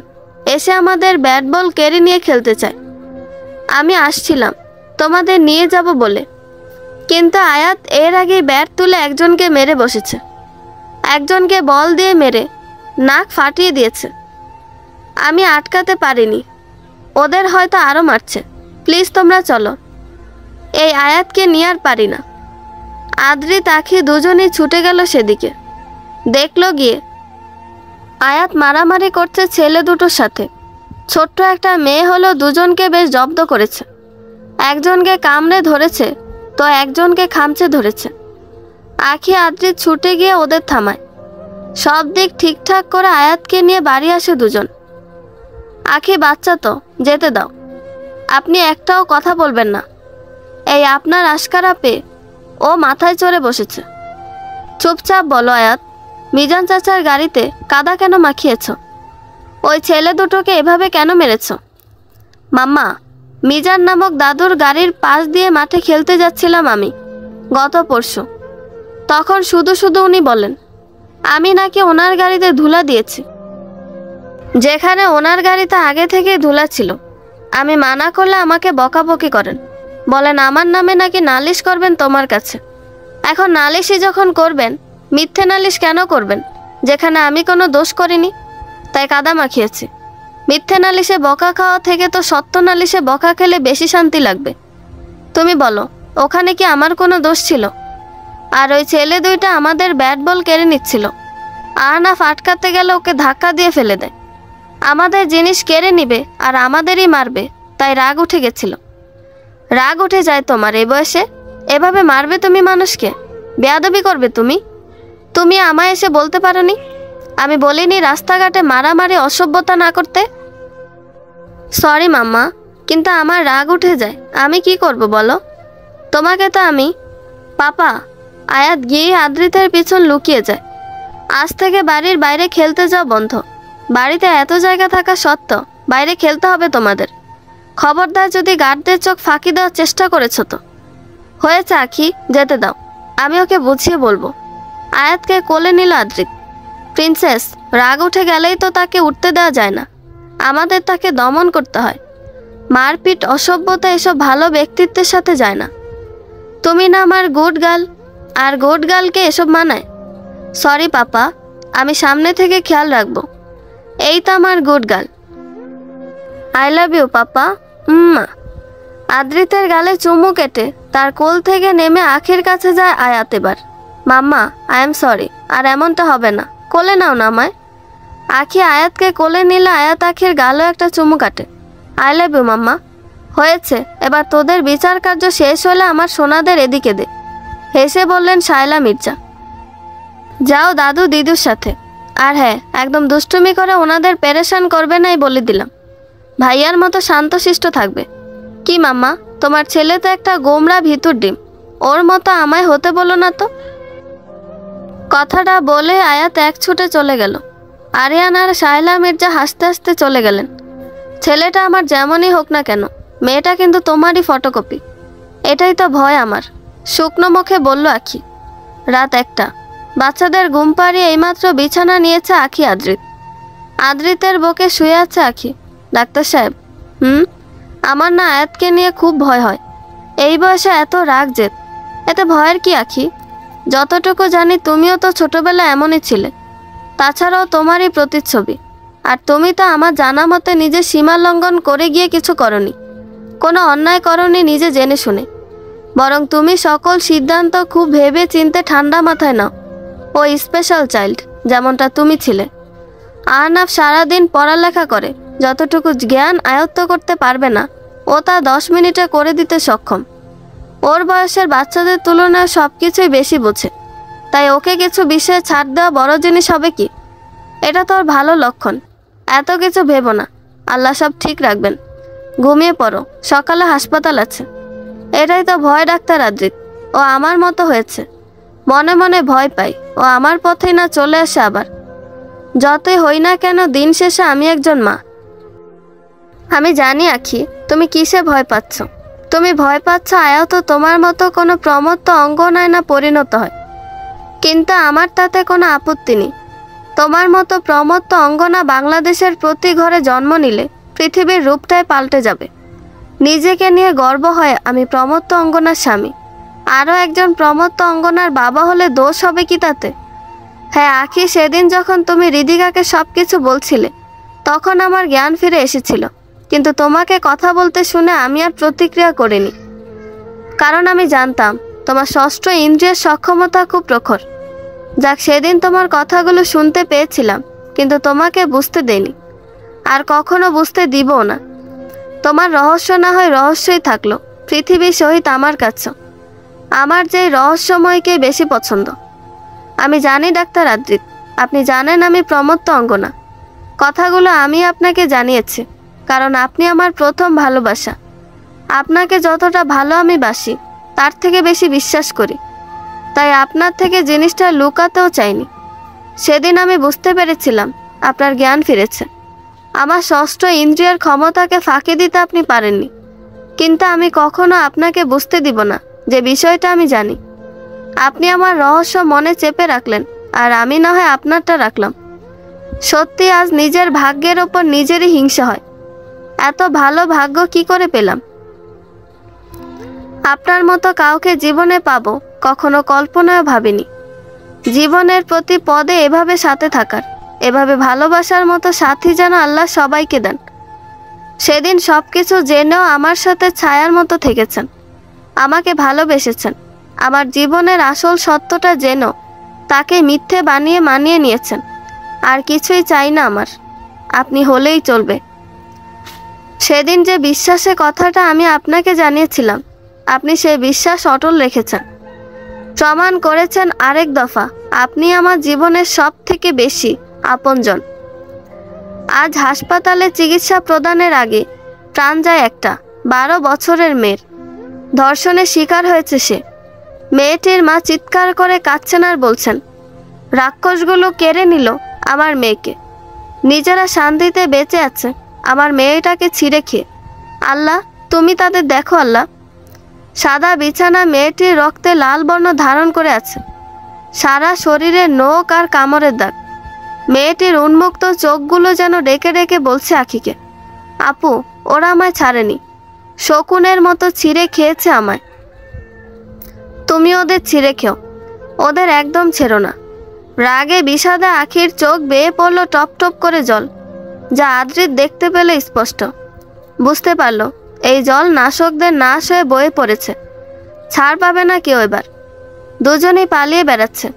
এসে আমাদের ব্যাট বল কেড়ে নিয়ে খেলতে চায়। আমি আসছিলাম তোমাদের নিয়ে যাব বলে, কিন্তু আয়াত এর আগেই ব্যাট তুলে একজনকে মেরে বসেছে। একজনকে বল দিয়ে মেরে নাক ফাটিয়ে দিয়েছে। আমি আটকাতে পারিনি, ওদের হয়তো আরও মারছে। প্লিজ তোমরা চলো, এই আয়াতকে নিয়ে আর পারি না। আদ্রি তাকে দুজনেই ছুটে গেল সেদিকে। দেখলো গিয়ে আয়াত মারামারি করছে ছেলে দুটোর সাথে। ছোট্ট একটা মেয়ে হলো দুজনকে বেশ জব্দ করেছে। একজনকে কামড়ে ধরেছে তো একজনকে খামচে ধরেছে। আখি আদ্রি ছুটে গিয়ে ওদের থামায়। সব দিক ঠিকঠাক করে আয়াতকে নিয়ে বাড়ি আসে দুজন। আখি বাচ্চা তো, যেতে দাও। আপনি একটাও কথা বলবেন না। এই আপনার আশকারা পেয়ে ও মাথায় চড়ে বসেছে। চুপচাপ বলো আয়াত, মিজান চাচার গাড়িতে কাদা কেন মাখিয়েছ? ওই ছেলে দুটোকে এভাবে কেন মেরেছ? মাম্মা, মিজান নামক দাদুর গাড়ির পাশ দিয়ে মাঠে খেলতে যাচ্ছিলাম আমি গত পরশু। তখন শুধু শুধু উনি বলেন আমি নাকি ওনার গাড়িতে ধুলা দিয়েছি, যেখানে ওনার গাড়িতে আগে থেকে ধুলা ছিল। আমি মানা করলে আমাকে বকাবকি করেন, বলেন আমার নামে নাকি নালিশ করবেন তোমার কাছে। এখন নালিশই যখন করবেন, মিথ্যে নালিশ কেন করবেন যেখানে আমি কোনো দোষ করিনি? তাই কাদা মাখিয়েছি। মিথ্যে নালিশে বকা খাওয়া থেকে তো সত্য নালিশে বকা খেলে বেশি শান্তি লাগবে। তুমি বলো, ওখানে কি আমার কোনো দোষ ছিল? আর ওই ছেলে দুইটা আমাদের ব্যাট বল কেড়ে নিচ্ছিল। আহনাফ আটকাতে গেলে ওকে ধাক্কা দিয়ে ফেলে দেয়। আমাদের জিনিস কেড়ে নিবে আর আমাদেরই মারবে, তাই রাগ উঠে গেছিল। রাগ উঠে যায় তোমার এই বয়সে? এভাবে মারবে তুমি মানুষকে? বেয়াদবি করবে তুমি? তুমি আমায় এসে বলতে পারোনি? আমি বলিনি রাস্তাঘাটে মারামারি অসভ্যতা না করতে? সরি মাম্মা, কিন্তু আমার রাগ উঠে যায়। আমি কি করব বলো? তোমাকে তো আমি... পাপা, আয়াত গিয়ে আদ্রিতের পিছন লুকিয়ে যায়। আজ থেকে বাড়ির বাইরে খেলতে যাও বন্ধ। বাড়িতে এত জায়গা থাকা সত্ত্বেও বাইরে খেলতে হবে তোমাদের। খবরদার যদি গার্ডদের চোখ ফাঁকি দেওয়ার চেষ্টা করেছো তো। হয়েছে আখি, যেতে দাও, আমি ওকে বুঝিয়ে বলবো। আয়াতকে কোলে নিল আদ্রিত। প্রিন্সেস, রাগ উঠে গেলেই তো তাকে উঠতে দেওয়া যায় না, আমাদের তাকে দমন করতে হয়। মারপিট, অসভ্যতা এসব ভালো ব্যক্তিত্বের সাথে যায় না। তুমি না আমার গুড গার্ল, আর গুড গার্লকে এসব মানায়? সরি পাপা, আমি সামনে থেকে খেয়াল রাখবো। এই তো আমার good girl. I love you papa. আদ্রিতের গালে চুমু কেটে তার কোল থেকে নেমে আখির কাছে যায় আয়াত। এবার মাম্মা, আই এম সরি, আর এমনটা হবে না, কোলে নাও না আমায়। আখি আয়াতকে কোলে নিলে আয়াত আখির গালও একটা চুমু কাটে। আই লাভ ইউ মাম্মা। হয়েছে, এবার তোদের বিচার কার্য শেষ হলে আমার সোনাদের এদিকে দে, হেসে বললেন শায়লা মির্জা। যাও দাদু দিদুর সাথে, আর হ্যাঁ, একদম দুষ্টুমি করে ওনাদের পেরেশান করবে নাই বলে দিলাম। ভাইয়ার মতো শান্তশিষ্ট থাকবে। কি মাম্মা, তোমার ছেলে তো একটা গোমরা ভিতুর ডিম, ওর মতো আমায় হতে বলো না তো। কথাটা বলে আয়াত এক ছুটে চলে গেল। আরিয়ান আর শায়লা মির্জা হাসতে হাসতে চলে গেলেন। ছেলেটা আমার যেমনই হোক না কেন, মেয়েটা কিন্তু তোমারই ফটোকপি, এটাই তো ভয় আমার, শুকনো মুখে বলল আখি। রাত 1টা, বাচ্চাদের ঘুম পাড়িয়ে এইমাত্র বিছানা নিয়েছে আখি আদ্রিত। আদ্রিতের বুকে শুয়ে আছে আখি। ডাক্তার সাহেব, আমার না আয়াতকে নিয়ে খুব ভয় হয়। এই বয়সে এত রাগ জেদ, এতে ভয়ের কি আখি? যতটুকু জানি তুমিও তো ছোটবেলায় এমনই ছিলে, তাছাড়াও তোমারই প্রতিচ্ছবি। আর তুমি তো আমার জানা মতে নিজের সীমা লঙ্ঘন করে গিয়ে কিছু করনি, কোনো অন্যায় করনি নিজে জেনে শুনে, বরং তুমি সকল সিদ্ধান্ত খুব ভেবে চিনতে ঠান্ডা মাথায় নাও। ও স্পেশাল চাইল্ড, যেমনটা তুমি ছিলে। আহনাফ সারাদিন পড়ালেখা করে, যতটুকু জ্ঞান আয়ত্ত করতে পারবে না, ও তা 10 মিনিটে করে দিতে সক্ষম। ওর বয়সের বাচ্চাদের তুলনায় সব কিছুই বেশি বোঝে, তাই ওকে কিছু বিষয়ে ছাড় দেওয়া বড় জিনিস হবে কি? এটা তোর ভালো লক্ষণ। এত কিছু ভেবো না, আল্লাহ সব ঠিক রাখবেন। ঘুমিয়ে পড়ো, সকালে হাসপাতাল আছে। এটাই তো ভয় ডাক্তার আদ্রিত, ও আমার মতো হয়েছে। মনে মনে ভয় পাই ও আমার পথেই না চলে আসে আবার। যতই হই না কেন, দিন শেষে আমি একজন মা। আমি জানি আখি, তুমি কিসে ভয় পাচ্ছ। তুমি ভয় পাচ্ছ আয়াত তোমার মতো কোনো প্রমত্ত অঙ্গনায় না পরিণত হয়, কিন্তু আমার তাতে কোনো আপত্তি নেই। তোমার মতো প্রমত্ত অঙ্গনা বাংলাদেশের প্রতি ঘরে জন্ম নিলে পৃথিবীর রূপটাই পাল্টে যাবে। নিজেকে নিয়ে গর্ব হয় আমি প্রমত্ত অঙ্গনার স্বামী। আরও একজন প্রমত্ত অঙ্গনার বাবা হলে দোষ হবে কি তাতে? হ্যাঁ আখি, সেদিন যখন তুমি হৃদিকাকে সব কিছু বলছিলে, তখন আমার জ্ঞান ফিরে এসেছিল, কিন্তু তোমাকে কথা বলতে শুনে আমি আর প্রতিক্রিয়া করিনি, কারণ আমি জানতাম তোমার ষষ্ঠ ইন্দ্রিয়ের সক্ষমতা খুব প্রখর। যাক, সেদিন তোমার কথাগুলো শুনতে পেয়েছিলাম, কিন্তু তোমাকে বুঝতে দেইনি, আর কখনো বুঝতে দিবও না। তোমার রহস্য না হয় রহস্যই থাকলো পৃথিবীর সহিত আমার কাছে। আমার যে রহস্যময়কে বেশি পছন্দ। আমি জানি ডাক্তার আদ্রিত, আপনি জানেন আমি প্রমত্ত অঙ্গনা। কথাগুলো আমি আপনাকে জানিয়েছি, কারণ আপনি আমার প্রথম ভালোবাসা। আপনাকে যতটা ভালো আমি বাসি, তার থেকে বেশি বিশ্বাস করি, তাই আপনার থেকে জিনিসটা লুকাতেও চাইনি। সেদিন আমি বুঝতে পেরেছিলাম আপনার জ্ঞান ফিরেছে। আমার ষষ্ঠ ইন্দ্রিয়ের ক্ষমতাকে ফাঁকি দিতে আপনি পারেননি, কিন্তু আমি কখনো আপনাকে বুঝতে দিব না যে বিষয়টা আমি জানি। আপনি আমার রহস্য মনে চেপে রাখলেন, আর আমি না হয় আপনারটা রাখলাম। সত্যি আজ নিজের ভাগ্যের ওপর নিজেরই হিংসা হয়। এত ভালো ভাগ্য কি করে পেলাম? আপনার মতো কাউকে জীবনে পাবো কখনো কল্পনাও ভাবিনি। জীবনের প্রতি পদে এভাবে সাথে থাকার, এভাবে ভালোবাসার মতো সাথী যেন আল্লাহ সবাইকে দেন। সেদিন সব কিছু জেনেও আমার সাথে ছায়ার মতো থেকেছেন, আমাকে ভালোবেসেছেন। আমার জীবনের আসল সত্যটা জেনেও তাকে মিথ্যে বানিয়ে মানিয়ে নিয়েছেন। আর কিছুই চাই না আমার, আপনি হলেই চলবে। সেদিন যে বিশ্বাসের কথাটা আমি আপনাকে জানিয়েছিলাম, আপনি সেই বিশ্বাস অটল রেখেছেন। প্রমাণ করেছেন আরেক দফা আপনি আমার জীবনের সব থেকে বেশি আপনজন। আজ হাসপাতালে চিকিৎসা প্রদানের আগে প্রাণ যায় একটা 12 বছরের মেয়ের। ধর্ষণের শিকার হয়েছে সে। মেয়েটির মা চিৎকার করে কাঁদছেন আর বলছেন, রাক্ষসগুলো কেড়ে নিল আমার মেয়েকে। নিজেরা শান্তিতে বেঁচে আছে আমার মেয়েটাকে ছিঁড়ে খেয়ে। আল্লাহ, তুমি তাদের দেখো আল্লাহ। সাদা বিছানা মেয়েটির রক্তে লাল বর্ণ ধারণ করে আছে। সারা শরীরে নখ আর কামড়ের দাগ। মেয়েটির উন্মুক্ত চোখগুলো যেন ডেকে ডেকে বলছে আখিকে, আপু, ওরা আমায় ছাড়েনি, শকুনের মতো ছিঁড়ে খেয়েছে আমায়। তুমি ওদের ছিঁড়ে খেও, ওদের একদম ছেড়ো না। রাগে বিষাদে আখির চোখ বেয়ে পড়ল টপ টপ করে জল, যা আদ্রিত দেখতে পেল স্পষ্ট। বুঝতে পারল এই জল নাশকদের নাশ হয়ে বয়ে পড়েছে। ছাড় পাবে না কেউ এবার। দুজনেই পালিয়ে বেড়াচ্ছে।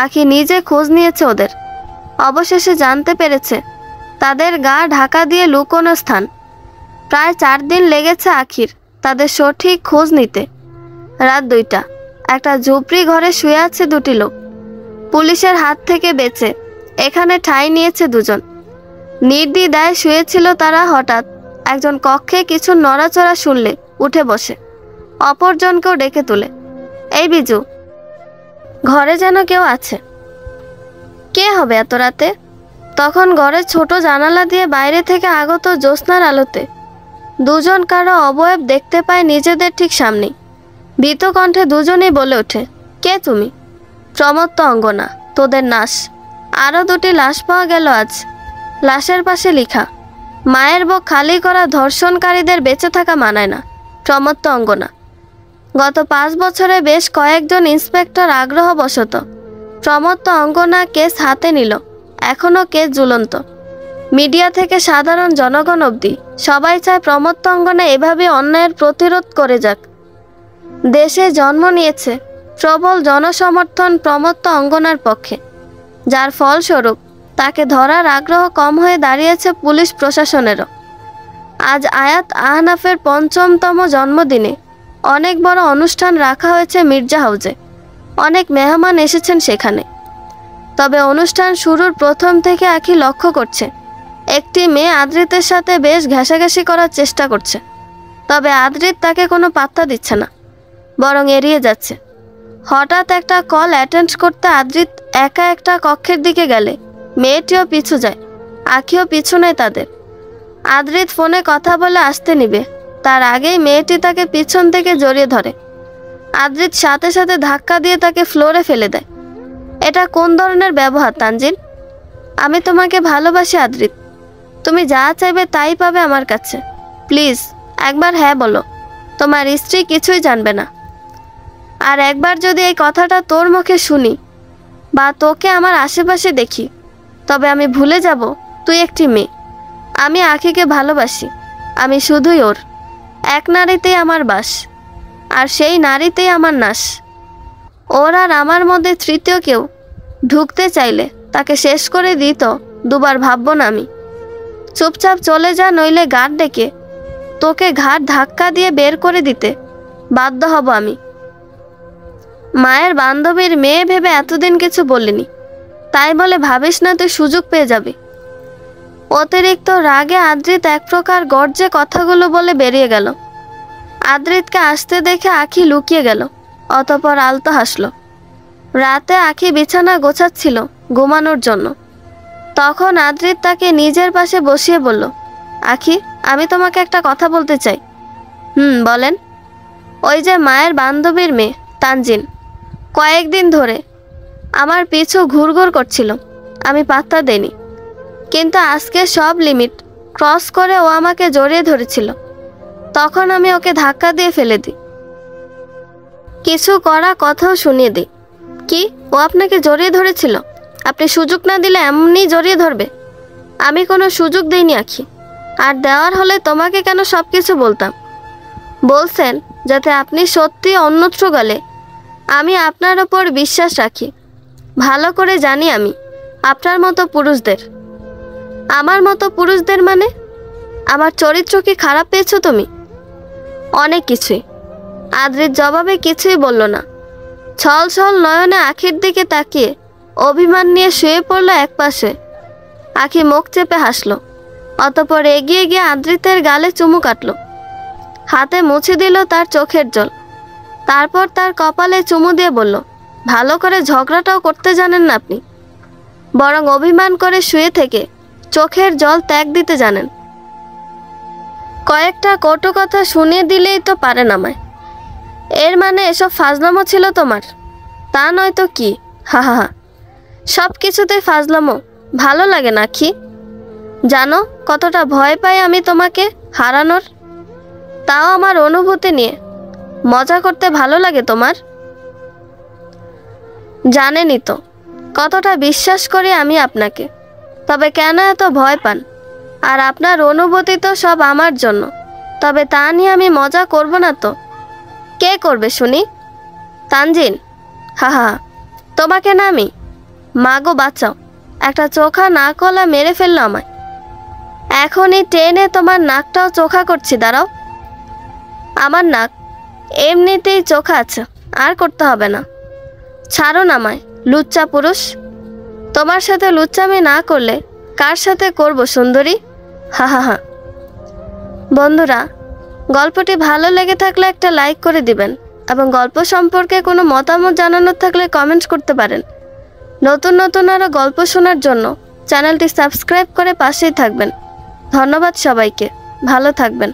আখি নিজে খোঁজ নিয়েছে ওদের। অবশেষে জানতে পেরেছে তাদের গা ঢাকা দিয়ে লুকোনো স্থান। প্রায় 4 দিন লেগেছে আখির তাদের সঠিক খোঁজ নিতে। রাত 2টা, একটা ঝুপড়ি ঘরে শুয়ে আছে 2টি লোক। পুলিশের হাত থেকে বেঁচে এখানে ঠাঁই নিয়েছে দুজন। নির্দ্বিধায় শুয়েছিল তারা। হঠাৎ একজন কক্ষে কিছু নড়াচড়া শুনলে উঠে বসে, অপরজনকেও ডেকে তুলে, এই বিজু, ঘরে যেন কেউ আছে। কে হবে এত রাতে? তখন ঘরের ছোট জানালা দিয়ে বাইরে থেকে আগত জ্যোৎস্নার আলোতে দুজন কারো অবয়ব দেখতে পায় নিজেদের ঠিক সামনেই। ভীত কণ্ঠে দুজনেই বলে ওঠে, কে তুমি? প্রমত্ত অঙ্গনা, তোদের নাশ। আরও 2টি লাশ পাওয়া গেল আজ। লাশের পাশে লেখা, মায়ের বুক খালি করা ধর্ষণকারীদের বেঁচে থাকা মানায় না। প্রমত্ত অঙ্গনা। গত 5 বছরে বেশ কয়েকজন ইন্সপেক্টর আগ্রহবশত প্রমত্ত অঙ্গনা কেস হাতে নিল। এখনও কেস ঝুলন্ত। মিডিয়া থেকে সাধারণ জনগণ অবধি সবাই চায় প্রমত্ত অঙ্গনা এভাবে অন্যায়ের প্রতিরোধ করে যাক। দেশে জন্ম নিয়েছে প্রবল জনসমর্থন প্রমত্ত অঙ্গনার পক্ষে, যার ফলস্বরূপ তাকে ধরার আগ্রহ কম হয়ে দাঁড়িয়েছে পুলিশ প্রশাসনেরও। আজ আয়াত আহনাফের 5মতম জন্মদিনে অনেক বড় অনুষ্ঠান রাখা হয়েছে মির্জা হাউজে। অনেক মেহমান এসেছেন সেখানে। তবে অনুষ্ঠান শুরুর প্রথম থেকে আখি লক্ষ্য করছে একটি মেয়ে আদ্রিতের সাথে বেশ ঘেঁষাঘেঁষি করার চেষ্টা করছে। তবে আদ্রিত তাকে কোনো পাত্তা দিচ্ছে না, বরং এড়িয়ে যাচ্ছে। হঠাৎ একটা কল অ্যাটেন্ড করতে আদ্রিত একা একটা কক্ষের দিকে গেলে মেয়েটিও পিছু যায়। আখিও পিছু নেয় তাদের। আদ্রিত ফোনে কথা বলে আসতে নিবে, তার আগেই মেয়েটি তাকে পিছন থেকে জড়িয়ে ধরে। আদ্রিত সাথে সাথে ধাক্কা দিয়ে তাকে ফ্লোরে ফেলে দেয়। এটা কোন ধরনের ব্যবহার তানজিন? আমি তোমাকে ভালোবাসি আদ্রিত। তুমি যা চাইবে তাই পাবে আমার কাছে। প্লিজ একবার হ্যাঁ বলো। তোমার স্ত্রী কিছুই জানবে না। আর একবার যদি এই কথাটা তোর মুখে শুনি বা তোকে আমার আশেপাশে দেখি, তবে আমি ভুলে যাব তুই একটি মেয়ে। আমি আখিকে ভালোবাসি। আমি শুধুই ওর। এক নারীতেই আমার বাস, আর সেই নারীতেই আমার নাশ। ওর আর আমার মধ্যে তৃতীয় কেউ ঢুকতে চাইলে তাকে শেষ করে দিত দুবার ভাববো না আমি। চুপচাপ চলে যা, নইলে গার্ড ডেকে তোকে ঘাট ধাক্কা দিয়ে বের করে দিতে বাধ্য হব আমি। মায়ের বান্ধবীর মেয়ে ভেবে এতদিন কিছু বলিনি, তাই বলে ভাবিস না তুই সুযোগ পেয়ে যাবি। অতিরিক্ত রাগে আদ্রিত এক প্রকার গর্জে কথাগুলো বলে বেরিয়ে গেল। আদ্রিতকে আসতে দেখে আখি লুকিয়ে গেল, অতঃপর আলতো হাসল। রাতে আখি বিছানা গোছাচ্ছিল ঘুমানোর জন্য। তখন আদ্রিত তাকে নিজের পাশে বসিয়ে বলল, আখি, আমি তোমাকে একটা কথা বলতে চাই। বলেন। ওই যে মায়ের বান্ধবীর মেয়ে তানজিন কয়েকদিন ধরে আমার পিছু ঘুরঘুর করছিল। আমি পাত্তা দেইনি, কিন্তু আজকে সব লিমিট ক্রস করে ও আমাকে জড়িয়ে ধরেছিল। তখন আমি ওকে ধাক্কা দিয়ে ফেলে দিই। কিছু করা কথাও শুনিয়ে দিই। কি, ও আপনাকে জড়িয়ে ধরেছিল? আপনি সুযোগ না দিলে এমনি জড়িয়ে ধরবে? আমি কোনো সুযোগ দিইনি আখি। আর দেওয়ার হলে তোমাকে কেন সব কিছু বলতাম। বলছেন যাতে আপনি সত্যি অন্যত্র গেলে আমি আপনার ওপর বিশ্বাস রাখি। ভালো করে জানি আমি আপনার মতো পুরুষদের। আমার মতো পুরুষদের মানে? আমার চরিত্র কি খারাপ পেয়েছো তুমি? অনেক কিছুই। আদ্রির জবাবে কিছুই বলল না। ছল ছল নয়নে আখির দিকে তাকিয়ে অভিমান নিয়ে শুয়ে পড়ল একপাশে। আখি মুখ চেপে হাসল, অতঃপর এগিয়ে গিয়ে আদ্রিতের গালে চুমু কাটল, হাতে মুছে দিল তার চোখের জল। তারপর তার কপালে চুমু দিয়ে বলল, ভালো করে ঝগড়াটাও করতে জানেন না আপনি, বরং অভিমান করে শুয়ে থেকে চোখের জল ত্যাগ দিতে জানেন। কয়েকটা কটু কথা শুনিয়ে দিলেই তো পারেন আমায়। এর মানে এসব ফাজলামো ছিল তোমার? তা নয় তো কি? হা হা হা। সব কিছুতেই ফাজলামো ভালো লাগে না কি? জানো কতটা ভয় পাই আমি তোমাকে হারানোর? তাও আমার অনুভূতি নিয়ে মজা করতে ভালো লাগে তোমার? জানেনই তো কতটা বিশ্বাস করি আমি আপনাকে, তবে কেন এত ভয় পান? আর আপনার অনুভূতি তো সব আমার জন্য, তবে তা নিয়ে আমি মজা করব না তো কে করবে শুনি? তানজিন, হা হা। তোমাকে না আমি? মাগো বাঁচাও, একটা চোখা নাকওয়ালা মেরে ফেললো আমায়। এখনই টেনে তোমার নাকটাও চোখা করছি, দাঁড়াও। আমার নাক এমনিতেই চোখা আছে, আর করতে হবে না। ছাড়ুন আমায় লুচ্চা পুরুষ। তোমার সাথে লুচ্চামি না করলে কার সাথে করব সুন্দরী? হা হা হা। বন্ধুরা, গল্পটি ভালো লেগে থাকলে একটা লাইক করে দিবেন এবং গল্প সম্পর্কে কোনো মতামত জানানোর থাকলে কমেন্টস করতে পারেন। নতুন নতুন আরও গল্প শোনার জন্য চ্যানেলটি সাবস্ক্রাইব করে পাশেই থাকবেন। ধন্যবাদ সবাইকে, ভালো থাকবেন।